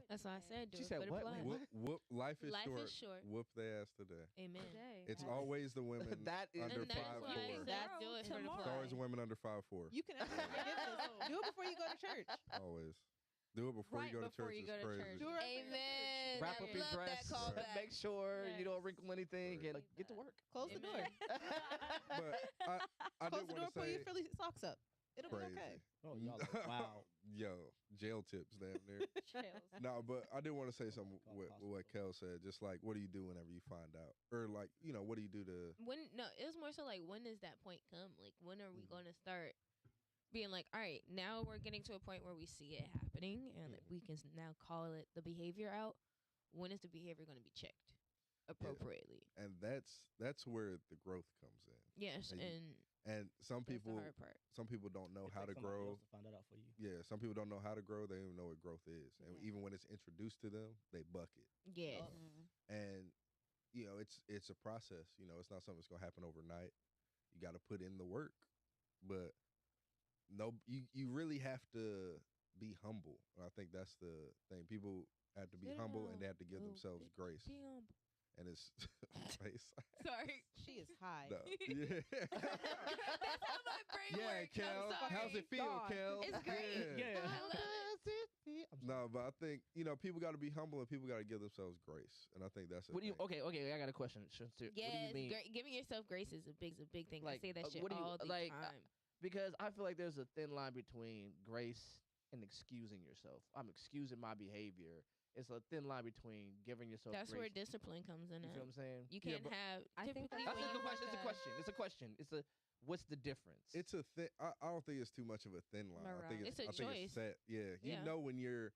Speaker 8: That's what I said.
Speaker 5: She said, "What?
Speaker 3: Whoop, life is
Speaker 8: short.
Speaker 3: Whoop their ass today."
Speaker 8: Amen.
Speaker 3: It's always the women
Speaker 5: that is
Speaker 3: under 5'4".
Speaker 8: That's do it for the
Speaker 3: It's always the women under 5'4".
Speaker 1: You can actually do it before you go to church.
Speaker 3: Always. Do it before you go to church. It's crazy.
Speaker 8: Amen.
Speaker 5: Wrap up your dress. Make sure you don't wrinkle anything.
Speaker 3: Right.
Speaker 5: Get to work.
Speaker 1: Close the door.
Speaker 3: But I
Speaker 1: Close
Speaker 3: did
Speaker 1: the door.
Speaker 3: want to
Speaker 1: Pull
Speaker 3: say
Speaker 1: your Philly socks up. It'll
Speaker 3: crazy.
Speaker 1: be okay.
Speaker 2: Oh, y'all like, wow.
Speaker 3: Yo, jail tips down there. No, but I did want to say something with what Kel said. Just like, what do you do whenever you find out? Or like, what do you do to...
Speaker 8: It was more so like, when does that point come? Like, when are we going to start being like, all right, now we're getting to a point where we see it happening and we can now call it the behavior out. When is the behavior going to be checked appropriately?
Speaker 3: Yeah. And that's where the growth comes in.
Speaker 8: Yes,
Speaker 3: and some people
Speaker 8: the hard part.
Speaker 3: Some people don't know how to grow.
Speaker 2: To find that out for you.
Speaker 3: Yeah, some people don't know how to grow. They don't even know what growth is. And even when it's introduced to them, they buck it.
Speaker 8: Yes.
Speaker 3: And it's a process. It's not something that's gonna happen overnight. You got to put in the work. But you really have to be humble. And I think that's the thing. People have to be humble and they have to give themselves grace.
Speaker 8: Be humble.
Speaker 3: And it's
Speaker 8: Sorry.
Speaker 1: She is high.
Speaker 3: No. Yeah.
Speaker 8: That's how my brain works.
Speaker 3: Kel, how's it feel, Kel?
Speaker 8: It's great.
Speaker 3: Yeah.
Speaker 8: I love it.
Speaker 3: No, but I think people got to be humble and people got to give themselves grace, and I think that's
Speaker 5: Okay, I got a question.
Speaker 8: Yes,
Speaker 5: what do you mean?
Speaker 8: Giving yourself grace is a big thing.
Speaker 5: Like,
Speaker 8: I say that shit
Speaker 5: what do you-
Speaker 8: all the
Speaker 5: like,
Speaker 8: time.
Speaker 5: Because I feel like there's a thin line between grace and excusing yourself. I'm excusing my behavior. It's a thin line between giving yourself
Speaker 8: That's
Speaker 5: grace.
Speaker 8: where discipline comes in.
Speaker 5: You feel what I'm saying?
Speaker 8: You can't have.
Speaker 9: I think
Speaker 8: typically
Speaker 9: that's
Speaker 8: when
Speaker 5: That's a
Speaker 8: you
Speaker 5: good question.
Speaker 8: work
Speaker 5: It's a question. What's the difference?
Speaker 3: It's a thin. I don't think it's too much of a thin line. I think
Speaker 8: It's a
Speaker 3: I think
Speaker 8: choice.
Speaker 3: it's set. Yeah, you
Speaker 8: Yeah.
Speaker 3: know when you're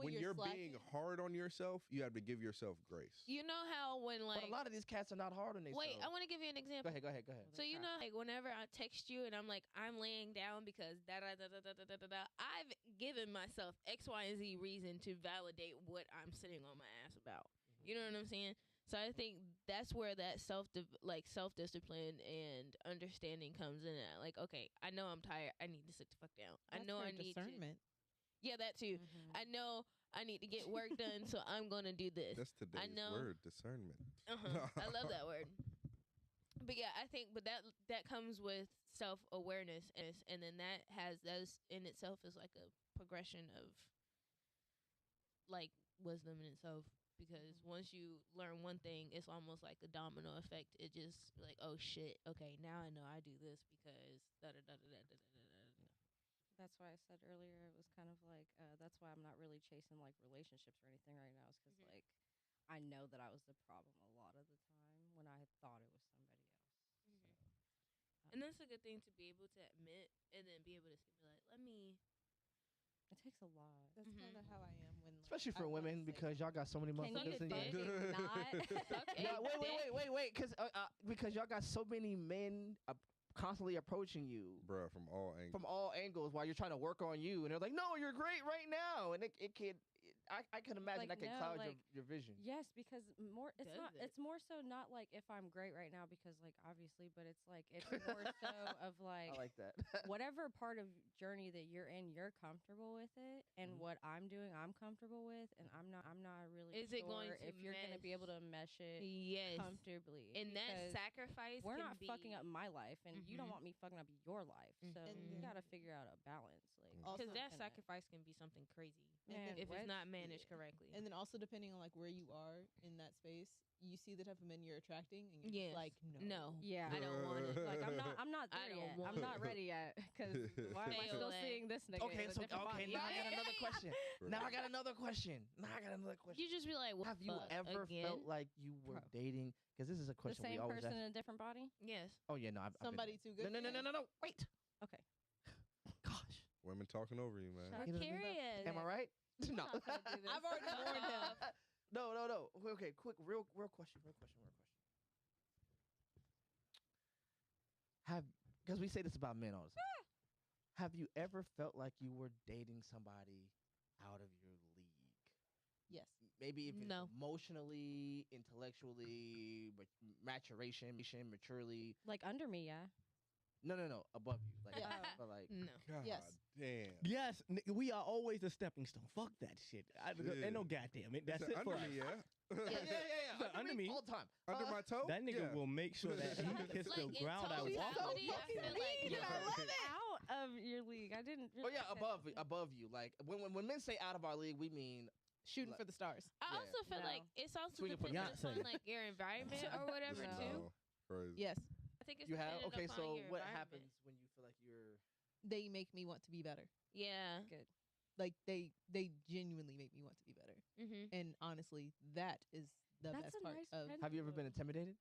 Speaker 1: when
Speaker 3: you're
Speaker 1: slacking.
Speaker 3: being hard on yourself, you have to give yourself grace.
Speaker 8: You know how when
Speaker 5: but a lot of these cats are not hard on themselves.
Speaker 8: wait, I want to give you an example.
Speaker 5: Go ahead.
Speaker 8: So you know, like whenever I text you and I'm like, I'm laying down because I've given myself X, Y, and Z reason to validate what I'm sitting on my ass about. You know what I'm saying? So I think that's where that self discipline and understanding comes in. At. Like, okay, I know I'm tired. I need to sit the fuck down. I know I need
Speaker 1: discernment.
Speaker 8: Yeah, that too. I know I need to get work done, so I'm gonna do this.
Speaker 3: That's today's word, discernment.
Speaker 8: I love that word. But yeah, I think, that comes with self-awareness, and then that in itself is like a progression of like wisdom in itself. Because once you learn one thing, it's almost like a domino effect. It just like, oh shit, okay, now I know I do this because da da da da da da da da.
Speaker 9: That's why I said earlier it was kind of like that's why I'm not really chasing like relationships or anything right now. Is because like I know that I was the problem a lot of the time when I thought it was somebody else.
Speaker 8: And that's a good thing to be able to admit and then be able to be like, let me.
Speaker 9: It takes a lot.
Speaker 1: That's kind of how I am when
Speaker 5: especially for
Speaker 1: I wanna
Speaker 5: women
Speaker 1: say
Speaker 5: because y'all got so many
Speaker 9: Can you
Speaker 5: motherfuckers in
Speaker 9: fucking
Speaker 5: you.
Speaker 9: not?
Speaker 5: No, wait, because y'all got so many men constantly approaching you
Speaker 3: Bruh, from all angles.
Speaker 5: from all angles while you're trying to work on you, and they're like, "No, you're great right now," and it can. I can imagine
Speaker 9: Like,
Speaker 5: that can
Speaker 9: no,
Speaker 5: cloud
Speaker 9: like,
Speaker 5: your vision.
Speaker 9: Yes, because more it's
Speaker 1: Does
Speaker 9: not
Speaker 1: it?
Speaker 9: it's more so not like if I'm great right now because like obviously, but it's like it's more so of like
Speaker 5: I like that.
Speaker 9: whatever part of journey that you're in, you're comfortable with it, and what I'm doing, I'm comfortable with, and I'm not really
Speaker 8: Is
Speaker 9: sure
Speaker 8: it going to
Speaker 9: if you're gonna be able to mesh it
Speaker 8: Yes.
Speaker 9: comfortably.
Speaker 8: And that
Speaker 9: because
Speaker 8: sacrifice
Speaker 9: we're
Speaker 8: can
Speaker 9: not
Speaker 8: be,
Speaker 9: fucking up my life, and you don't
Speaker 8: Mhm.
Speaker 9: want me fucking up your life. So
Speaker 1: And
Speaker 9: you
Speaker 1: then-
Speaker 9: gotta figure out a balance, like
Speaker 1: Also-
Speaker 8: because that
Speaker 9: in it.
Speaker 8: sacrifice can be something crazy
Speaker 9: Man,
Speaker 8: if
Speaker 9: what?
Speaker 8: it's not managed
Speaker 1: Yeah.
Speaker 8: correctly.
Speaker 1: And then also depending on like where you are in that space, you see the type of men you're attracting, and you're
Speaker 8: Yes.
Speaker 1: just like, no.
Speaker 9: Yeah,
Speaker 8: I don't want it.
Speaker 9: Like I'm not
Speaker 8: I
Speaker 9: there
Speaker 8: don't
Speaker 9: yet.
Speaker 8: want
Speaker 9: I'm not ready yet. Because why am I
Speaker 8: Stay
Speaker 9: still
Speaker 8: away.
Speaker 9: seeing this nigga?
Speaker 5: Okay,
Speaker 9: in a
Speaker 5: so
Speaker 9: different body?
Speaker 5: now I got another question. Now I got another question.
Speaker 8: You just be like, what
Speaker 5: Have you
Speaker 8: fuck,
Speaker 5: ever
Speaker 8: again?
Speaker 5: felt like you were
Speaker 9: Bro.
Speaker 5: dating? Because this is a
Speaker 9: The
Speaker 5: question we
Speaker 9: same
Speaker 5: always
Speaker 9: person
Speaker 5: ask.
Speaker 9: in a different body.
Speaker 8: Yes.
Speaker 5: Oh yeah, no, I've been
Speaker 1: Somebody
Speaker 5: there.
Speaker 1: too good.
Speaker 5: No. Wait.
Speaker 9: Okay.
Speaker 5: Gosh.
Speaker 3: Women talking over you, man.
Speaker 9: Shut
Speaker 5: You know what I mean?
Speaker 8: Curious.
Speaker 5: Am I right?
Speaker 9: We're
Speaker 5: No.
Speaker 9: not gonna do this.
Speaker 1: I've already warned him.
Speaker 5: No. Okay, quick, real question. Because we say this about men all the time. Have you ever felt like you were dating somebody out of your league?
Speaker 1: Yes.
Speaker 5: Maybe if it's
Speaker 8: No.
Speaker 5: emotionally, intellectually, maturation, maturely.
Speaker 9: Like under me, yeah.
Speaker 5: No, above you. Like,
Speaker 1: Yeah.
Speaker 5: but like,
Speaker 8: No.
Speaker 3: God
Speaker 1: Yes.
Speaker 3: damn.
Speaker 2: Yes, we are always a stepping stone. Fuck that shit. Ain't no goddamn it. That's
Speaker 3: It's
Speaker 2: it for
Speaker 3: under
Speaker 2: us.
Speaker 3: me, yeah.
Speaker 5: yeah.
Speaker 2: Under me.
Speaker 5: all the time.
Speaker 3: Under my toe?
Speaker 2: That nigga
Speaker 3: Yeah.
Speaker 2: will make sure that he hits
Speaker 8: Like,
Speaker 2: the
Speaker 8: in
Speaker 2: ground I
Speaker 8: totality,
Speaker 2: walk
Speaker 8: I
Speaker 2: on.
Speaker 8: feel like,
Speaker 3: Yeah.
Speaker 8: no.
Speaker 9: Out of your league. I didn't.
Speaker 5: Oh yeah, above you. Like when men say out of our league, we mean
Speaker 1: Shooting
Speaker 5: Like-
Speaker 1: for the stars.
Speaker 8: I
Speaker 5: Yeah.
Speaker 8: also feel
Speaker 9: No.
Speaker 8: like it's also
Speaker 5: Swinging for
Speaker 8: dependent
Speaker 2: Beyonce.
Speaker 8: upon like your environment or whatever
Speaker 9: No.
Speaker 8: too.
Speaker 3: Oh, crazy.
Speaker 1: Yes.
Speaker 8: I think it's
Speaker 5: you have.
Speaker 8: dependent
Speaker 5: Okay,
Speaker 8: upon
Speaker 5: so
Speaker 8: your
Speaker 5: what
Speaker 8: environment.
Speaker 5: happens when you feel like you're?
Speaker 1: They make me want to be better.
Speaker 8: Yeah.
Speaker 9: Good.
Speaker 1: Like they genuinely make me want to be better.
Speaker 8: Mm-hmm.
Speaker 1: And honestly, that is the
Speaker 9: That's
Speaker 1: best
Speaker 9: a
Speaker 1: part
Speaker 9: nice
Speaker 1: of
Speaker 9: friend.
Speaker 5: Have you ever been intimidated?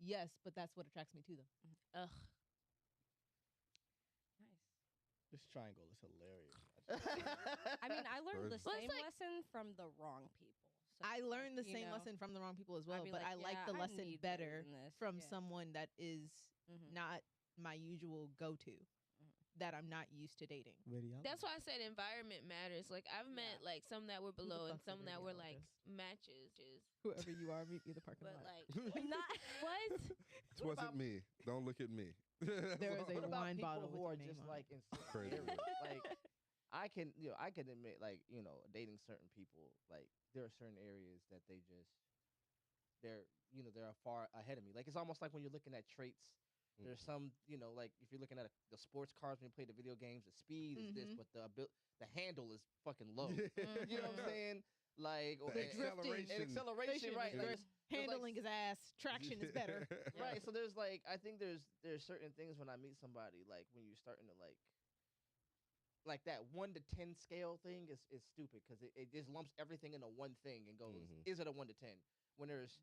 Speaker 1: yes, but that's what attracts me to them.
Speaker 8: Ugh.
Speaker 9: Nice.
Speaker 2: This triangle is hilarious.
Speaker 9: I mean, I learned the
Speaker 3: Crazy.
Speaker 9: same lesson from the wrong people. So,
Speaker 1: I learned the
Speaker 9: you
Speaker 1: same
Speaker 9: know,
Speaker 1: lesson from the wrong people as
Speaker 9: I'd
Speaker 1: well,
Speaker 9: be
Speaker 1: but I like
Speaker 9: yeah,
Speaker 1: the
Speaker 9: I
Speaker 1: lesson
Speaker 9: need
Speaker 1: better
Speaker 9: than this.
Speaker 1: from
Speaker 9: Yeah.
Speaker 1: someone that is
Speaker 9: Mhm.
Speaker 1: not my usual go-to, that I'm not used to dating.
Speaker 8: That's why I said environment matters. Like I've met
Speaker 1: Yeah.
Speaker 8: like some that were below and
Speaker 1: fuck's a
Speaker 8: some that were like
Speaker 1: radiologist?
Speaker 8: matches.
Speaker 1: Whoever you are, meet me in the parking
Speaker 8: But
Speaker 1: lot.
Speaker 8: like not what?
Speaker 3: This wasn't me. Don't look at me.
Speaker 1: There is a
Speaker 5: What about
Speaker 1: wine
Speaker 5: people
Speaker 1: bottle
Speaker 5: who
Speaker 1: with
Speaker 5: are
Speaker 1: your name
Speaker 5: just
Speaker 1: on
Speaker 5: like
Speaker 1: it.
Speaker 5: in certain
Speaker 3: Crazy.
Speaker 5: areas? Like I can admit like dating certain people, like there are certain areas that they're far ahead of me. Like it's almost like when you're looking at traits. There's some, like if you're looking at the sports cars when you play the video games, the speed is this,
Speaker 1: Mhm.
Speaker 5: but the handle is fucking low. You know what I'm saying? Like or,
Speaker 3: The
Speaker 5: and-
Speaker 3: acceleration.
Speaker 5: and acceleration, right?
Speaker 1: is
Speaker 5: Like,
Speaker 1: worse. Handling is ass. Traction is better.
Speaker 5: Right. So there's like I think there's certain things when I meet somebody like when you're starting to like that 1 to 10 scale thing is stupid because it just lumps everything into one thing and goes,
Speaker 3: Mhm.
Speaker 5: is it a 1 to 10? When there's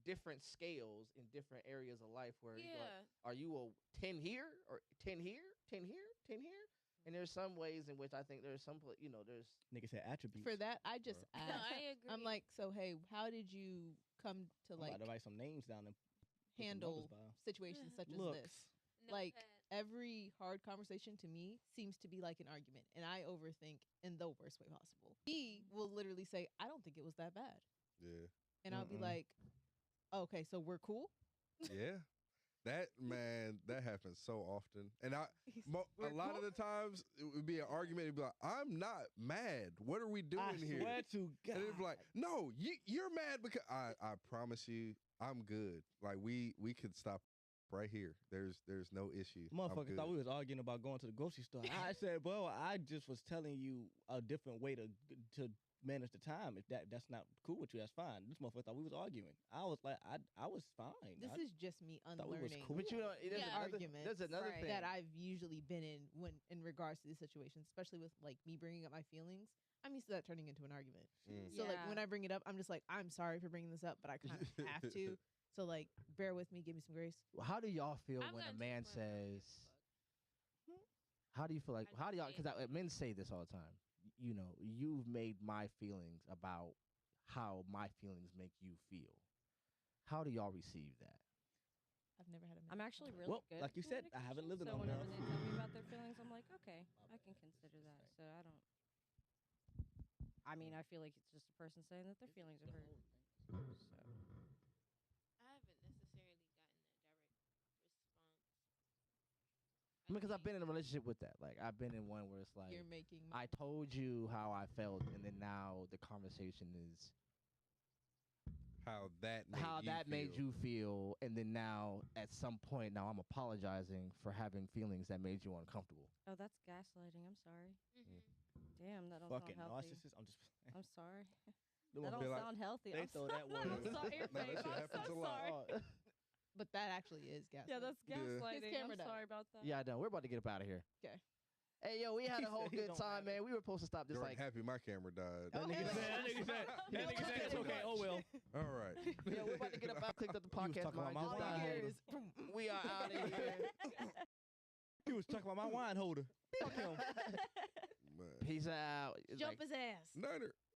Speaker 5: different scales in different areas of life where you go,
Speaker 8: Yeah.
Speaker 5: are you a 10 here or 10 here, 10 here, 10 here? And there's some ways in which I think there's some there's
Speaker 2: Nigga said attributes.
Speaker 1: For that, I just
Speaker 3: Right.
Speaker 8: No,
Speaker 1: asked.
Speaker 8: I agree.
Speaker 1: I'm like, so hey, how did you come to
Speaker 2: I'm
Speaker 1: like
Speaker 2: about to write some names down and put some
Speaker 1: handle
Speaker 2: numbers by 'em.
Speaker 1: situations such as
Speaker 2: Looks.
Speaker 1: this?
Speaker 8: No,
Speaker 1: Like
Speaker 8: Pat.
Speaker 1: every hard conversation to me seems to be like an argument, and I overthink in the worst way possible. He will literally say, "I don't think it was that bad,"
Speaker 3: Yeah.
Speaker 1: and I'll be
Speaker 2: Mm-mm.
Speaker 1: like, "Okay, so we're cool."
Speaker 3: Yeah. That happens so often. And a
Speaker 1: We're
Speaker 3: lot of
Speaker 1: cool?
Speaker 3: the times it would be an argument. It'd be like, I'm not mad. What are we doing
Speaker 2: I
Speaker 3: here?
Speaker 2: swear to God.
Speaker 3: And it'd be like, no, you're mad because I promise you, I'm good. Like we could stop right here. There's no issue. I'm
Speaker 2: Motherfuckers thought
Speaker 3: good.
Speaker 2: we was arguing about going to the grocery store. I said, bro, I just was telling you a different way to manage the time. If that's not cool with you, that's fine. This motherfucker thought we was arguing. I was like, I was fine.
Speaker 1: This
Speaker 2: I
Speaker 1: is just me
Speaker 2: thought we was
Speaker 1: unlearning
Speaker 2: cool.
Speaker 5: but there's
Speaker 8: Yeah.
Speaker 5: another,
Speaker 1: arguments
Speaker 5: there's another
Speaker 9: Right.
Speaker 5: thing
Speaker 1: that I've usually been in regards to these situations, especially with like me bringing up my feelings. I'm used to that turning into an argument.
Speaker 3: Mm.
Speaker 1: So like
Speaker 9: Yeah.
Speaker 1: when I bring it up, I'm just like, I'm sorry for bringing this up, but I kind of have to. So like, bear with me, give me some grace.
Speaker 5: How do y'all feel
Speaker 8: I've
Speaker 5: when a
Speaker 8: gotten to the
Speaker 5: man
Speaker 8: point where I don't give a
Speaker 5: says?
Speaker 8: fuck.
Speaker 5: How do you feel like?
Speaker 8: I
Speaker 5: How do y'all?
Speaker 8: just say
Speaker 5: Because men say this all the time. you've made my feelings about how my feelings make you feel. How do y'all receive that?
Speaker 1: I've never had a.
Speaker 9: I'm actually really
Speaker 2: Well,
Speaker 9: good.
Speaker 2: like
Speaker 9: at
Speaker 2: you said, I haven't lived
Speaker 9: communication,
Speaker 2: it long
Speaker 9: so whenever
Speaker 2: enough.
Speaker 9: they tell me about their feelings, I'm like, okay, I can consider that. So I don't. I mean, I feel like it's just a person saying that their feelings are hurt. So
Speaker 8: I haven't necessarily gotten that direct response.
Speaker 5: Because I've been in a relationship with that. Like I've been in one where it's like
Speaker 1: You're making.
Speaker 5: I told you how I felt, and then now the conversation is
Speaker 3: How that
Speaker 5: made you feel, and then now at some point now I'm apologizing for having feelings that made you uncomfortable.
Speaker 9: oh, that's gaslighting. I'm sorry. Damn, that don't
Speaker 2: Fucking
Speaker 9: sound healthy.
Speaker 2: narcissist. I'm just.
Speaker 9: I'm sorry.
Speaker 2: They
Speaker 9: That don't
Speaker 3: feel like
Speaker 9: sound healthy.
Speaker 2: they
Speaker 9: I'm
Speaker 2: throw that word.
Speaker 9: I'm sorry,
Speaker 3: No, that
Speaker 9: babe.
Speaker 3: shit
Speaker 9: I'm
Speaker 3: happens
Speaker 9: so
Speaker 3: a lot.
Speaker 9: sorry.
Speaker 1: But that actually is gaslighting.
Speaker 9: Yeah, that's
Speaker 3: Yeah.
Speaker 9: gaslighting.
Speaker 1: His camera
Speaker 9: I'm
Speaker 1: died.
Speaker 9: sorry about that.
Speaker 5: Yeah, I know. We're about to get up out of here.
Speaker 1: 'Kay.
Speaker 5: Hey, yo, we had
Speaker 2: He
Speaker 5: a whole
Speaker 2: said he
Speaker 5: good
Speaker 2: don't
Speaker 5: time,
Speaker 2: have it.
Speaker 5: man. We were supposed to stop this
Speaker 3: You're
Speaker 5: like.
Speaker 3: happy my camera died.
Speaker 1: Oh,
Speaker 2: That nigga
Speaker 1: hell
Speaker 2: said.
Speaker 1: yeah.
Speaker 2: That nigga said. That nigga said it's okay. Oh well.
Speaker 3: All right.
Speaker 5: Yeah, we're about to get up out. Clicked up the
Speaker 2: You was
Speaker 5: podcast.
Speaker 2: talking about
Speaker 5: Mind
Speaker 2: my
Speaker 5: just
Speaker 2: wine
Speaker 5: died.
Speaker 2: holder.
Speaker 5: We are out of here.
Speaker 2: He was talking about my wine holder. Fuck him.
Speaker 3: Man.
Speaker 5: Peace out. It's
Speaker 8: Jump
Speaker 5: like-
Speaker 8: his ass.
Speaker 3: Niner.